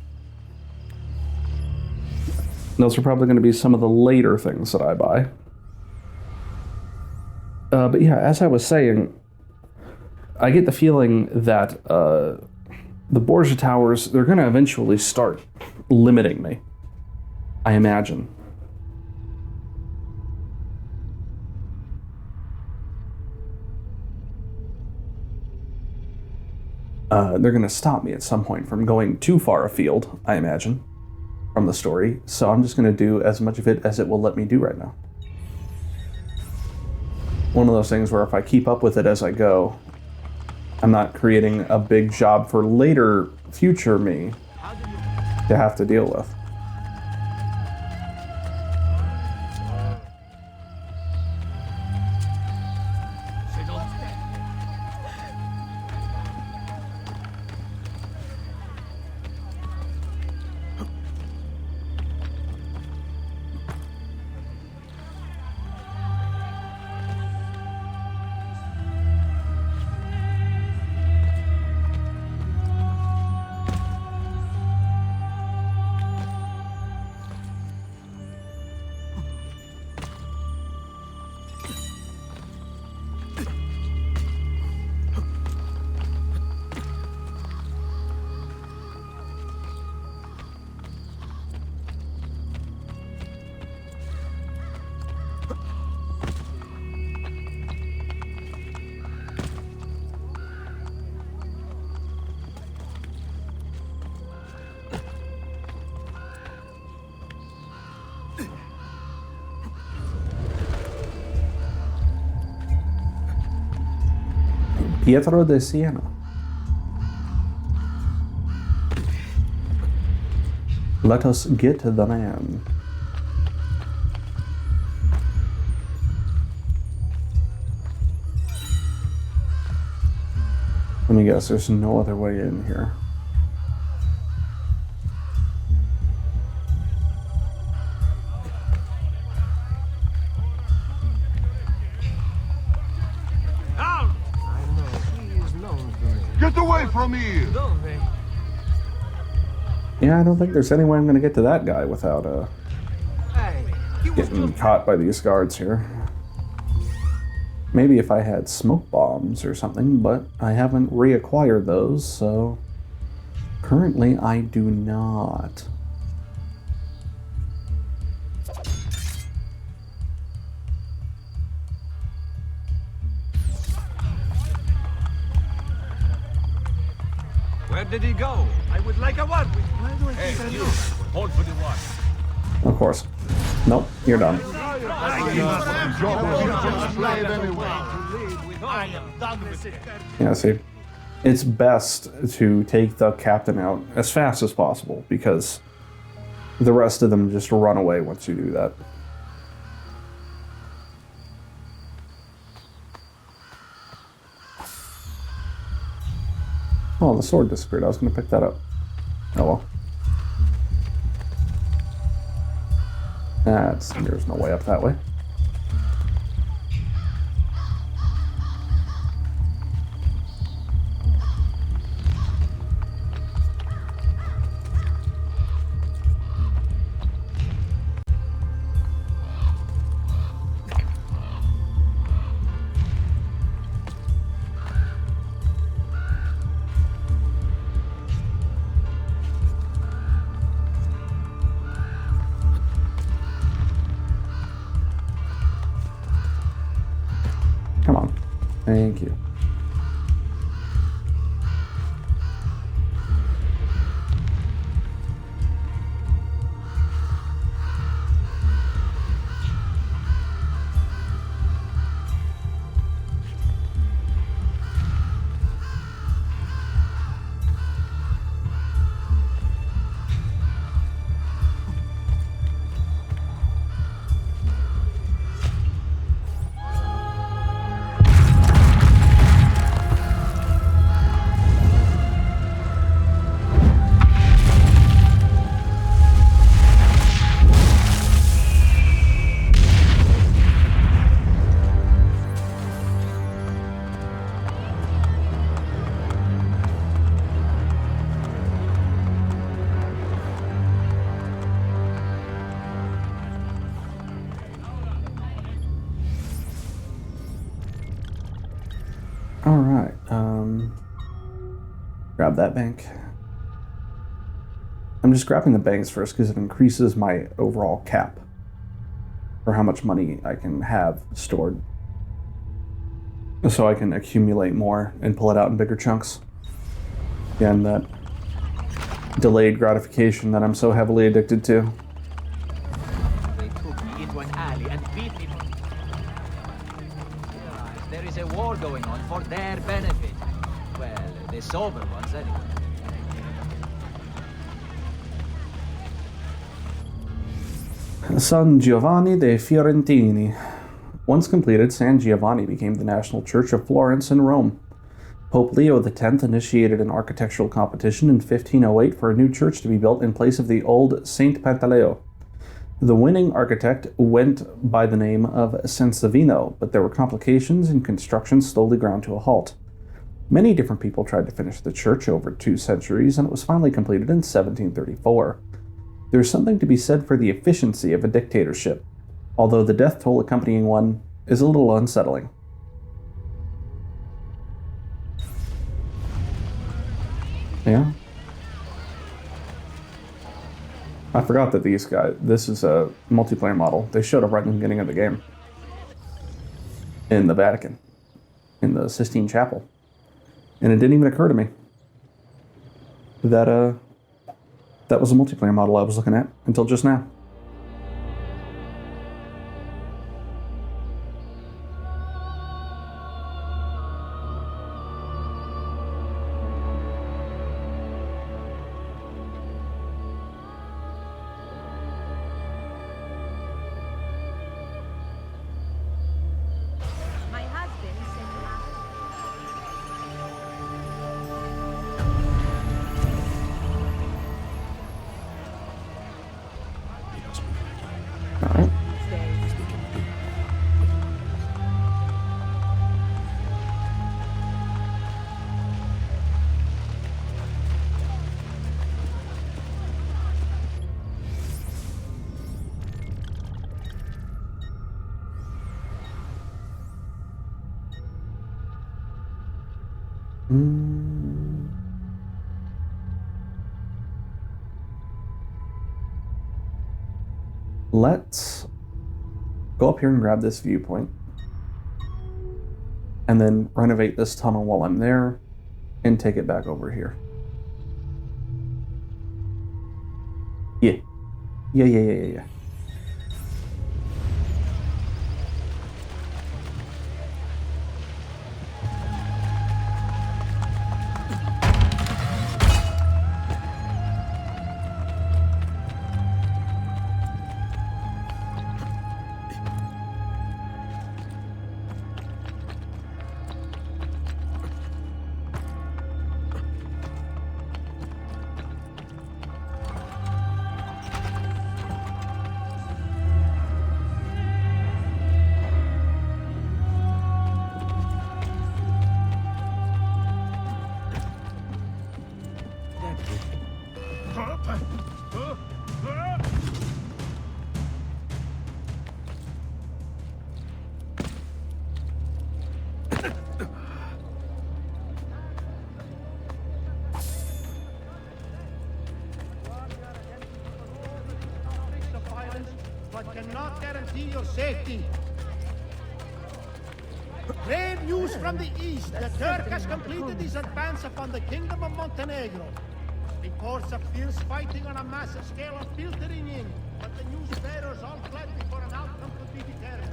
Those are probably going to be some of the later things that I buy. But yeah, as I was saying, I get the feeling that the Borgia Towers, they're going to eventually start limiting me. I imagine. They're going to stop me at some point from going too far afield, I imagine, from the story. So I'm just going to do as much of it as it will let me do right now. One of those things where if I keep up with it as I go, I'm not creating a big job for later future me to have to deal with. Pietro de Siena. Let us get the man. Let me guess, there's no other way in here. Get away from here! Yeah, I don't think there's any way I'm going to get to that guy without getting caught by these guards here. Maybe if I had smoke bombs or something, but I haven't reacquired those, so currently I do not. Where did he go? I would like a word with you. Hey, you! Hold for the one. Of course. Nope, you're done. Yeah, see, it's best to take the captain out as fast as possible because The rest of them just run away once you do that. Oh, the sword disappeared. I was going to pick that up. Oh well. There's no way up that way. Come on. Thank you. All right. Grab that bank. I'm just grabbing the banks first because it increases my overall cap for how much money I can have stored, so I can accumulate more and pull it out in bigger chunks. Again, that delayed gratification that I'm so heavily addicted to. They took me into an alley and beat me. There is a war going on for their benefit. Well, the sober ones anyway. San Giovanni dei Fiorentini. Once completed, San Giovanni became the national church of Florence in Rome. Pope Leo X initiated an architectural competition in 1508 for a new church to be built in place of the old Saint Pantaleo. The winning architect went by the name of Sansovino, but there were complications and construction slowly ground to a halt. Many different people tried to finish the church over 2 centuries, and it was finally completed in 1734. There's something to be said for the efficiency of a dictatorship, although the death toll accompanying one is a little unsettling. Yeah. I forgot that this is a multiplayer model. They showed up right in the beginning of the game. In the Vatican. In the Sistine Chapel. And it didn't even occur to me that that was a multiplayer model I was looking at until just now. Let's go up here and grab this viewpoint, and then renovate this tunnel while I'm there, and take it back over here. Yeah. Yeah. guarantee your safety. Brave news from the east. The Turk has completed his advance upon the Kingdom of Montenegro. Reports of fierce fighting on a massive scale are filtering in, but the news bearers all fled before an outcome could be determined.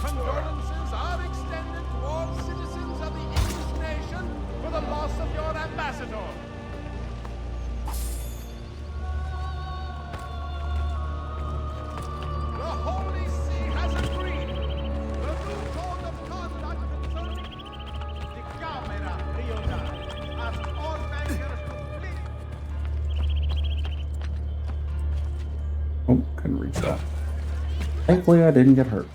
Condolences are extended to all citizens of the English nation for the loss of your ambassador. The Holy See has agreed. The new code of conduct concerning the Camera Rioja asks all bankers to flee. Oh, couldn't reach that. Thankfully, I didn't get hurt.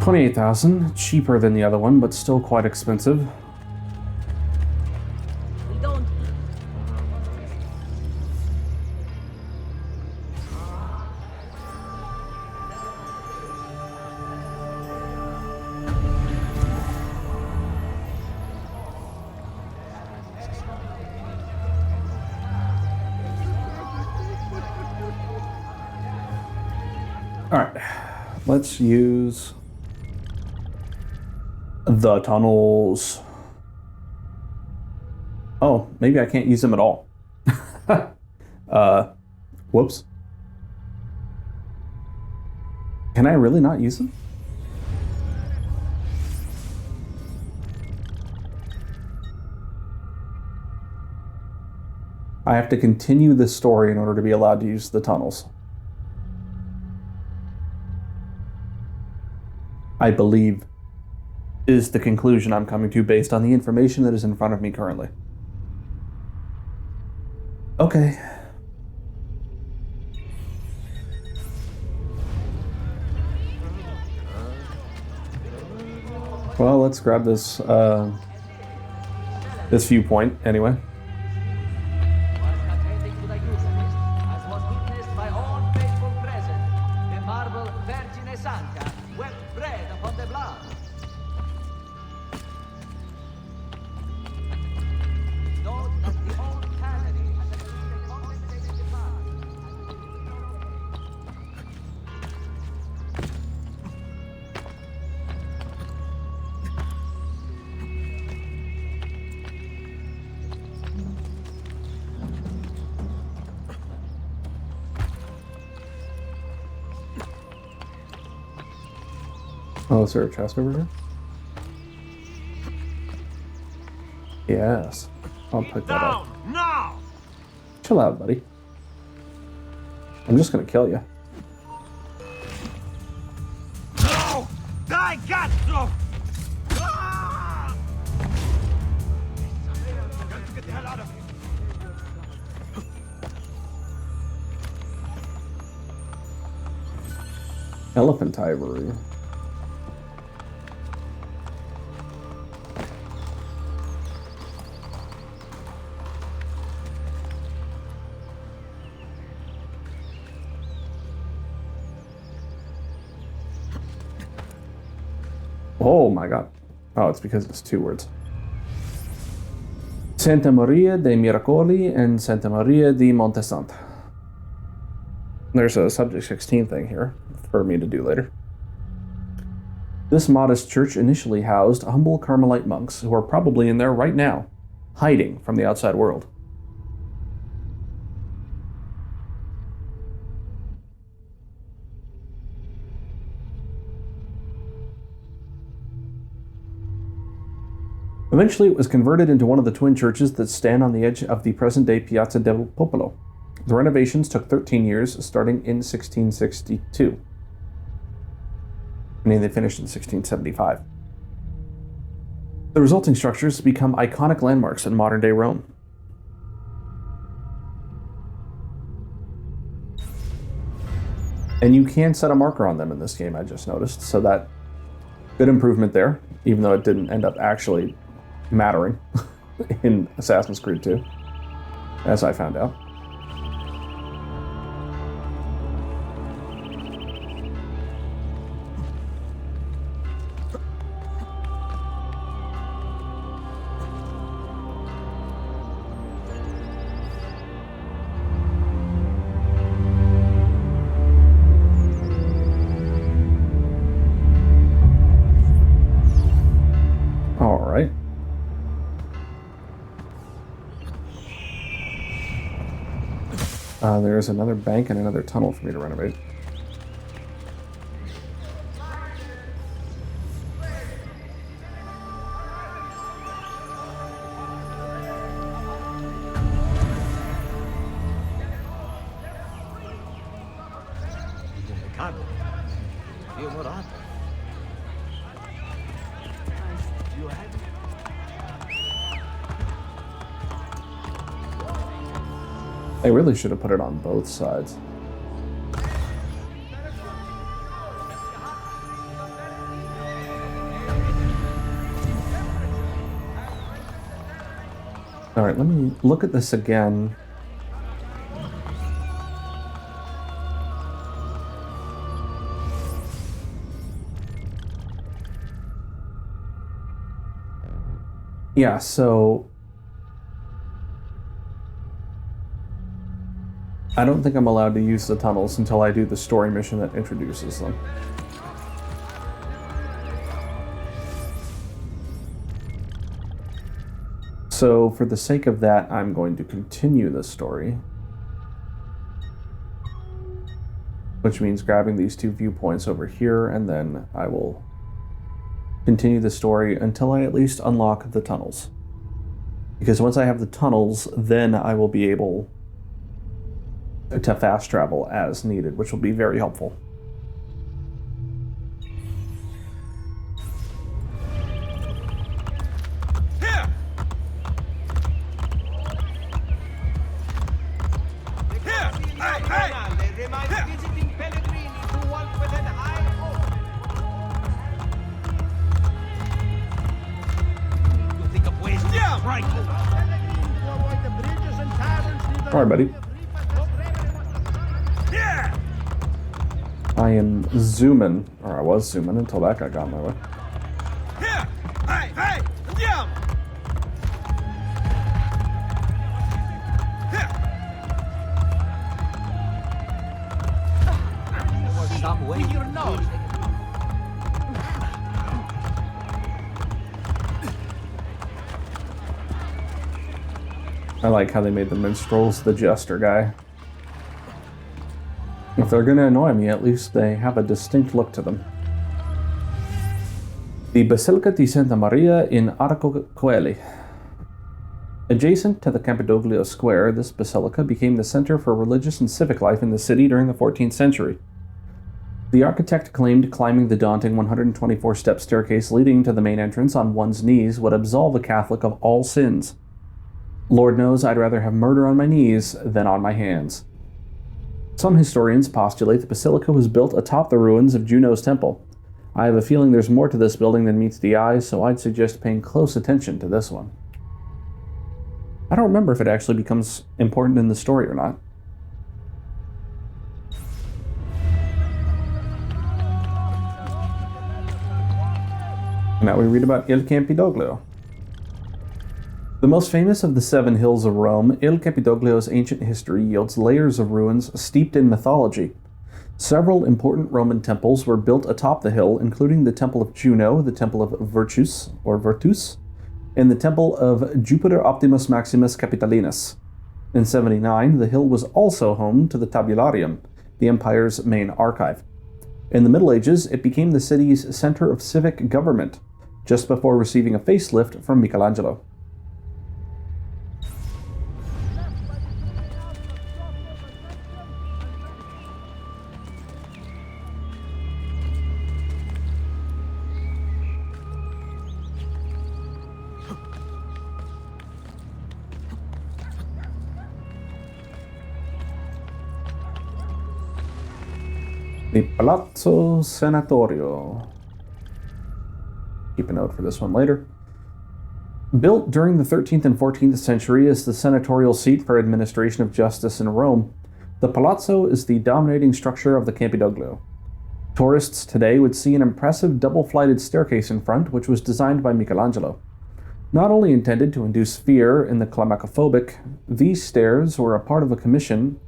$28,000, cheaper than the other one, but still quite expensive. We don't. All right, let's use the tunnels. Oh, maybe I can't use them at all. Whoops. Can I really not use them? I have to continue this story in order to be allowed to use the tunnels. I believe is the conclusion I'm coming to based on the information that is in front of me currently. Okay. Well, let's grab this this viewpoint anyway. As was witnessed by all faithful present, the marble Vergine Santa wept bread upon the blood. Note that the old cannery has agreed a compensated demand. Oh, is there a chest over here? Yes. I'll pick that up. Now! Chill out, buddy. I'm just gonna kill you. No! Die, cazzo! Ah! Got to get the hell out of here. Elephant ivory. Oh my god. Oh, it's because it's two words. Santa Maria dei Miracoli and Santa Maria di Montesanta. There's a subject 16 thing here for me to do later. This modest church initially housed humble Carmelite monks who are probably in there right now, hiding from the outside world. Eventually, it was converted into one of the twin churches that stand on the edge of the present-day Piazza del Popolo. The renovations took 13 years, starting in 1662. I mean, they finished in 1675. The resulting structures become iconic landmarks in modern-day Rome. And you can set a marker on them in this game, I just noticed, so that Good improvement there, even though it didn't end up actually mattering in Assassin's Creed 2, as I found out. There's another bank and another tunnel for me to renovate. I really should have put it on both sides. All right, let me look at this again. Yeah, so I don't think I'm allowed to use the tunnels until I do the story mission that introduces them. So for the sake of that, I'm going to continue the story. Which means grabbing these two viewpoints over here, and then I will continue the story until I at least unlock the tunnels. Because once I have the tunnels, then I will be able to fast travel as needed, which will be very helpful. All right, buddy. I am zooming, or I was zooming until that guy got in my way. I like how they made the minstrels the jester guy. If they're going to annoy me, at least they have a distinct look to them. The Basilica di Santa Maria in Arco Coeli. Adjacent to the Campidoglio Square, this basilica became the center for religious and civic life in the city during the 14th century. The architect claimed climbing the daunting 124-step staircase leading to the main entrance on one's knees would absolve a Catholic of all sins. Lord knows I'd rather have murder on my knees than on my hands. Some historians postulate the basilica was built atop the ruins of Juno's temple. I have a feeling there's more to this building than meets the eye, so I'd suggest paying close attention to this one. I don't remember if it actually becomes important in the story or not. Now we read about Il Campidoglio. The most famous of the 7 hills of Rome, Il Campidoglio's ancient history yields layers of ruins steeped in mythology. Several important Roman temples were built atop the hill, including the Temple of Juno, the Temple of Virtus, and the Temple of Jupiter Optimus Maximus Capitolinus. In 79, the hill was also home to the Tabularium, the empire's main archive. In the Middle Ages, it became the city's center of civic government, just before receiving a facelift from Michelangelo. The Palazzo Senatorio. keep a note for this one later. Built during the 13th and 14th century as the senatorial seat for administration of justice in Rome, the Palazzo is the dominating structure of the Campidoglio. Tourists today would see an impressive double-flighted staircase in front, which was designed by Michelangelo. Not only intended to induce fear in the claustrophobic, these stairs were a part of a commission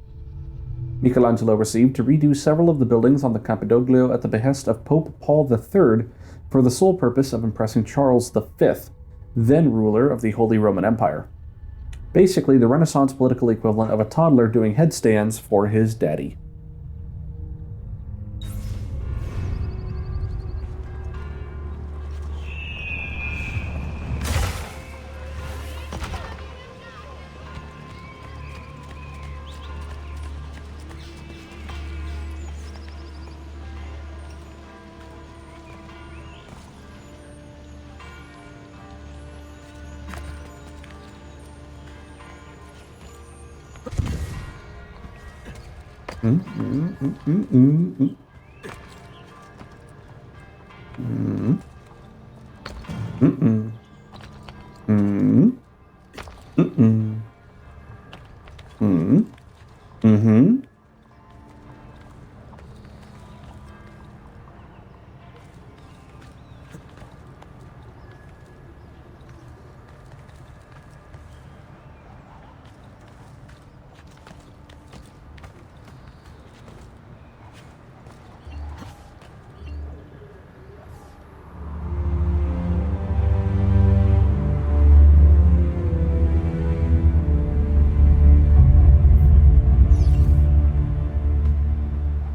Michelangelo received to redo several of the buildings on the Campidoglio at the behest of Pope Paul III for the sole purpose of impressing Charles V, then ruler of the Holy Roman Empire. Basically, the Renaissance political equivalent of a toddler doing headstands for his daddy.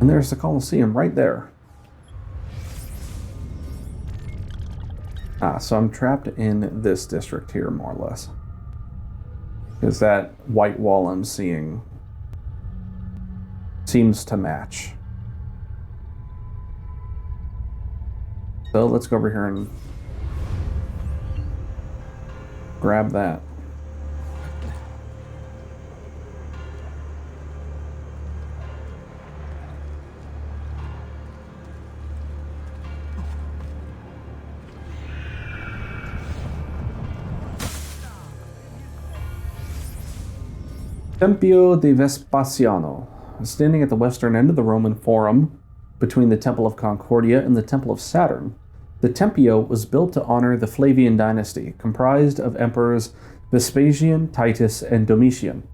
And there's the Colosseum right there. So I'm trapped in this district here, more or less. Because that white wall I'm seeing seems to match. So let's go over here and grab that. Tempio di Vespasiano, standing at the western end of the Roman Forum, between the Temple of Concordia and the Temple of Saturn. The Tempio was built to honor the Flavian dynasty, comprised of emperors Vespasian, Titus, and Domitian.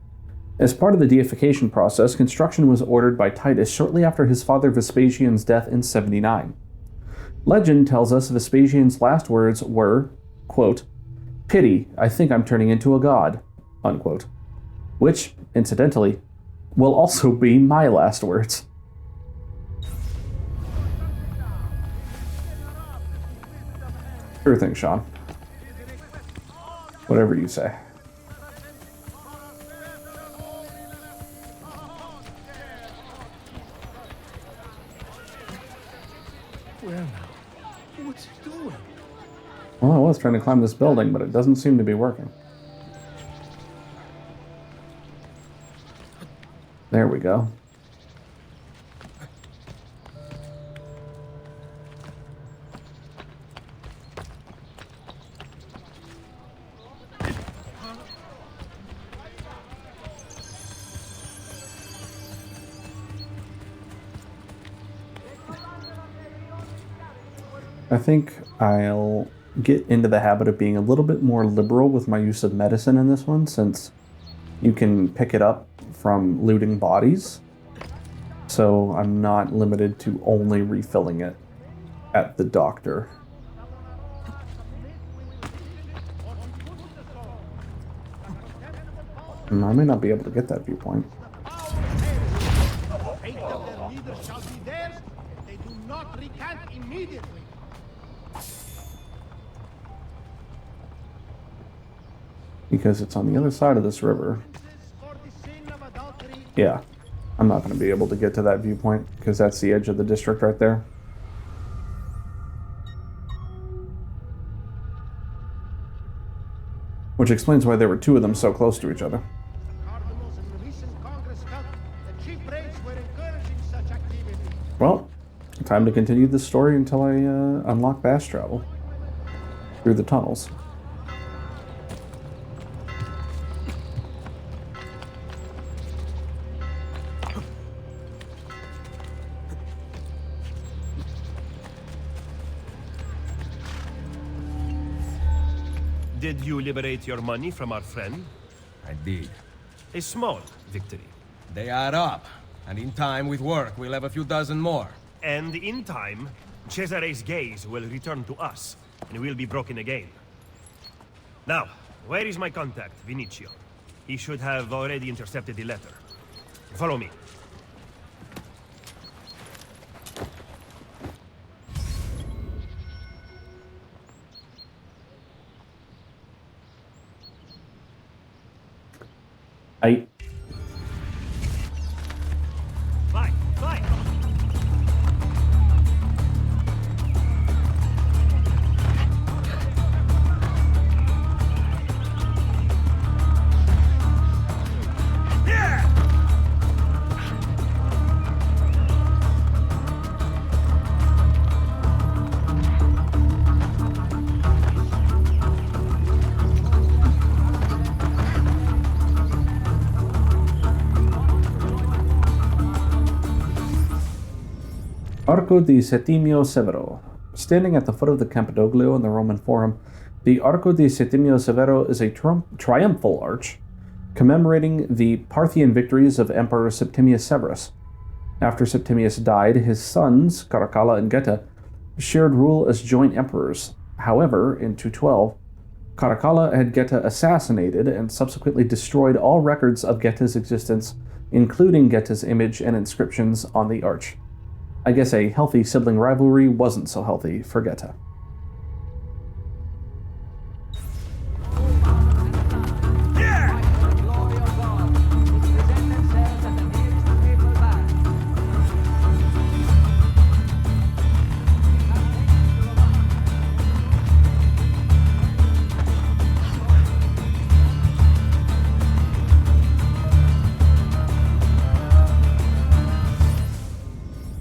As part of the deification process, construction was ordered by Titus shortly after his father Vespasian's death in 79. Legend tells us Vespasian's last words were, quote, "Pity, I think I'm turning into a god," unquote. Which, incidentally, will also be my last words. Sure thing, Sean. Whatever you say. Where now? What's he doing? Well, I was trying to climb this building, but it doesn't seem to be working. There we go. I think I'll get into the habit of being a little bit more liberal with my use of medicine in this one, since you can pick it up from looting bodies, so I'm not limited to only refilling it at the doctor. I may not be able to get that viewpoint. Fate of their leaders shall be theirs if they do not recant immediately. Because it's on the other side of this river. Yeah, I'm not going to be able to get to that viewpoint because that's the edge of the district right there. Which explains why there were two of them so close to each other. Cardinals in the recent Congress felt the chief rates were encouraging such activity. Well, time to continue this story until I unlock fast travel. through the tunnels. Did you liberate your money from our friend? I did. A small victory. They add up, and in time with work, we'll have a few dozen more. And in time, Cesare's gaze will return to us, and we'll be broken again. Now, where is my contact, Vinicio? He should have already intercepted the letter. Follow me. I... Vai, vai! Arco di Settimio Severo. Standing at the foot of the Campidoglio in the Roman Forum, the Arco di Settimio Severo is a triumphal arch commemorating the Parthian victories of Emperor Septimius Severus. After Septimius died, his sons, Caracalla and Geta, shared rule as joint emperors. However, in 212, Caracalla had Geta assassinated and subsequently destroyed all records of Geta's existence, including Geta's image and inscriptions on the arch. I guess a healthy sibling rivalry wasn't so healthy for Geta.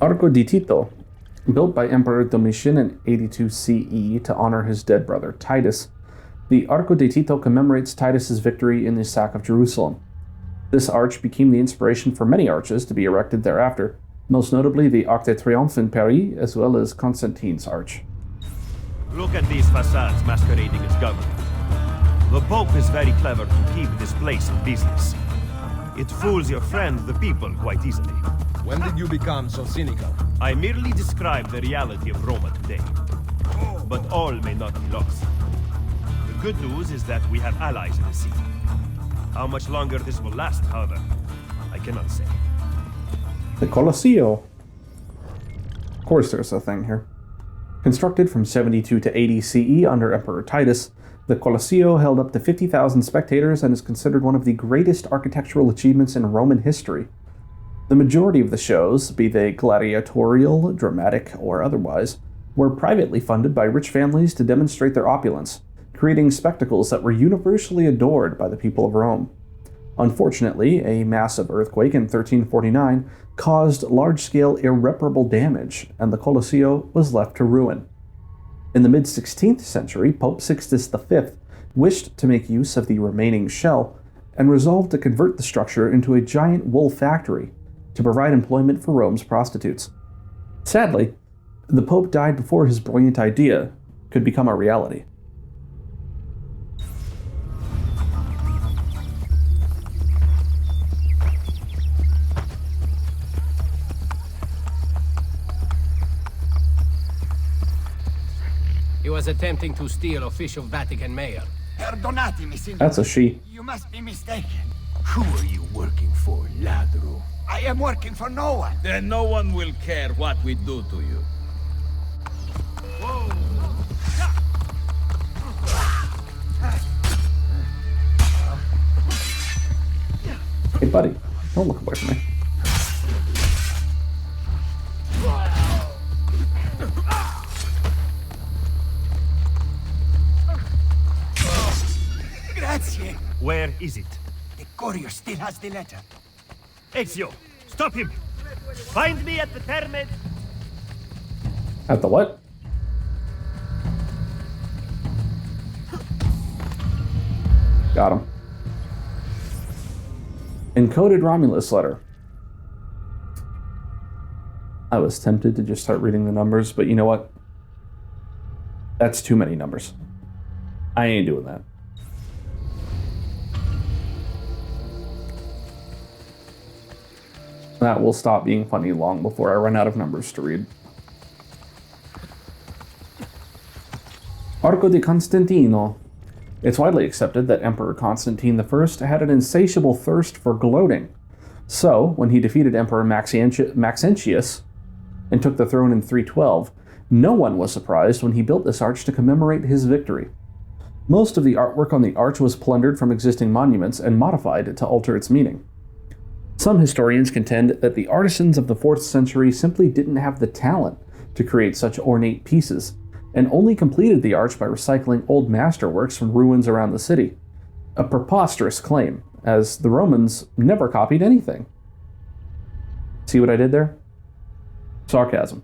Arco di Tito, built by Emperor Domitian in 82 CE to honor his dead brother Titus, the Arco di Tito commemorates Titus's victory in the sack of Jerusalem. This arch became the inspiration for many arches to be erected thereafter, most notably the Arc de Triomphe in Paris, as well as Constantine's arch. Look at these facades masquerading as government. The Pope is very clever to keep this place in business. It fools your friend, the people, quite easily. When did you become so cynical? I merely describe the reality of Roma today. But all may not be lost. The good news is that we have allies in the city. How much longer this will last, however, I cannot say. The Colosseo. Of course there's a thing here. Constructed from 72 to 80 CE under Emperor Titus, the Colosseo held up to 50,000 spectators and is considered one of the greatest architectural achievements in Roman history. The majority of the shows, be they gladiatorial, dramatic, or otherwise, were privately funded by rich families to demonstrate their opulence, creating spectacles that were universally adored by the people of Rome. Unfortunately, a massive earthquake in 1349 caused large-scale irreparable damage, and the Colosseo was left to ruin. In the mid-16th century, Pope Sixtus V wished to make use of the remaining shell and resolved to convert the structure into a giant wool factory to provide employment for Rome's prostitutes. Sadly, the Pope died before his brilliant idea could become a reality. He was attempting to steal official Vatican mail. Perdonatemi, signor. That's a she. You must be mistaken. Who are you working for, ladro? I am working for no one. Then no one will care what we do to you. Whoa. Hey buddy, don't look away from me. Grazie. Where is it? The courier still has the letter. Ezio, stop him! Find me at the Terme... At the what? Got him. Encoded Romulus letter. I was tempted to just start reading the numbers, but you know what? That's too many numbers. I ain't doing that. That will stop being funny long before I run out of numbers to read. Arco di Constantino. It's widely accepted that Emperor Constantine I had an insatiable thirst for gloating. So, when he defeated Emperor Maxentius and took the throne in 312, no one was surprised when he built this arch to commemorate his victory. Most of the artwork on the arch was plundered from existing monuments and modified to alter its meaning. Some historians contend that the artisans of the 4th century simply didn't have the talent to create such ornate pieces, and only completed the arch by recycling old masterworks from ruins around the city. A preposterous claim, as the Romans never copied anything. See what I did there? Sarcasm.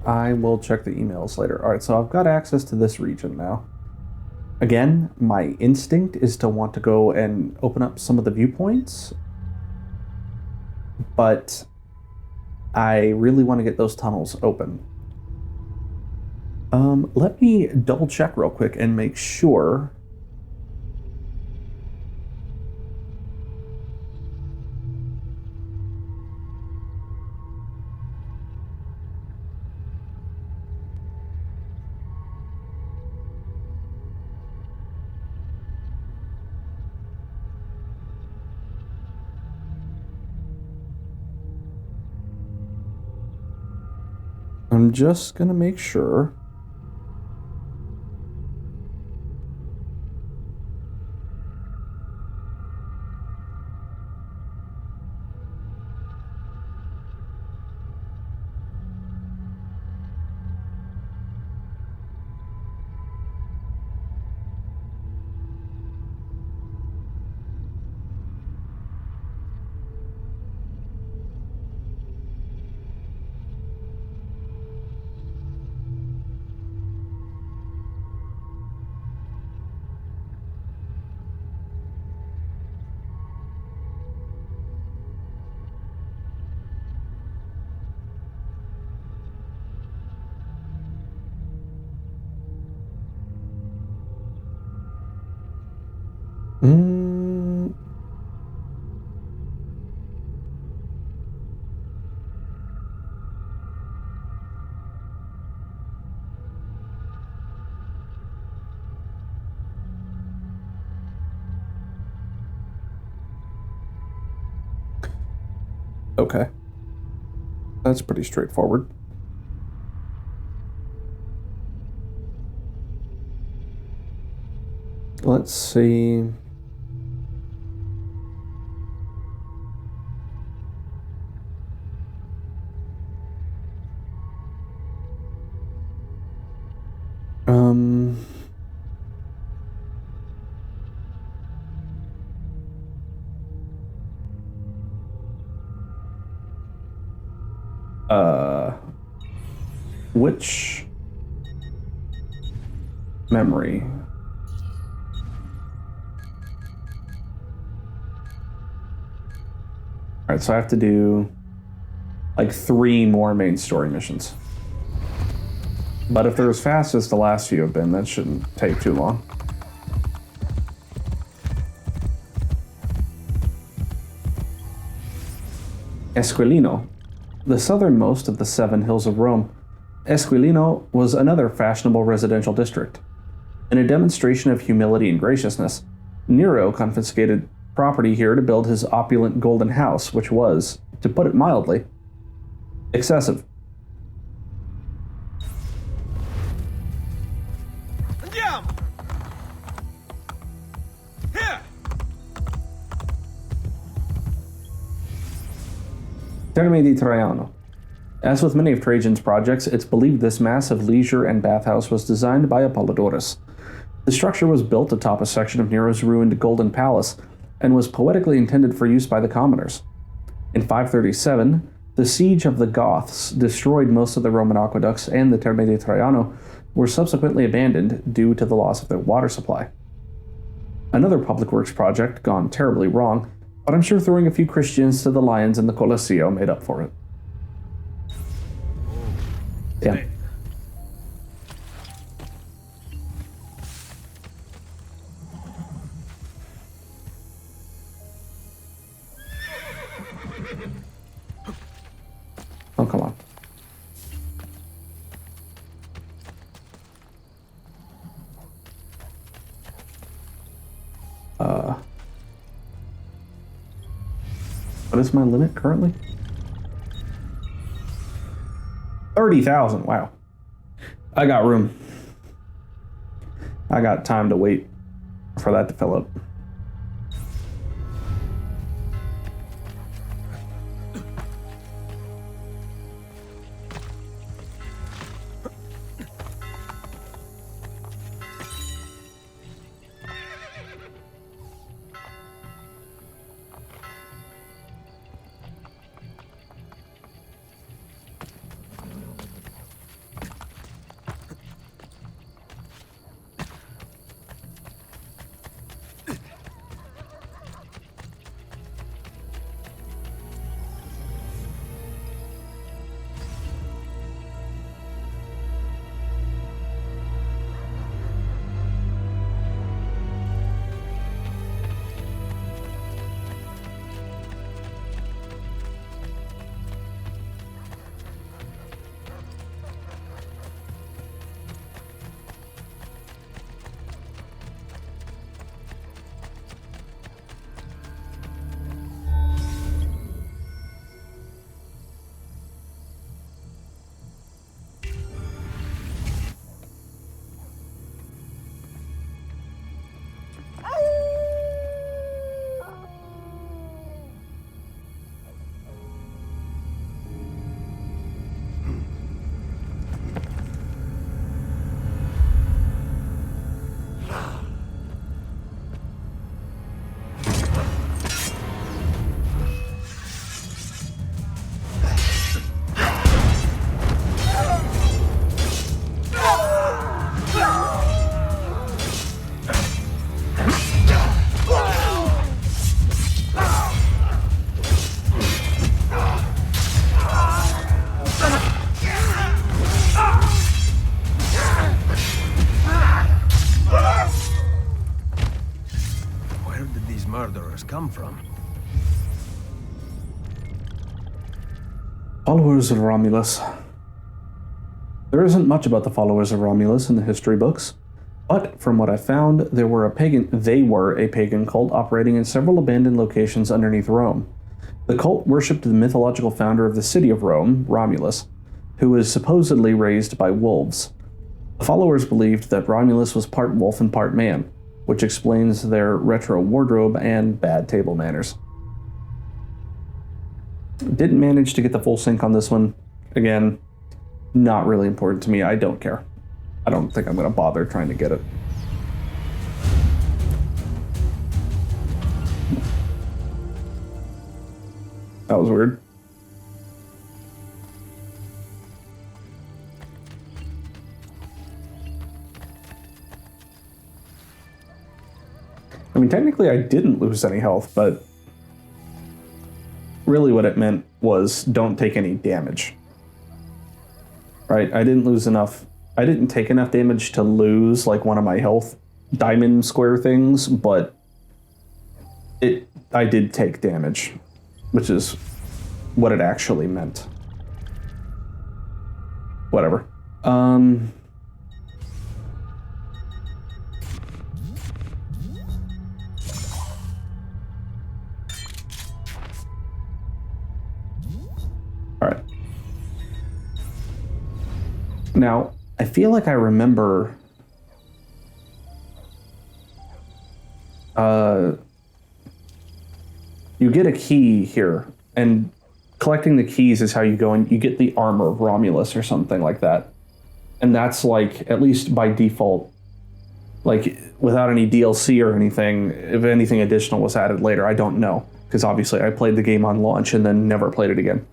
I will check the emails later. Alright, so I've got access to this region now. Again, my instinct is to want to go and open up some of the viewpoints, but I really want to get those tunnels open. Let me double check real quick and make sure. I'm just gonna make sure. Okay. That's pretty straightforward. Let's see. Which memory? Alright, so I have to do like 3 more main story missions. But if they're as fast as the last few have been, that shouldn't take too long. Esquilino, the southernmost of the 7 hills of Rome. Esquilino was another fashionable residential district. In a demonstration of humility and graciousness, Nero confiscated property here to build his opulent golden house, which was, to put it mildly, excessive. Terme di Traiano. As with many of Trajan's projects, it's believed this massive leisure and bathhouse was designed by Apollodorus. The structure was built atop a section of Nero's ruined Golden Palace and was poetically intended for use by the commoners. In 537, the siege of the Goths destroyed most of the Roman aqueducts, and the Terme de Traiano were subsequently abandoned due to the loss of their water supply. Another public works project gone terribly wrong, but I'm sure throwing a few Christians to the lions in the Colosseo made up for it. Yeah. Oh, come on. What is my limit currently? 30,000, wow. I got room. I got time to wait for that to fill up. Come from? Followers of Romulus. There isn't much about the followers of Romulus in the history books, but from what I found, they were a pagan cult operating in several abandoned locations underneath Rome. The cult worshipped the mythological founder of the city of Rome, Romulus, who was supposedly raised by wolves. The followers believed that Romulus was part wolf and part man, which explains their retro wardrobe and bad table manners. Didn't manage to get the full sync on this one. Again, not really important to me. I don't care. I don't think I'm going to bother trying to get it. That was weird. I mean, technically I didn't lose any health, but really what it meant was don't take any damage. Right? I didn't lose enough. I didn't take enough damage to lose like one of my health diamond square things, but I did take damage, which is what it actually meant. Whatever. Alright. Now, I feel like I remember you get a key here, and collecting the keys is how you go and you get the armor of Romulus or something like that. And that's like, at least by default, like without any DLC or anything, if anything additional was added later, I don't know. Because obviously I played the game on launch and then never played it again.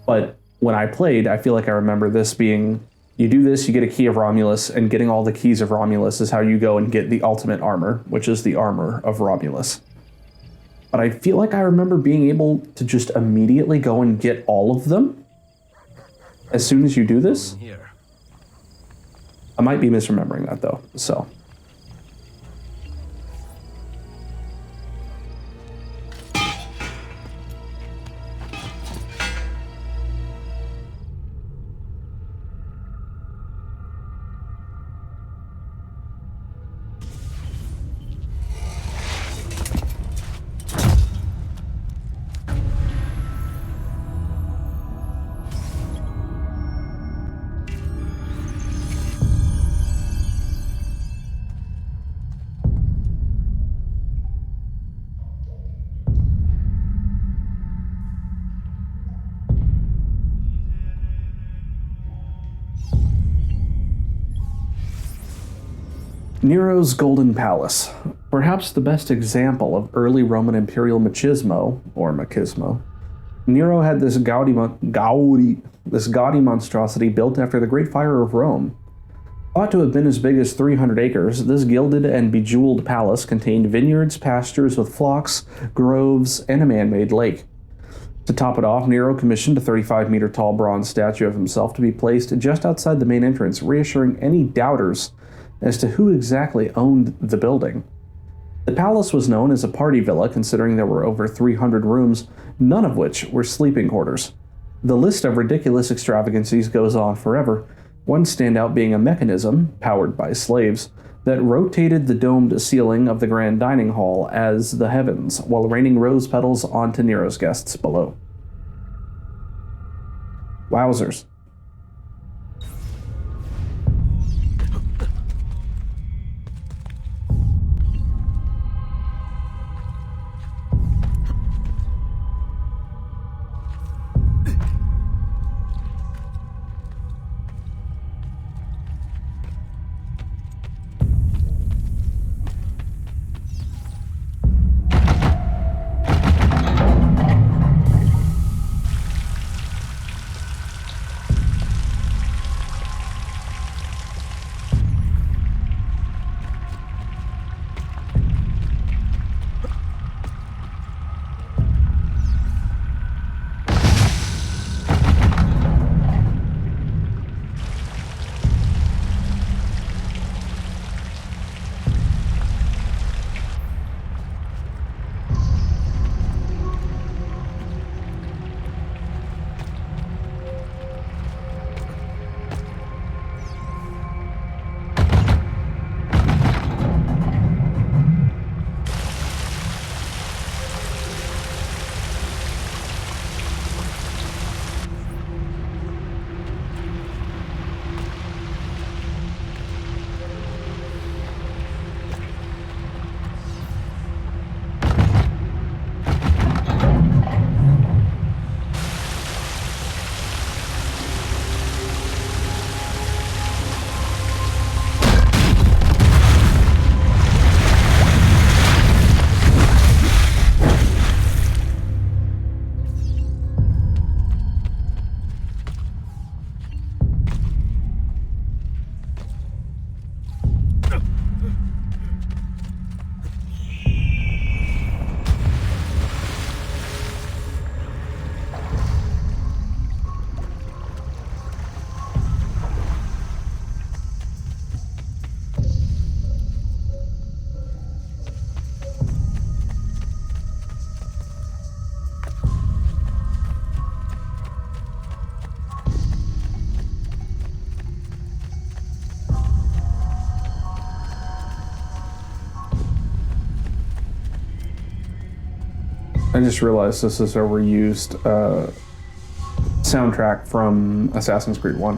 But when I played, I feel like I remember this being, you do this, you get a key of Romulus, and getting all the keys of Romulus is how you go and get the ultimate armor, which is the armor of Romulus. But I feel like I remember being able to just immediately go and get all of them as soon as you do this. I might be misremembering that though, so. Nero's Golden Palace, perhaps the best example of early Roman imperial machismo, or machismo. Nero had this gaudy monstrosity built after the Great Fire of Rome. Thought to have been as big as 300 acres, this gilded and bejeweled palace contained vineyards, pastures with flocks, groves, and a man-made lake. To top it off, Nero commissioned a 35-meter-tall bronze statue of himself to be placed just outside the main entrance, reassuring any doubters as to who exactly owned the building. The palace was known as a party villa, considering there were over 300 rooms, none of which were sleeping quarters. The list of ridiculous extravagancies goes on forever, one standout being a mechanism, powered by slaves, that rotated the domed ceiling of the grand dining hall as the heavens, while raining rose petals onto Nero's guests below. Wowzers. I just realized this is a reused soundtrack from Assassin's Creed 1.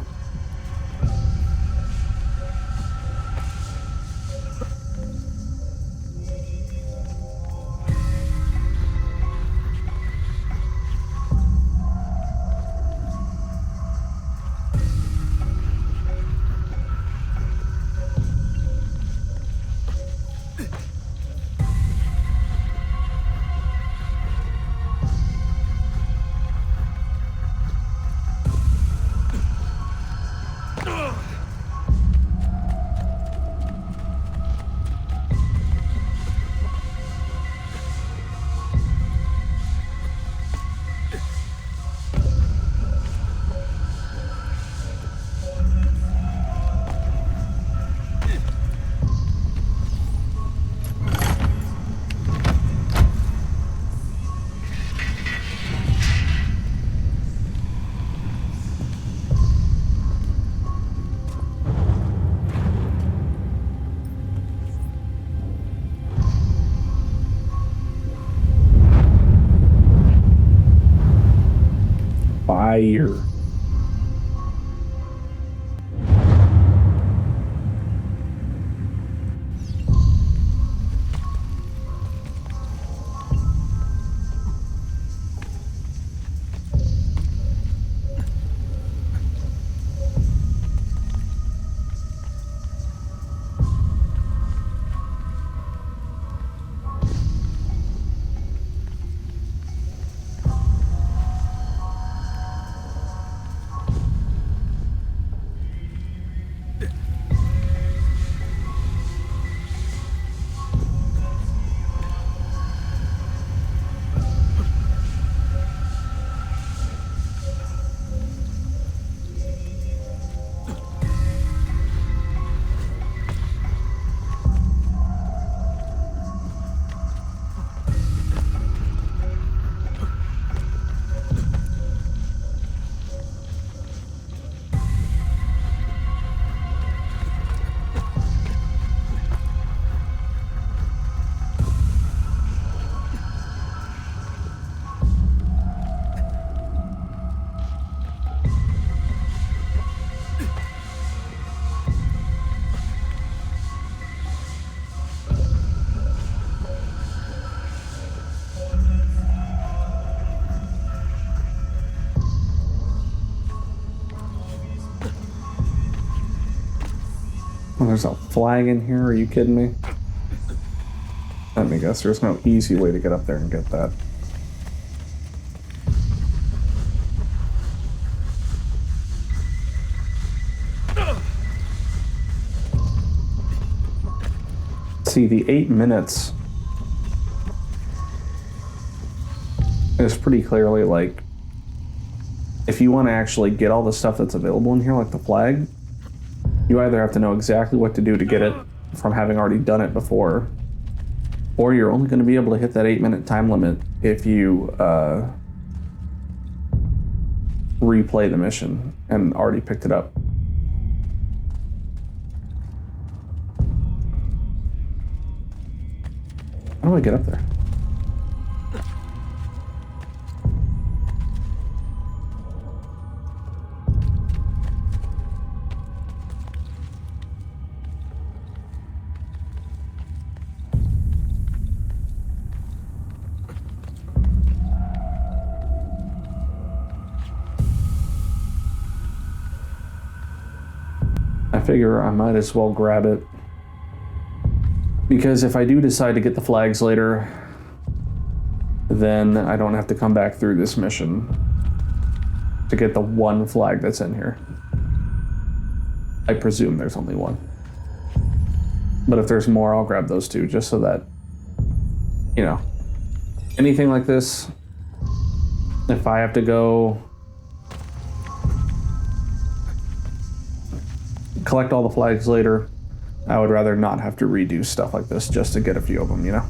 fire. Oh, there's a flag in here. Are you kidding me? Let me guess. There's no easy way to get up there and get that. See, the 8 minutes is pretty clearly like, if you want to actually get all the stuff that's available in here, like the flag, you either have to know exactly what to do to get it from having already done it before, or you're only going to be able to hit that 8-minute time limit if you replay the mission and already picked it up. How do I get up there? I figure I might as well grab it, because if I do decide to get the flags later, then I don't have to come back through this mission to get the one flag that's in here. I presume there's only one. But if there's more, I'll grab those two, just so that, you know, anything like this, if I have to go collect all the flags later, I would rather not have to redo stuff like this just to get a few of them, you know?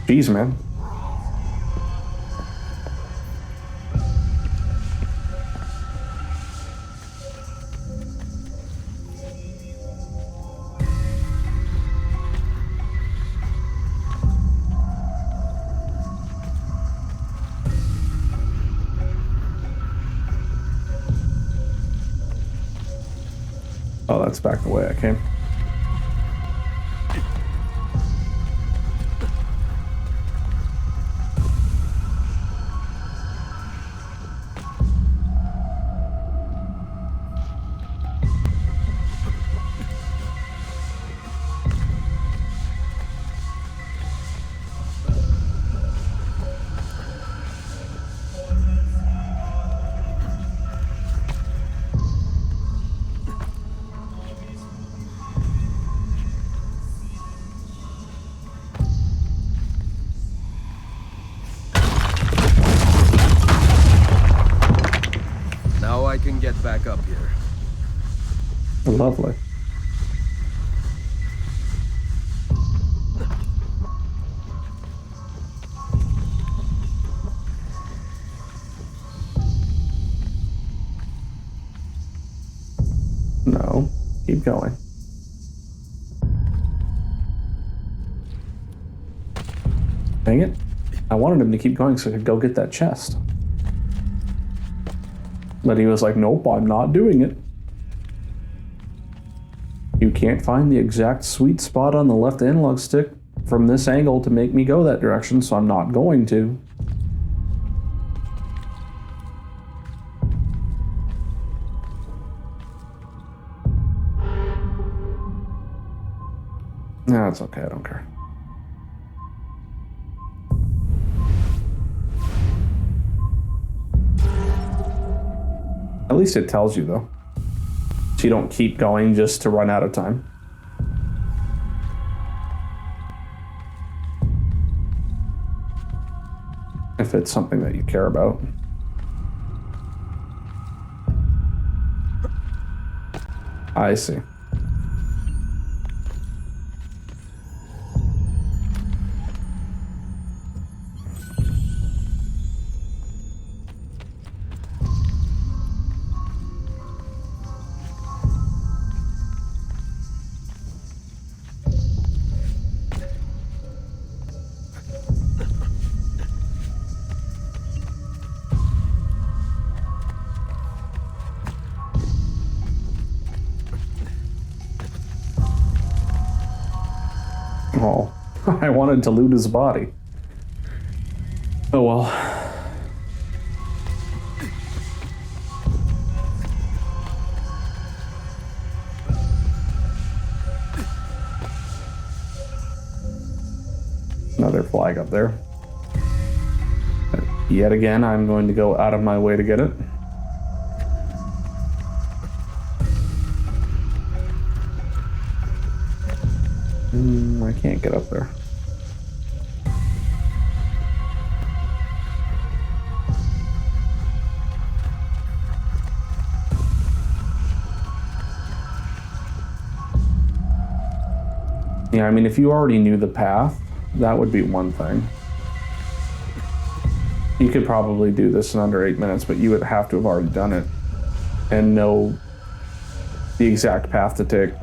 Jeez, man. Oh, that's back the way I came. I can get back up here. Lovely. No. Keep going. Dang it. I wanted him to keep going so I could go get that chest. But he was like, nope, I'm not doing it. You can't find the exact sweet spot on the left analog stick from this angle to make me go that direction, so I'm not going to. Nah, it's okay, I don't care. At least it tells you, though. So you don't keep going just to run out of time. If it's something that you care about. I see. Oh, I wanted to loot his body. Oh well. Another flag up there. Yet again, I'm going to go out of my way to get it. I can't get up there. Yeah, I mean, if you already knew the path, that would be one thing. You could probably do this in under 8 minutes, but you would have to have already done it and know the exact path to take.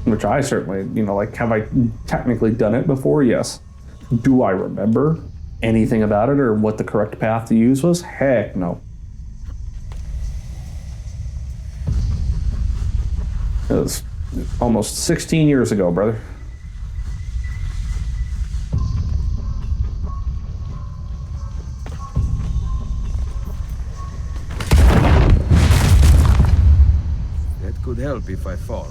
Which I certainly, you know, like, have I technically done it before? Yes. Do I remember anything about it or what the correct path to use was? Heck no. It was almost 16 years ago, brother. That could help if I fall.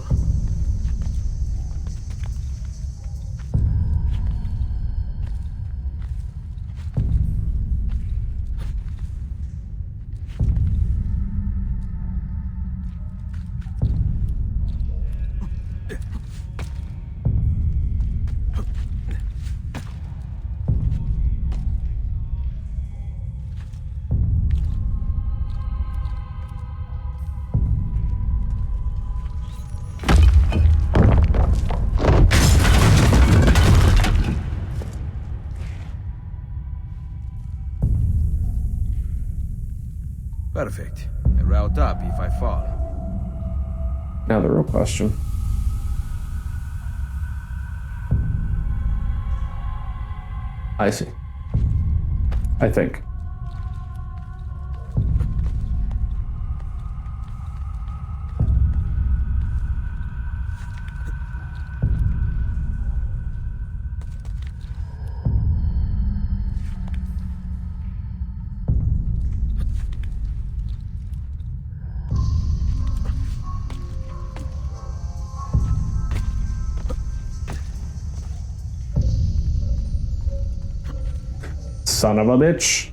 Perfect. A route up if I fall. Now the real question. I see. I think. Son of a bitch.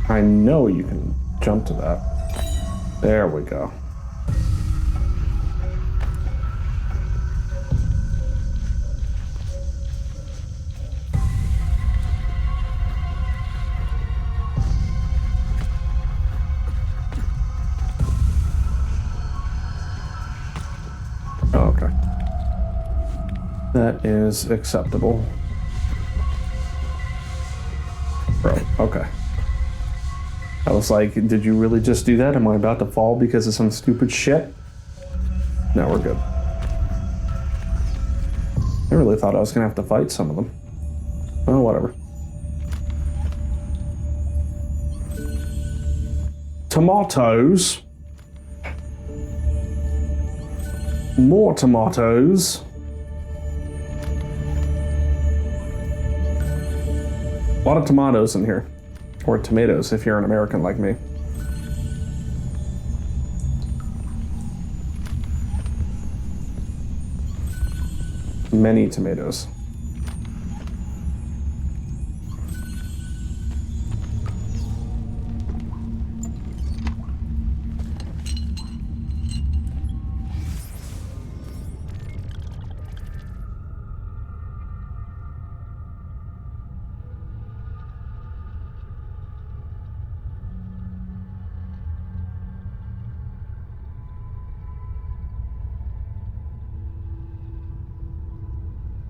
I know you can jump to that. There we go. Okay. That is acceptable. Bro, okay. I was like, did you really just do that? Am I about to fall because of some stupid shit? No, we're good. I really thought I was gonna have to fight some of them. Oh, whatever. Tomatoes. More tomatoes. A lot of tomatoes in here. Or tomatoes if you're an American like me. Many tomatoes.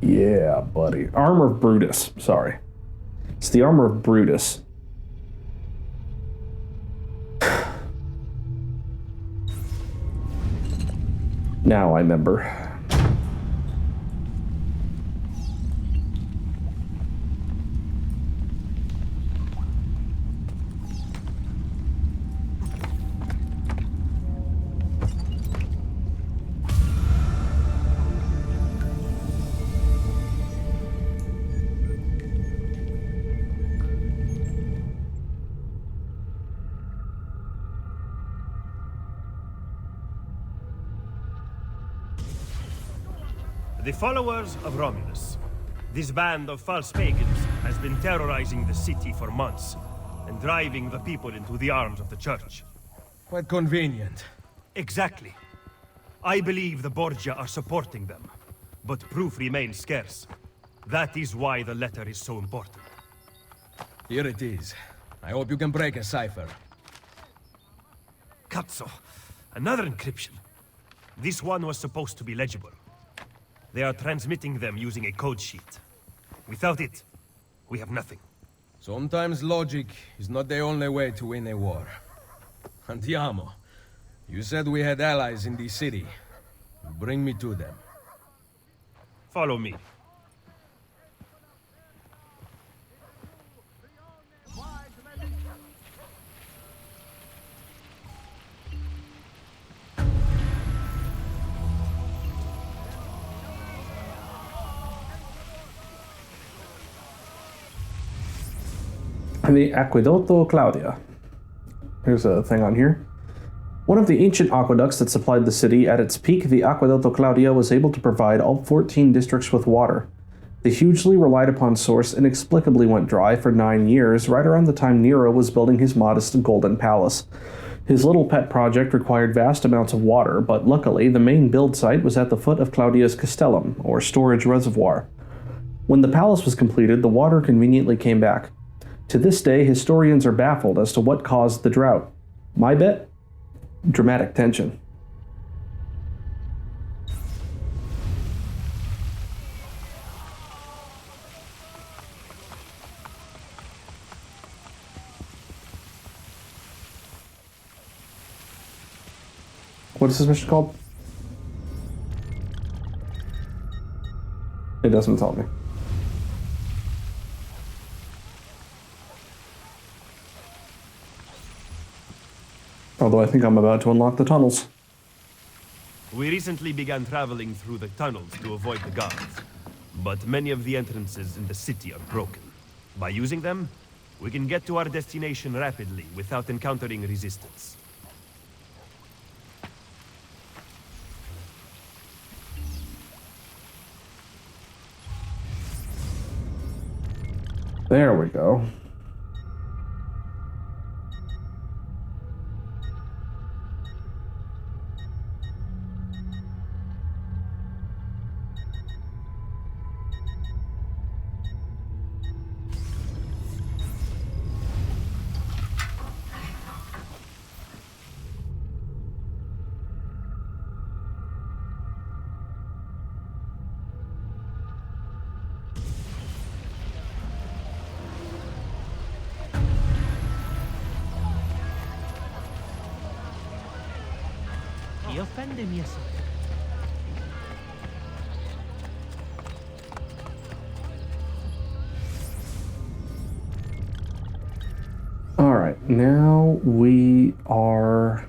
Yeah, buddy. Armor of Brutus. Sorry. It's the Armor of Brutus. Now I remember. The followers of Romulus. This band of false pagans has been terrorizing the city for months and driving the people into the arms of the church. Quite convenient. Exactly. I believe the Borgia are supporting them, but proof remains scarce. That is why the letter is so important. Here it is. I hope you can break a cipher. Cazzo! Another encryption. This one was supposed to be legible. They are transmitting them using a code sheet. Without it, we have nothing. Sometimes logic is not the only way to win a war. Andiamo. You said we had allies in this city. Bring me to them. Follow me. The Aqueducto Claudia. Here's a thing on here. One of the ancient aqueducts that supplied the city at its peak, the Aqueducto Claudia was able to provide all 14 districts with water. The hugely relied upon source inexplicably went dry for 9 years, right around the time Nero was building his modest golden palace. His little pet project required vast amounts of water, but luckily the main build site was at the foot of Claudia's Castellum, or storage reservoir. When the palace was completed, the water conveniently came back. To this day, historians are baffled as to what caused the drought. My bet? Dramatic tension. What is this mission called? It doesn't tell me. Although I think I'm about to unlock the tunnels. We recently began traveling through the tunnels to avoid the guards, but many of the entrances in the city are broken. By using them, we can get to our destination rapidly without encountering resistance. There we go. offended me. All right, now we are...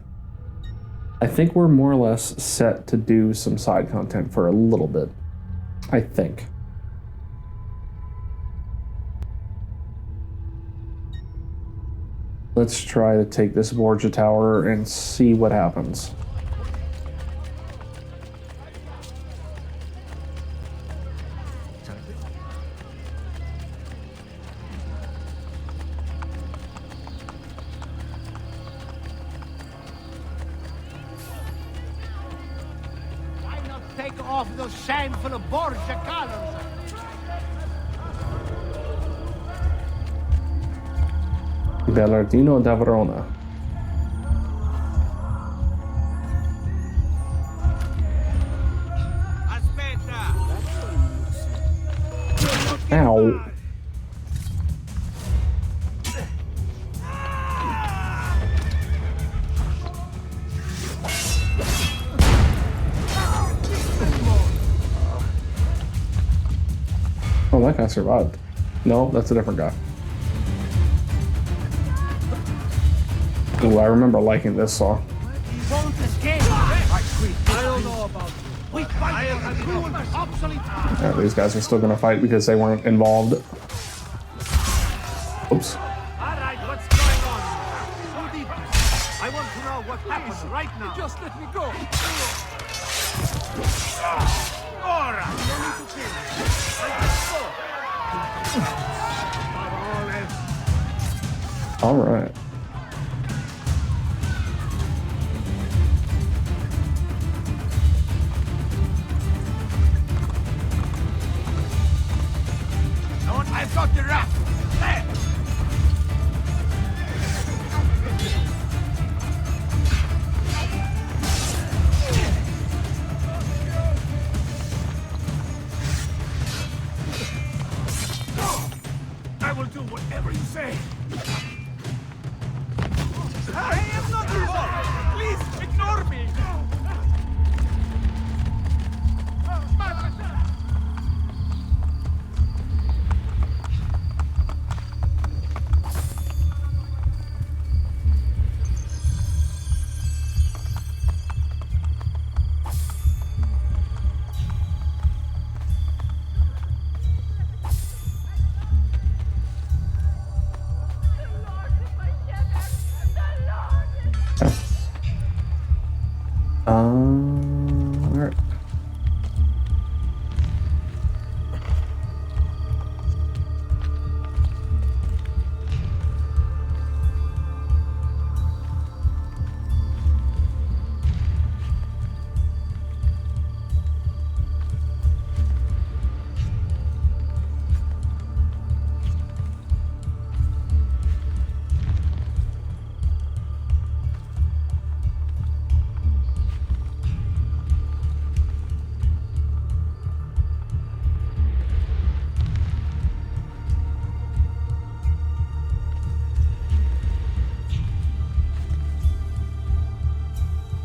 I think we're more or less set to do some side content for a little bit. I think. Let's try to take this Borgia Tower and see what happens. Why not take off those shameful Borgia colors? Bellardino da Verona. Ow. Oh, that guy survived. No, that's a different guy. Ooh, I remember liking this song. Won't escape. I don't know about you. We fight for a rule obsolete. Yeah, these guys are still gonna fight because they weren't involved. Oops. Alright, what's going on? Who did this? I want to know what happened right now. Just let me go. Alright, no need to kill me. Let's go. Alright. I've got the raft. There. I will do whatever you say. I am not involved. Please ignore me. Alright.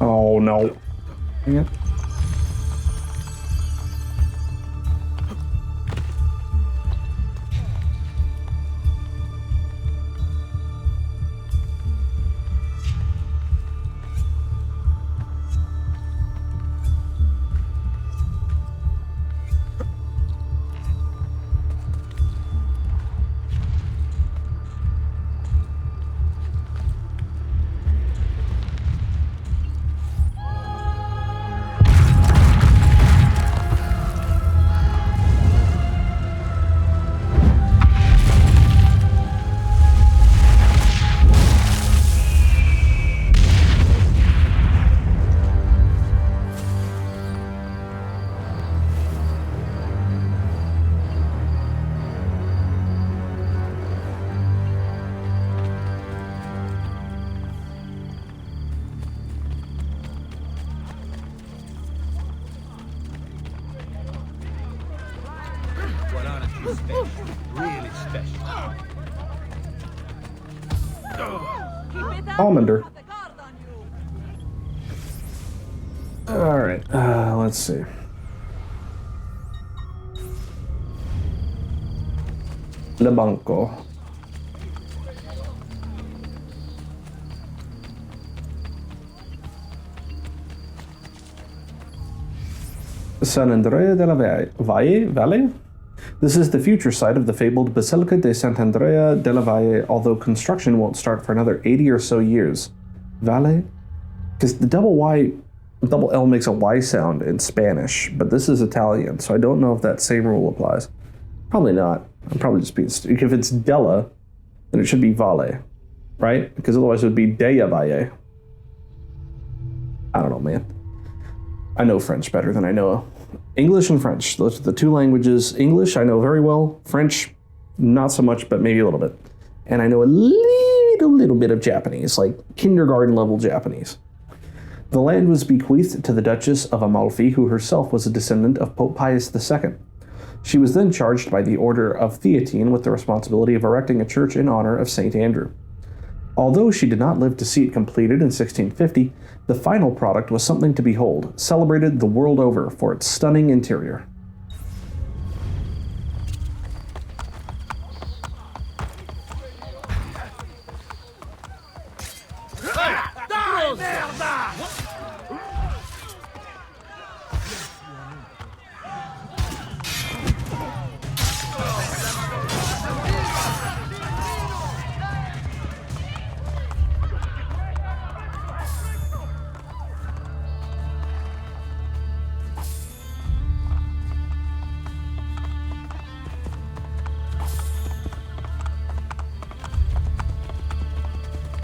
Oh no. Dang it. Really special. Almander. Let's see. Le Banco. San Andrea della Valle? This is the future site of the fabled Basilica de Sant'Andrea della Valle, although construction won't start for another 80 or so years. Valle? Because the double L makes a Y sound in Spanish, but this is Italian, so I don't know if that same rule applies. Probably not. I'm probably just being stupid. If it's Della, then it should be Valle, right? Because otherwise it would be Della Valle. I don't know, man. I know French better than I know English and French. Those are the two languages. English I know very well. French, not so much, but maybe a little bit. And I know a little bit of Japanese, like kindergarten level Japanese. The land was bequeathed to the Duchess of Amalfi, who herself was a descendant of Pope Pius II. She was then charged by the Order of Theatine with the responsibility of erecting a church in honor of St. Andrew. Although she did not live to see it completed in 1650, the final product was something to behold, celebrated the world over for its stunning interior.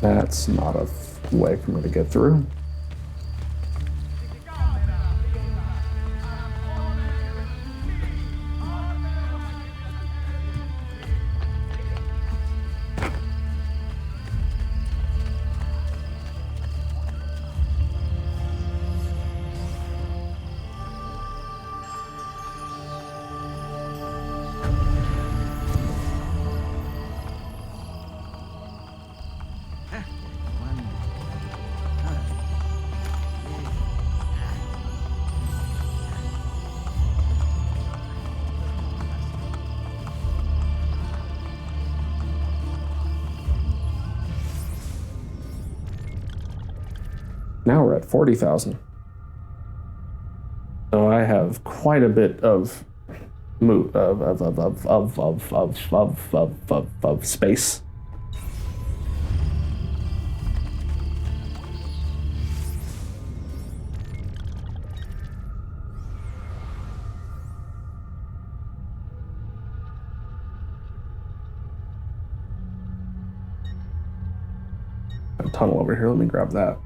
That's not a way for me to get through. Now we're at 40,000. So I have quite a bit of space. A tunnel over here. Let me grab that.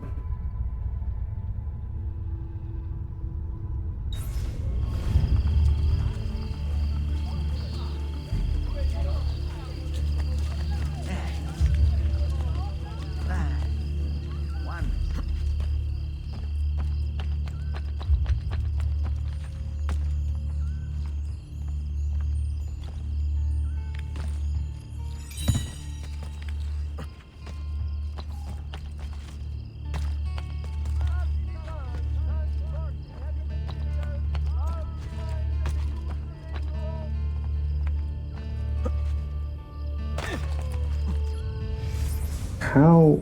How?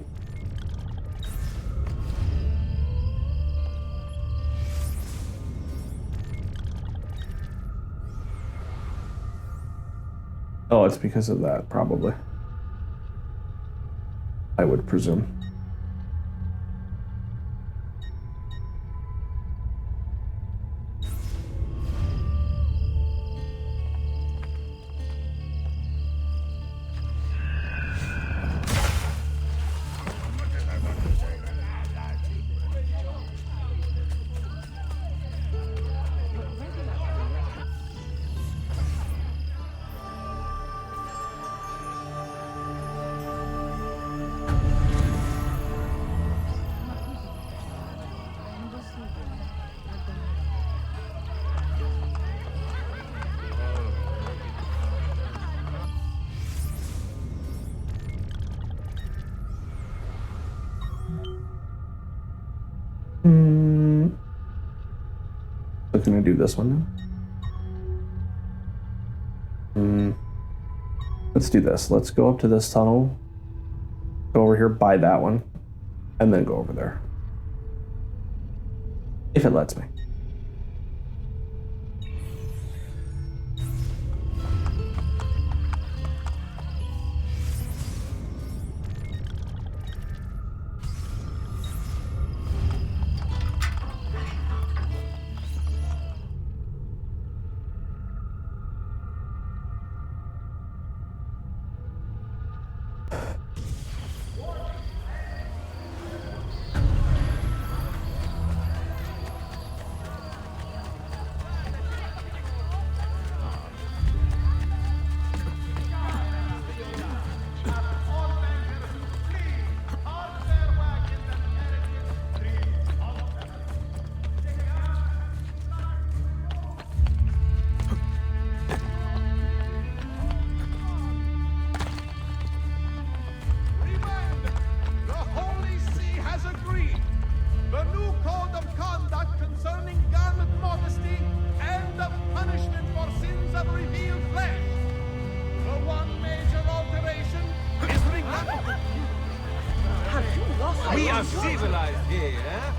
Oh, it's because of that, probably. I would presume. gonna do this one now. Let's do this. Let's go up to this tunnel. Go over here, buy that one, and then go over there. If it lets me. We are civilized here, eh?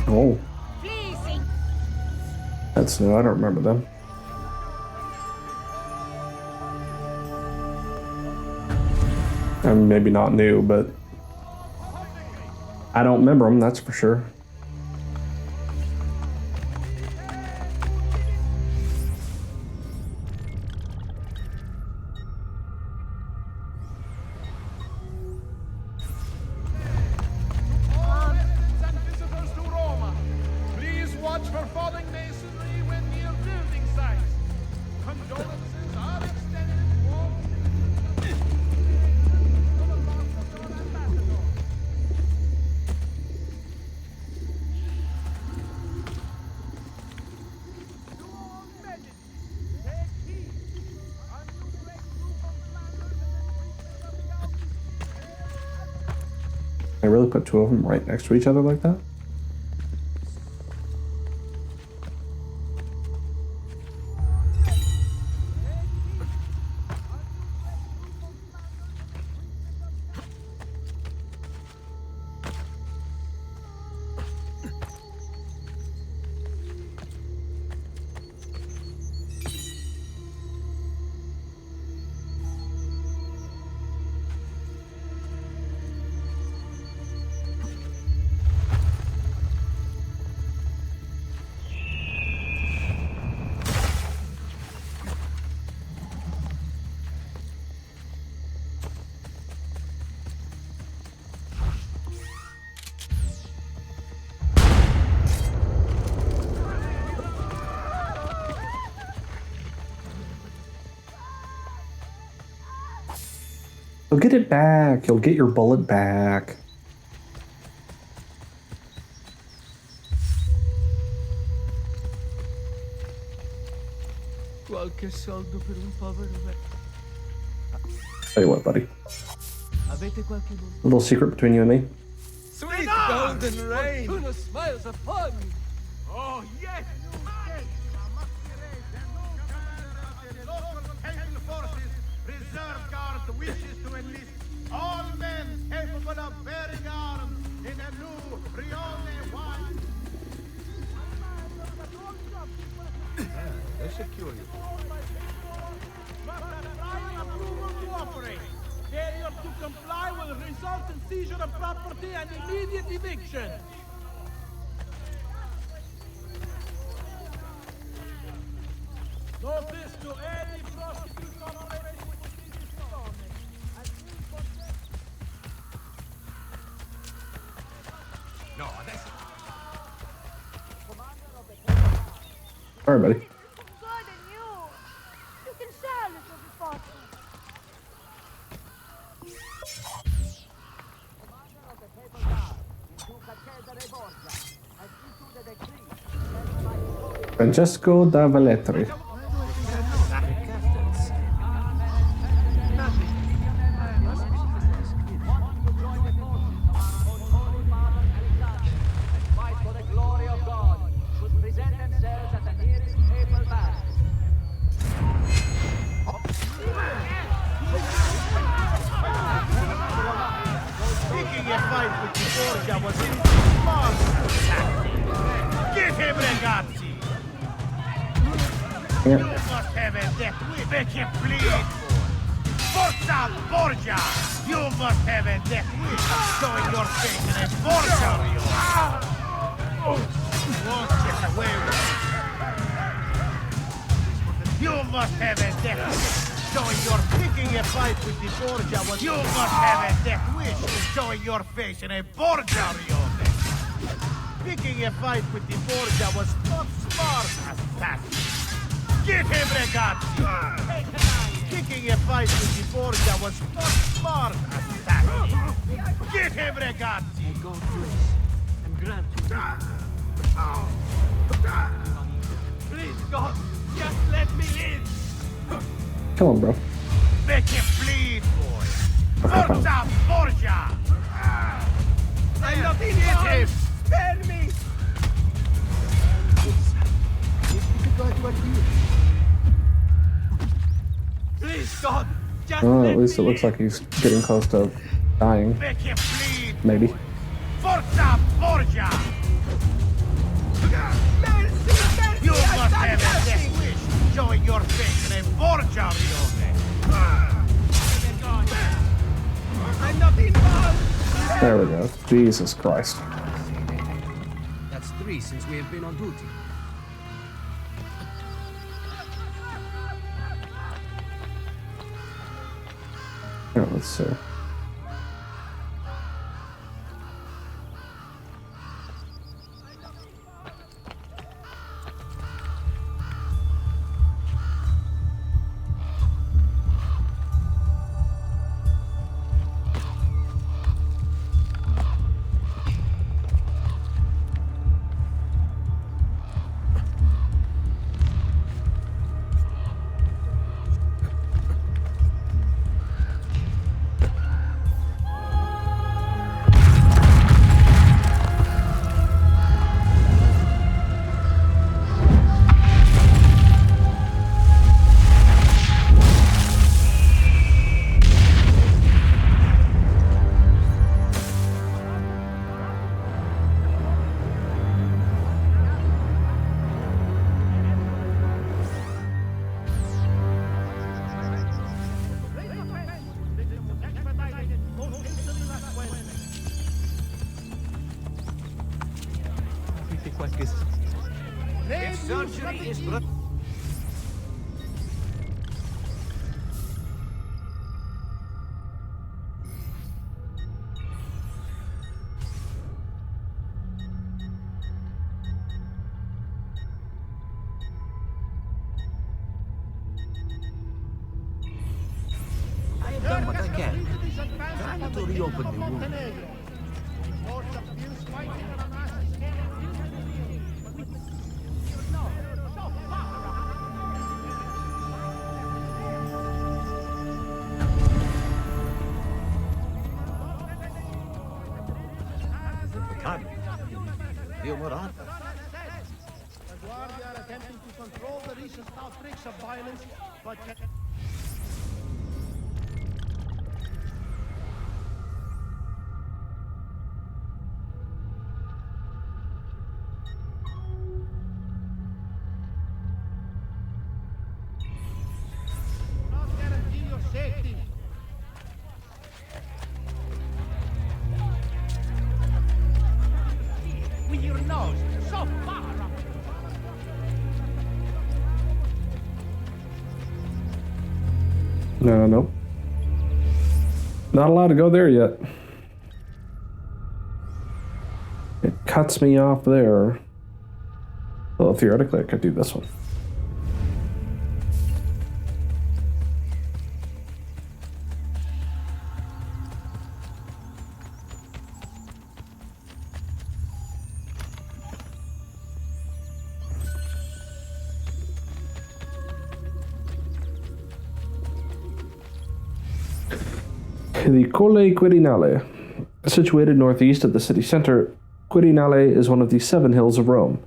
Oh. That's new. I don't remember them. And maybe not new, but I don't remember them, that's for sure. I really put two of them right next to each other like that? You'll get it back. You'll get your bullet back. Qualche soldo per un povero Tell you what, buddy. Avete qualche Little secret between you and me. Sweet golden rain! Who smiles upon me? Oh, yes! Local forces reserve guard wishes to enlist all men capable of bearing arms in a new Rione wide. They're secure. But the prior approval to operate. Failure to comply will result in seizure of property and immediate eviction. Notice to any prostitute operating with this zone. Sorry, buddy. Francesco da Velletri. Picking a fight with the Borgia was in smart tactic. Give him ragazzi! You must have a death wish. Make him bleed. Forza Borgia! You must have a death wish. Showing your face in a Borgia reel. Won't get away with it. You must have a death wish. Showing your picking a fight with the Borgia was. You must have a death wish. Showing your face in a Borgia Rione. Picking a fight with the Borgia was not smart, assassin. Get him, ragazzi! Kicking a fight with the Borgia was not smart, assassin. Get him, ragazzi! Go to this and grant you. Please, God, just let me live! Come on, bro. Make him bleed, boy! Forza Borgia! I'm not in him! Spare me! Please, God, just Oh, at least it looks like he's getting close to dying. Make him bleed! Maybe. Forza Borgia! You must have a death wish, showing your face in a Borgia Rione. I'm not involved! There we go. Jesus Christ. That's 3 since we have been on duty. Yeah, let's see. If surgery is I have done what I can. Trying to reopen the wound. The Guardia are attempting to control the recent outbreaks of violence, but not guarantee your safety. With your nose so far up. No. Not allowed to go there yet. It cuts me off there. Well, theoretically, I could do this one. The Colle Quirinale. Situated northeast of the city center, Quirinale is one of the 7 hills of Rome.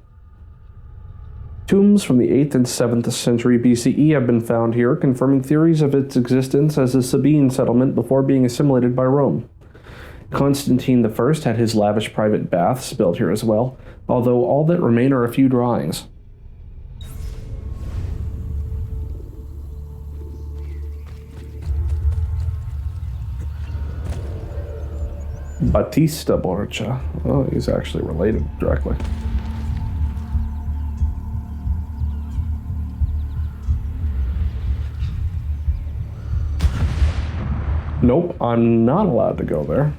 Tombs from the 8th and 7th century BCE have been found here, confirming theories of its existence as a Sabine settlement before being assimilated by Rome. Constantine I had his lavish private baths built here as well, although all that remain are a few drawings. Battista Borgia. Oh, he's actually related directly. Nope, I'm not allowed to go there.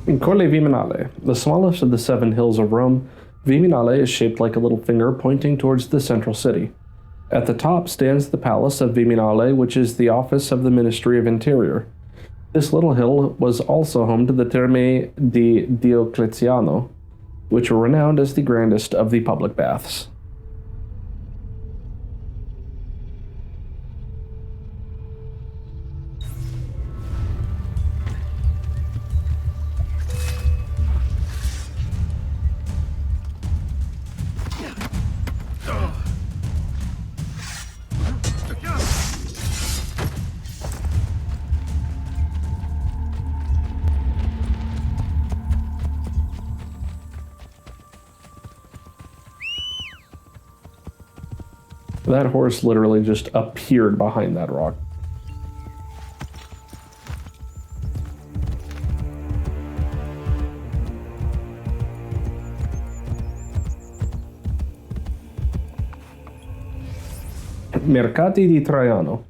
In Colle Viminale, the smallest of the 7 hills of Rome, Viminale is shaped like a little finger pointing towards the central city. At the top stands the Palace of Viminale, which is the office of the Ministry of Interior. This little hill was also home to the Terme di Diocleziano, which were renowned as the grandest of the public baths. That horse literally just appeared behind that rock. Mercati di Traiano,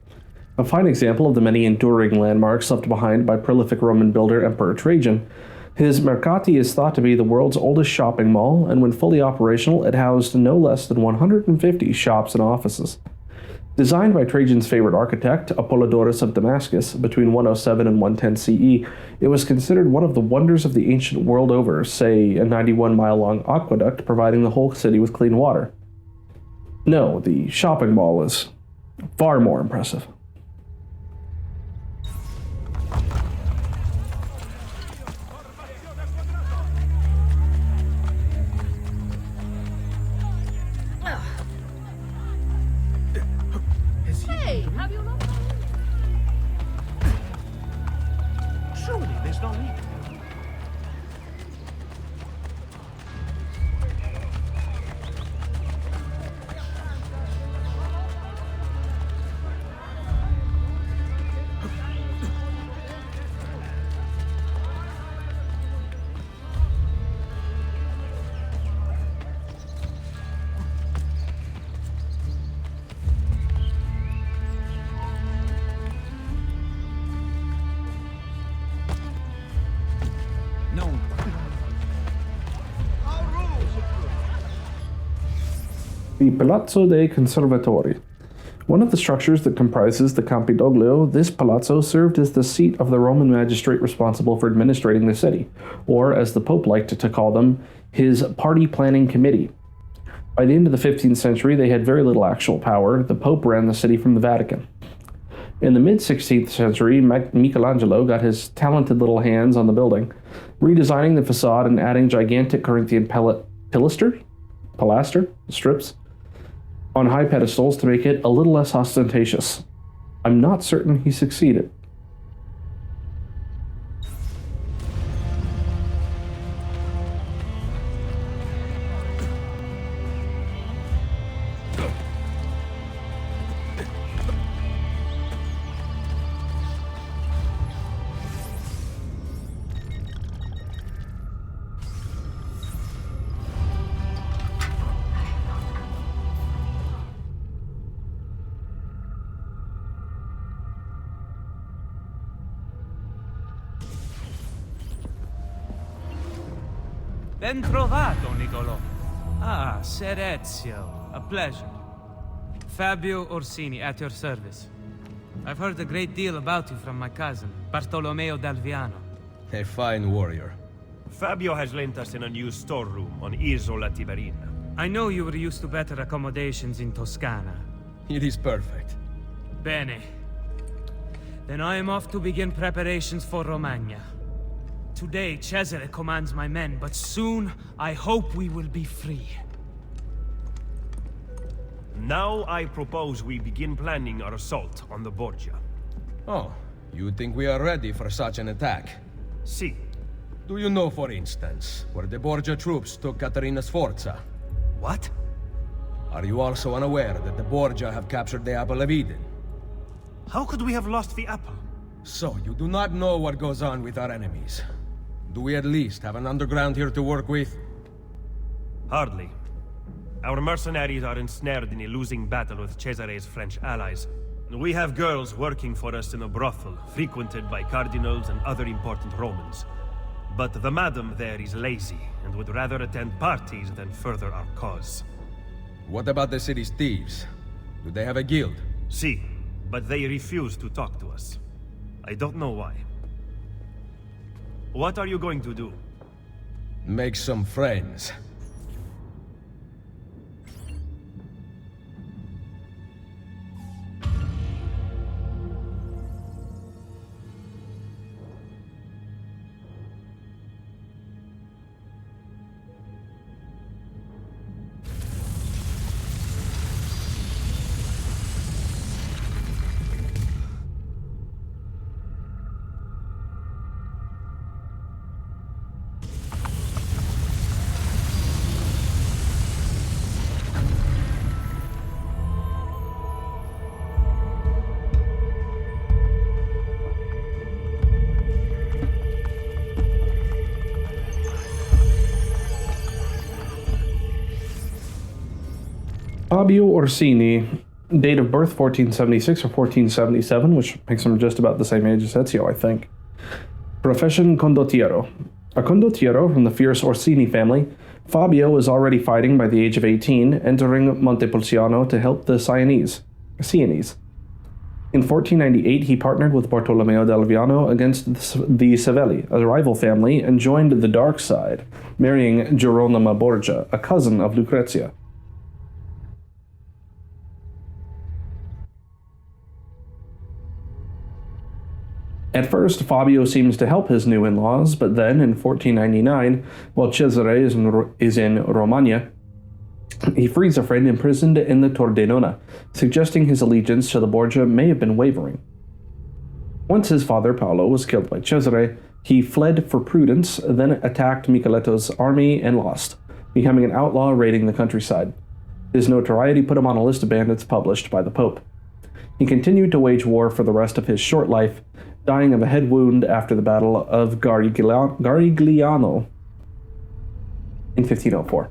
a fine example of the many enduring landmarks left behind by prolific Roman builder Emperor Trajan. His Mercati is thought to be the world's oldest shopping mall, and when fully operational, it housed no less than 150 shops and offices. Designed by Trajan's favorite architect, Apollodorus of Damascus, between 107 and 110 CE, it was considered one of the wonders of the ancient world over, say a 91-mile-long aqueduct providing the whole city with clean water. No, the shopping mall is far more impressive. Hey, have you not? Surely there's no need. The Palazzo dei Conservatori. One of the structures that comprises the Campidoglio, this palazzo served as the seat of the Roman magistrate responsible for administrating the city, or, as the Pope liked to call them, his party planning committee. By the end of the 15th century, they had very little actual power. The Pope ran the city from the Vatican. In the mid-16th century, Michelangelo got his talented little hands on the building, redesigning the facade and adding gigantic Corinthian pilaster strips on high pedestals to make it a little less ostentatious. I'm not certain he succeeded. Ben trovato, Nicolò. Ah, Ser Ezio. A pleasure. Fabio Orsini, at your service. I've heard a great deal about you from my cousin, Bartolomeo d'Alviano. A fine warrior. Fabio has lent us in a new storeroom on Isola Tiberina. I know you were used to better accommodations in Toscana. It is perfect. Bene. Then I am off to begin preparations for Romagna. Today, Cesare commands my men, but soon, I hope we will be free. Now I propose we begin planning our assault on the Borgia. Oh, you think we are ready for such an attack? Si. Do you know, for instance, where the Borgia troops took Caterina Sforza? What? Are you also unaware that the Borgia have captured the Apple of Eden? How could we have lost the apple? So, you do not know what goes on with our enemies. Do we at least have an underground here to work with? Hardly. Our mercenaries are ensnared in a losing battle with Cesare's French allies. We have girls working for us in a brothel, frequented by cardinals and other important Romans. But the madam there is lazy, and would rather attend parties than further our cause. What about the city's thieves? Do they have a guild? Si, but they refuse to talk to us. I don't know why. What are you going to do? Make some friends. Fabio Orsini, date of birth 1476 or 1477, which makes him just about the same age as Ezio, I think. Profession condottiero. A condottiero from the fierce Orsini family, Fabio was already fighting by the age of 18, entering Montepulciano to help the Sienese. In 1498, he partnered with Bartolomeo d'Alviano against the Savelli, a rival family, and joined the dark side, marrying Geronima Borgia, a cousin of Lucrezia. At first, Fabio seems to help his new in-laws, but then, in 1499, while Cesare is in Romagna, he frees a friend imprisoned in the Tordenona, suggesting his allegiance to the Borgia may have been wavering. Once his father, Paolo, was killed by Cesare, he fled for prudence, then attacked Micheletto's army and lost, becoming an outlaw raiding the countryside. His notoriety put him on a list of bandits published by the Pope. He continued to wage war for the rest of his short life, dying of a head wound after the Battle of Garigliano in 1504.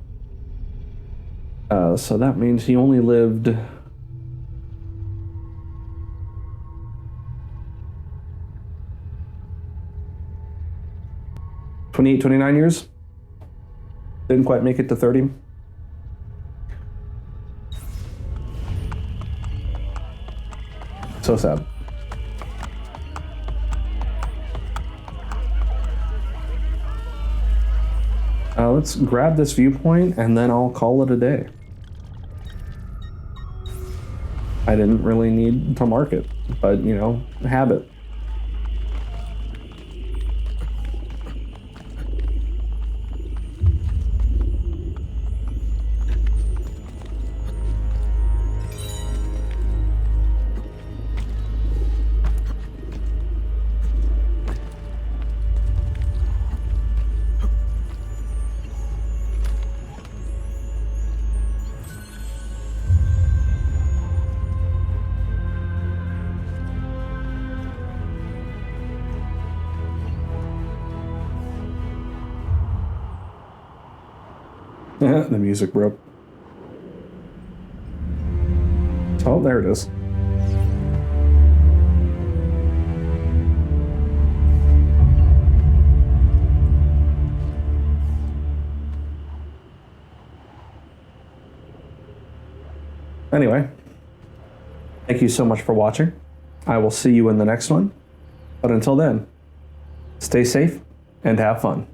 So that means he only lived 29 years. Didn't quite make it to 30. So sad. Let's grab this viewpoint and then I'll call it a day. I didn't really need to mark it, but you know, habit. The music broke. Oh, there it is. Anyway, thank you so much for watching. I will see you in the next one. But until then, stay safe and have fun.